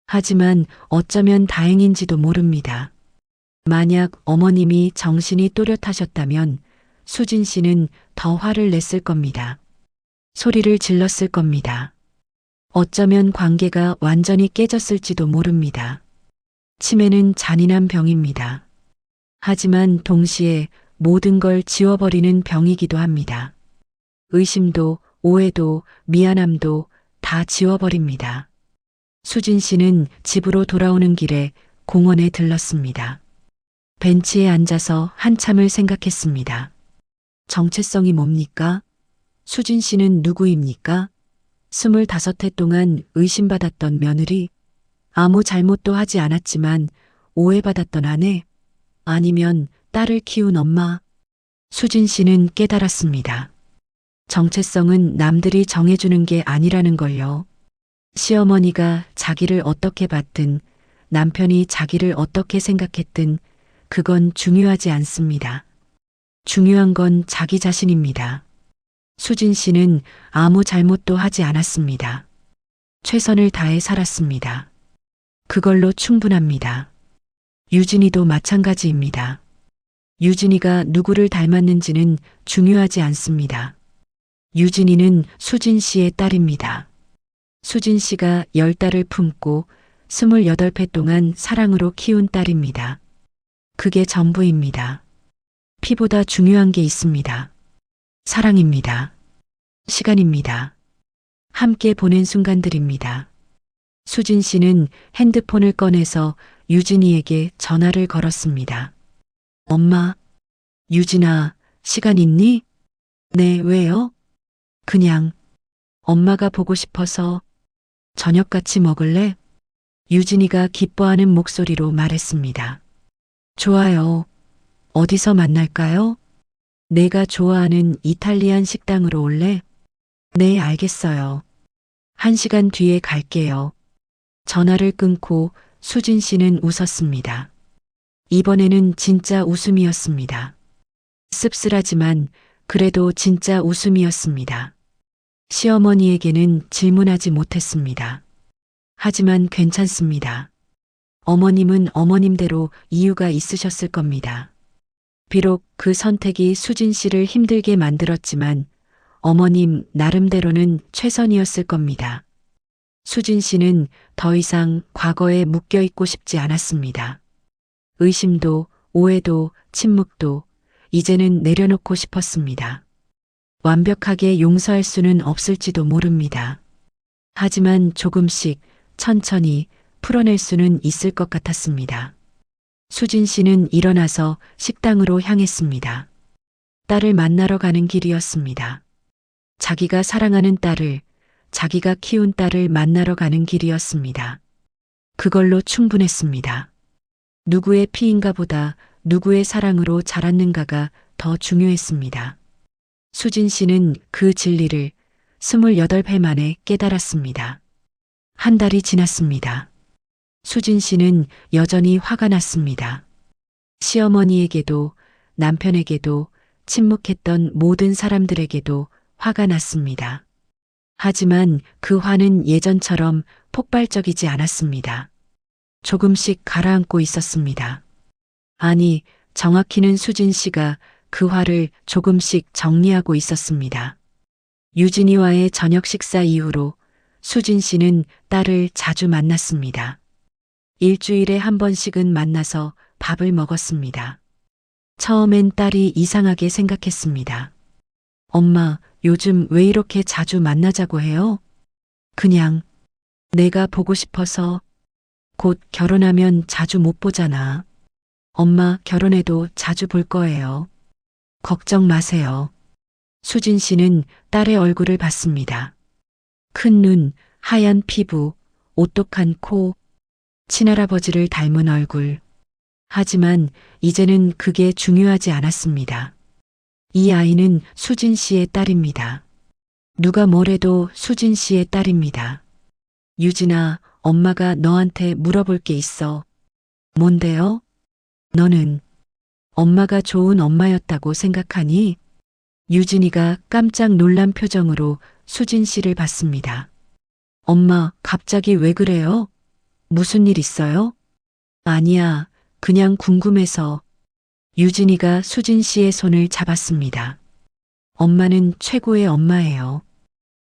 하지만 어쩌면 다행인지도 모릅니다. 만약 어머님이 정신이 또렷하셨다면 수진 씨는 더 화를 냈을 겁니다. 소리를 질렀을 겁니다. 어쩌면 관계가 완전히 깨졌을지도 모릅니다. 치매는 잔인한 병입니다. 하지만 동시에 모든 걸 지워버리는 병이기도 합니다. 의심도, 오해도, 미안함도 다 지워버립니다. 수진 씨는 집으로 돌아오는 길에 공원에 들렀습니다. 벤치에 앉아서 한참을 생각했습니다. 정체성이 뭡니까? 수진 씨는 누구입니까? 25해 동안 의심받았던 며느리, 아무 잘못도 하지 않았지만 오해받았던 아내, 아니면 딸을 키운 엄마. 수진 씨는 깨달았습니다. 정체성은 남들이 정해주는 게 아니라는 걸요. 시어머니가 자기를 어떻게 봤든, 남편이 자기를 어떻게 생각했든, 그건 중요하지 않습니다. 중요한 건 자기 자신입니다. 수진 씨는 아무 잘못도 하지 않았습니다. 최선을 다해 살았습니다. 그걸로 충분합니다. 유진이도 마찬가지입니다. 유진이가 누구를 닮았는지는 중요하지 않습니다. 유진이는 수진 씨의 딸입니다. 수진 씨가 10달을 품고 28회 동안 사랑으로 키운 딸입니다. 그게 전부입니다. 피보다 중요한 게 있습니다. 사랑입니다. 시간입니다. 함께 보낸 순간들입니다. 수진 씨는 핸드폰을 꺼내서 유진이에게 전화를 걸었습니다. 엄마, 유진아, 시간 있니? 네, 왜요? 그냥 엄마가 보고 싶어서. 저녁 같이 먹을래? 유진이가 기뻐하는 목소리로 말했습니다. 좋아요. 어디서 만날까요? 내가 좋아하는 이탈리안 식당으로 올래? 네, 알겠어요. 1시간 뒤에 갈게요. 전화를 끊고 수진 씨는 웃었습니다. 이번에는 진짜 웃음이었습니다. 씁쓸하지만 그래도 진짜 웃음이었습니다. 시어머니에게는 질문하지 못했습니다. 하지만 괜찮습니다. 어머님은 어머님대로 이유가 있으셨을 겁니다. 비록 그 선택이 수진 씨를 힘들게 만들었지만 어머님 나름대로는 최선이었을 겁니다. 수진 씨는 더 이상 과거에 묶여 있고 싶지 않았습니다. 의심도, 오해도, 침묵도 이제는 내려놓고 싶었습니다. 완벽하게 용서할 수는 없을지도 모릅니다. 하지만 조금씩 천천히 풀어낼 수는 있을 것 같았습니다. 수진 씨는 일어나서 식당으로 향했습니다. 딸을 만나러 가는 길이었습니다. 자기가 사랑하는 딸을, 자기가 키운 딸을 만나러 가는 길이었습니다. 그걸로 충분했습니다. 누구의 피인가 보다 누구의 사랑으로 자랐는가가 더 중요했습니다. 수진 씨는 그 진리를 28회 만에 깨달았습니다. 한 달이 지났습니다. 수진 씨는 여전히 화가 났습니다. 시어머니에게도 남편에게도 침묵했던 모든 사람들에게도 화가 났습니다. 하지만 그 화는 예전처럼 폭발적이지 않았습니다. 조금씩 가라앉고 있었습니다. 아니, 정확히는 수진 씨가 그 화를 조금씩 정리하고 있었습니다. 유진이와의 저녁 식사 이후로 수진 씨는 딸을 자주 만났습니다. 일주일에 한 번씩은 만나서 밥을 먹었습니다. 처음엔 딸이 이상하게 생각했습니다. 엄마, 요즘 왜 이렇게 자주 만나자고 해요? 그냥 내가 보고 싶어서. 곧 결혼하면 자주 못 보잖아. 엄마, 결혼해도 자주 볼 거예요. 걱정 마세요. 수진 씨는 딸의 얼굴을 봤습니다. 큰 눈, 하얀 피부, 오똑한 코, 친할아버지를 닮은 얼굴. 하지만 이제는 그게 중요하지 않았습니다. 이 아이는 수진 씨의 딸입니다. 누가 뭐래도 수진 씨의 딸입니다. 유진아, 엄마가 너한테 물어볼 게 있어. 뭔데요? 너는 엄마가 좋은 엄마였다고 생각하니? 유진이가 깜짝 놀란 표정으로 수진 씨를 봤습니다. 엄마, 갑자기 왜 그래요? 무슨 일 있어요? 아니야, 그냥 궁금해서. 유진이가 수진 씨의 손을 잡았습니다. 엄마는 최고의 엄마예요.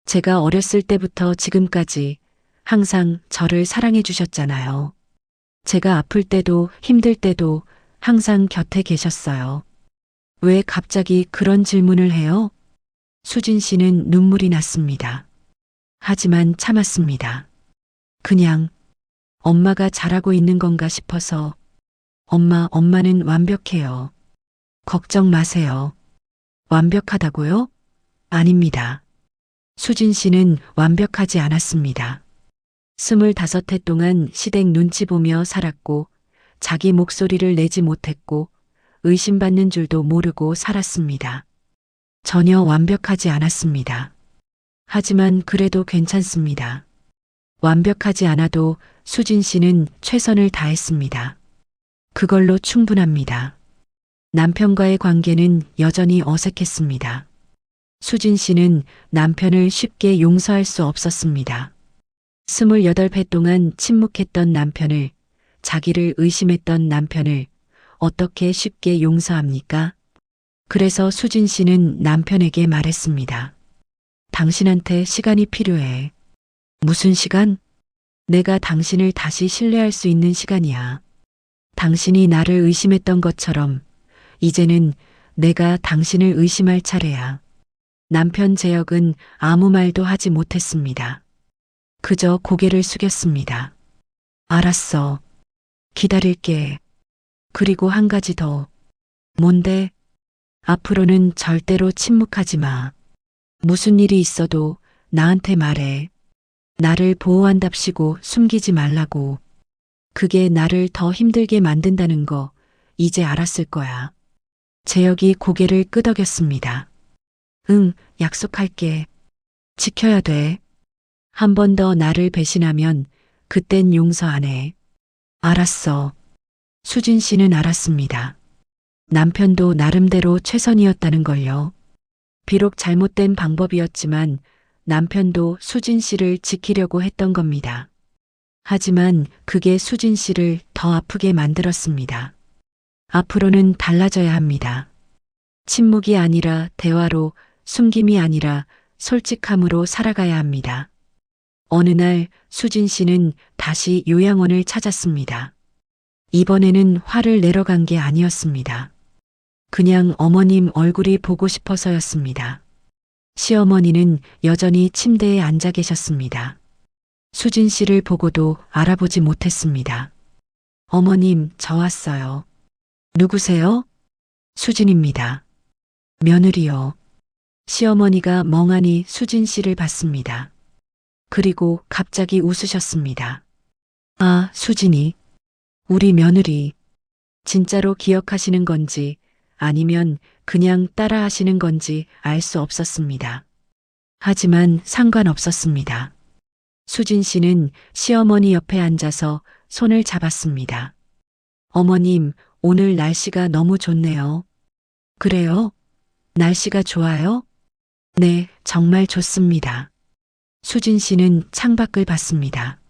제가 어렸을 때부터 지금까지 항상 저를 사랑해 주셨잖아요. 제가 아플 때도 힘들 때도 항상 곁에 계셨어요. 왜 갑자기 그런 질문을 해요? 수진 씨는 눈물이 났습니다. 하지만 참았습니다. 그냥 엄마가 잘하고 있는 건가 싶어서. 엄마는 완벽해요. 걱정 마세요. 완벽하다고요? 아닙니다. 수진 씨는 완벽하지 않았습니다. 25해 동안 시댁 눈치 보며 살았고, 자기 목소리를 내지 못했고, 의심받는 줄도 모르고 살았습니다. 전혀 완벽하지 않았습니다. 하지만 그래도 괜찮습니다. 완벽하지 않아도 수진 씨는 최선을 다했습니다. 그걸로 충분합니다. 남편과의 관계는 여전히 어색했습니다. 수진 씨는 남편을 쉽게 용서할 수 없었습니다. 28회 동안 침묵했던 남편을, 자기를 의심했던 남편을 어떻게 쉽게 용서합니까? 그래서 수진 씨는 남편에게 말했습니다. 당신한테 시간이 필요해. 무슨 시간? 내가 당신을 다시 신뢰할 수 있는 시간이야. 당신이 나를 의심했던 것처럼 이제는 내가 당신을 의심할 차례야. 남편 재혁은 아무 말도 하지 못했습니다. 그저 고개를 숙였습니다. 알았어. 기다릴게. 그리고 한 가지 더. 뭔데? 앞으로는 절대로 침묵하지 마. 무슨 일이 있어도 나한테 말해. 나를 보호한답시고 숨기지 말라고. 그게 나를 더 힘들게 만든다는 거 이제 알았을 거야. 재혁이 고개를 끄덕였습니다. 응, 약속할게. 지켜야 돼. 한 번 더 나를 배신하면 그땐 용서 안 해. 알았어. 수진 씨는 알았습니다. 남편도 나름대로 최선이었다는 걸요. 비록 잘못된 방법이었지만 남편도 수진 씨를 지키려고 했던 겁니다. 하지만 그게 수진 씨를 더 아프게 만들었습니다. 앞으로는 달라져야 합니다. 침묵이 아니라 대화로, 숨김이 아니라 솔직함으로 살아가야 합니다. 어느 날 수진 씨는 다시 요양원을 찾았습니다. 이번에는 화를 내러 간 게 아니었습니다. 그냥 어머님 얼굴이 보고 싶어서였습니다. 시어머니는 여전히 침대에 앉아 계셨습니다. 수진 씨를 보고도 알아보지 못했습니다. 어머님, 저 왔어요. 누구세요? 수진입니다. 며느리요. 시어머니가 멍하니 수진 씨를 봤습니다. 그리고 갑자기 웃으셨습니다. 아, 수진이. 우리 며느리. 진짜로 기억하시는 건지 아니면 그냥 따라 하시는 건지 알 수 없었습니다. 하지만 상관없었습니다. 수진 씨는 시어머니 옆에 앉아서 손을 잡았습니다. 어머님, 오늘 날씨가 너무 좋네요. 그래요? 날씨가 좋아요? 네, 정말 좋습니다. 수진 씨는 창밖을 봤습니다.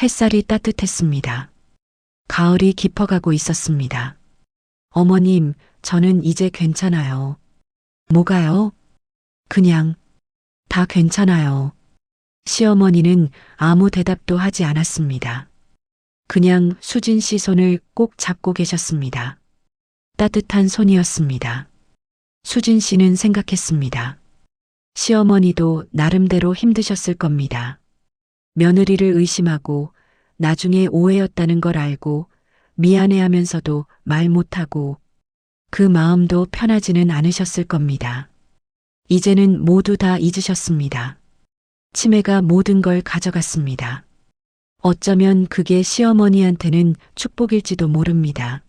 햇살이 따뜻했습니다. 가을이 깊어가고 있었습니다. 어머님, 저는 이제 괜찮아요. 뭐가요? 그냥 다 괜찮아요. 시어머니는 아무 대답도 하지 않았습니다. 그냥 수진 씨 손을 꼭 잡고 계셨습니다. 따뜻한 손이었습니다. 수진 씨는 생각했습니다. 시어머니도 나름대로 힘드셨을 겁니다. 며느리를 의심하고 나중에 오해였다는 걸 알고 미안해하면서도 말 못하고 그 마음도 편하지는 않으셨을 겁니다. 이제는 모두 다 잊으셨습니다. 치매가 모든 걸 가져갔습니다. 어쩌면 그게 시어머니한테는 축복일지도 모릅니다.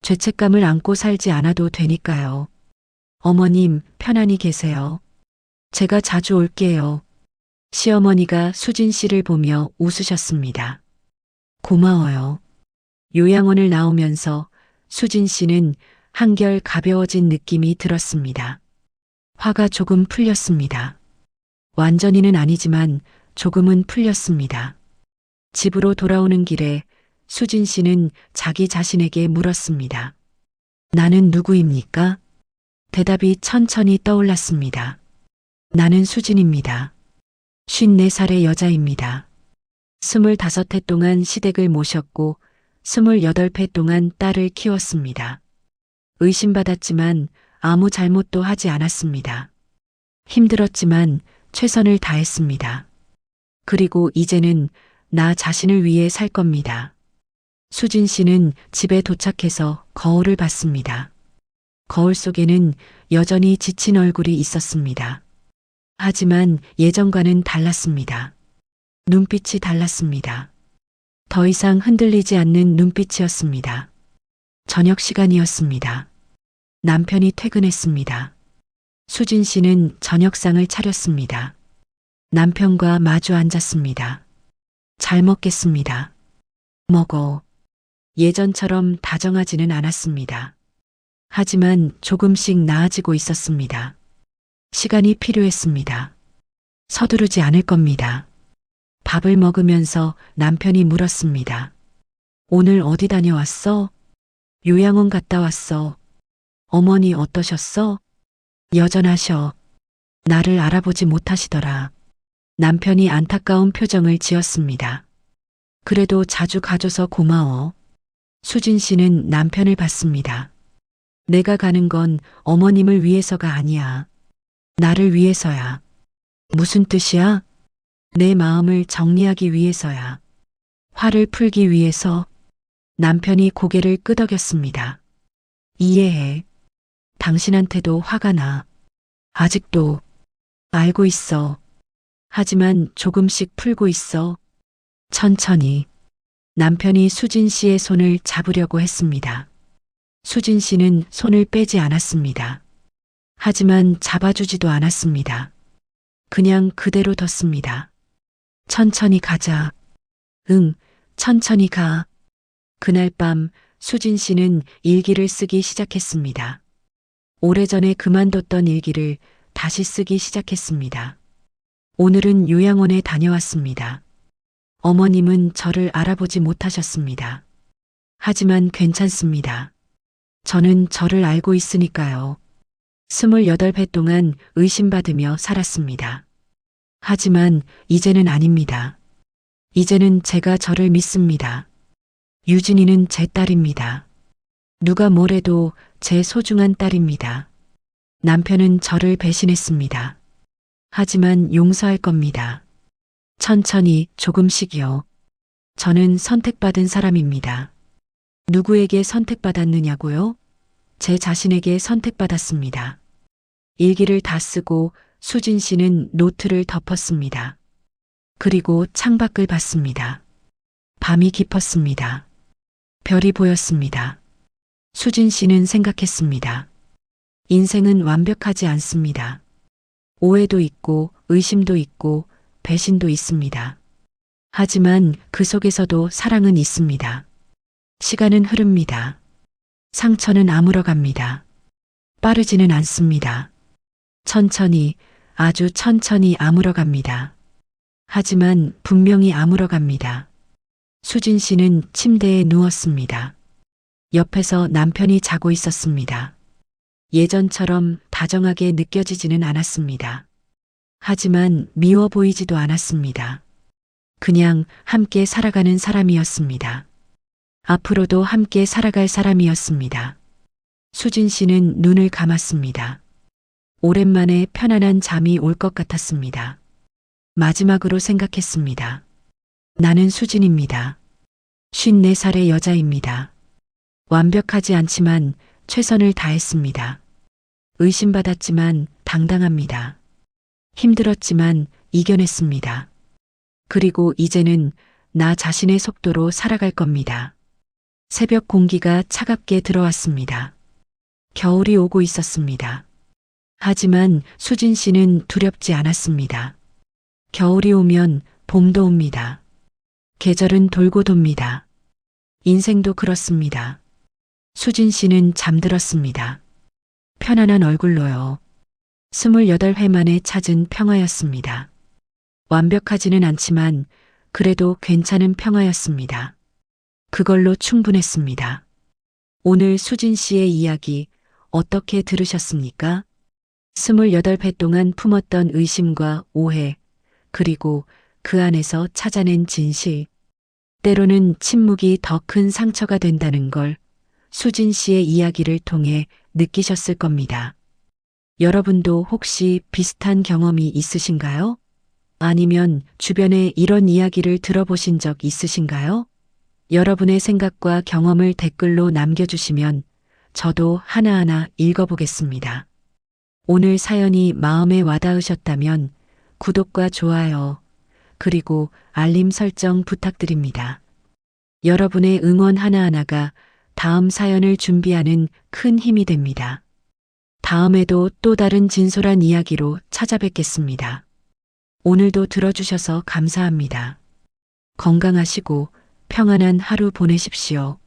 죄책감을 안고 살지 않아도 되니까요. 어머님, 편안히 계세요. 제가 자주 올게요. 시어머니가 수진 씨를 보며 웃으셨습니다. 고마워요. 요양원을 나오면서 수진 씨는 한결 가벼워진 느낌이 들었습니다. 화가 조금 풀렸습니다. 완전히는 아니지만 조금은 풀렸습니다. 집으로 돌아오는 길에 수진 씨는 자기 자신에게 물었습니다. 나는 누구입니까? 대답이 천천히 떠올랐습니다. 나는 수진입니다. 54살의 여자입니다. 25해 동안 시댁을 모셨고 28회 동안 딸을 키웠습니다. 의심받았지만 아무 잘못도 하지 않았습니다. 힘들었지만 최선을 다했습니다. 그리고 이제는 나 자신을 위해 살 겁니다. 수진 씨는 집에 도착해서 거울을 봤습니다. 거울 속에는 여전히 지친 얼굴이 있었습니다. 하지만 예전과는 달랐습니다. 눈빛이 달랐습니다. 더 이상 흔들리지 않는 눈빛이었습니다. 저녁 시간이었습니다. 남편이 퇴근했습니다. 수진 씨는 저녁상을 차렸습니다. 남편과 마주 앉았습니다. 잘 먹겠습니다. 먹어. 예전처럼 다정하지는 않았습니다. 하지만 조금씩 나아지고 있었습니다. 시간이 필요했습니다. 서두르지 않을 겁니다. 밥을 먹으면서 남편이 물었습니다. 오늘 어디 다녀왔어? 요양원 갔다 왔어. 어머니 어떠셨어? 여전하셔. 나를 알아보지 못하시더라. 남편이 안타까운 표정을 지었습니다. 그래도 자주 가줘서 고마워. 수진 씨는 남편을 봤습니다. 내가 가는 건 어머님을 위해서가 아니야. 나를 위해서야. 무슨 뜻이야? 내 마음을 정리하기 위해서야. 화를 풀기 위해서. 남편이 고개를 끄덕였습니다. 이해해. 당신한테도 화가 나. 아직도. 알고 있어. 하지만 조금씩 풀고 있어. 천천히. 남편이 수진 씨의 손을 잡으려고 했습니다. 수진 씨는 손을 빼지 않았습니다. 하지만 잡아주지도 않았습니다. 그냥 그대로 뒀습니다. 천천히 가자. 응, 천천히 가. 그날 밤 수진 씨는 일기를 쓰기 시작했습니다. 오래전에 그만뒀던 일기를 다시 쓰기 시작했습니다. 오늘은 요양원에 다녀왔습니다. 어머님은 저를 알아보지 못하셨습니다. 하지만 괜찮습니다. 저는 저를 알고 있으니까요. 28회 동안 의심받으며 살았습니다. 하지만 이제는 아닙니다. 이제는 제가 저를 믿습니다. 유진이는 제 딸입니다. 누가 뭐래도 제 소중한 딸입니다. 남편은 저를 배신했습니다. 하지만 용서할 겁니다. 천천히 조금씩이요. 저는 선택받은 사람입니다. 누구에게 선택받았느냐고요? 제 자신에게 선택받았습니다. 일기를 다 쓰고 수진 씨는 노트를 덮었습니다. 그리고 창밖을 봤습니다. 밤이 깊었습니다. 별이 보였습니다. 수진 씨는 생각했습니다. 인생은 완벽하지 않습니다. 오해도 있고 의심도 있고 배신도 있습니다. 하지만 그 속에서도 사랑은 있습니다. 시간은 흐릅니다. 상처는 아물어갑니다. 빠르지는 않습니다. 천천히, 아주 천천히 아물어갑니다. 하지만 분명히 아물어갑니다. 수진 씨는 침대에 누웠습니다. 옆에서 남편이 자고 있었습니다. 예전처럼 다정하게 느껴지지는 않았습니다. 하지만 미워 보이지도 않았습니다. 그냥 함께 살아가는 사람이었습니다. 앞으로도 함께 살아갈 사람이었습니다. 수진 씨는 눈을 감았습니다. 오랜만에 편안한 잠이 올 것 같았습니다. 마지막으로 생각했습니다. 나는 수진입니다. 54살의 여자입니다. 완벽하지 않지만 최선을 다했습니다. 의심받았지만 당당합니다. 힘들었지만 이겨냈습니다. 그리고 이제는 나 자신의 속도로 살아갈 겁니다. 새벽 공기가 차갑게 들어왔습니다. 겨울이 오고 있었습니다. 하지만 수진 씨는 두렵지 않았습니다. 겨울이 오면 봄도 옵니다. 계절은 돌고 돕니다. 인생도 그렇습니다. 수진 씨는 잠들었습니다. 편안한 얼굴로요. 28회 만에 찾은 평화였습니다. 완벽하지는 않지만 그래도 괜찮은 평화였습니다. 그걸로 충분했습니다. 오늘 수진 씨의 이야기 어떻게 들으셨습니까? 28회 동안 품었던 의심과 오해, 그리고 그 안에서 찾아낸 진실. 때로는 침묵이 더 큰 상처가 된다는 걸 수진 씨의 이야기를 통해 느끼셨을 겁니다. 여러분도 혹시 비슷한 경험이 있으신가요? 아니면 주변에 이런 이야기를 들어보신 적 있으신가요? 여러분의 생각과 경험을 댓글로 남겨주시면 저도 하나하나 읽어보겠습니다. 오늘 사연이 마음에 와닿으셨다면 구독과 좋아요, 그리고 알림 설정 부탁드립니다. 여러분의 응원 하나하나가 다음 사연을 준비하는 큰 힘이 됩니다. 다음에도 또 다른 진솔한 이야기로 찾아뵙겠습니다. 오늘도 들어주셔서 감사합니다. 건강하시고 평안한 하루 보내십시오.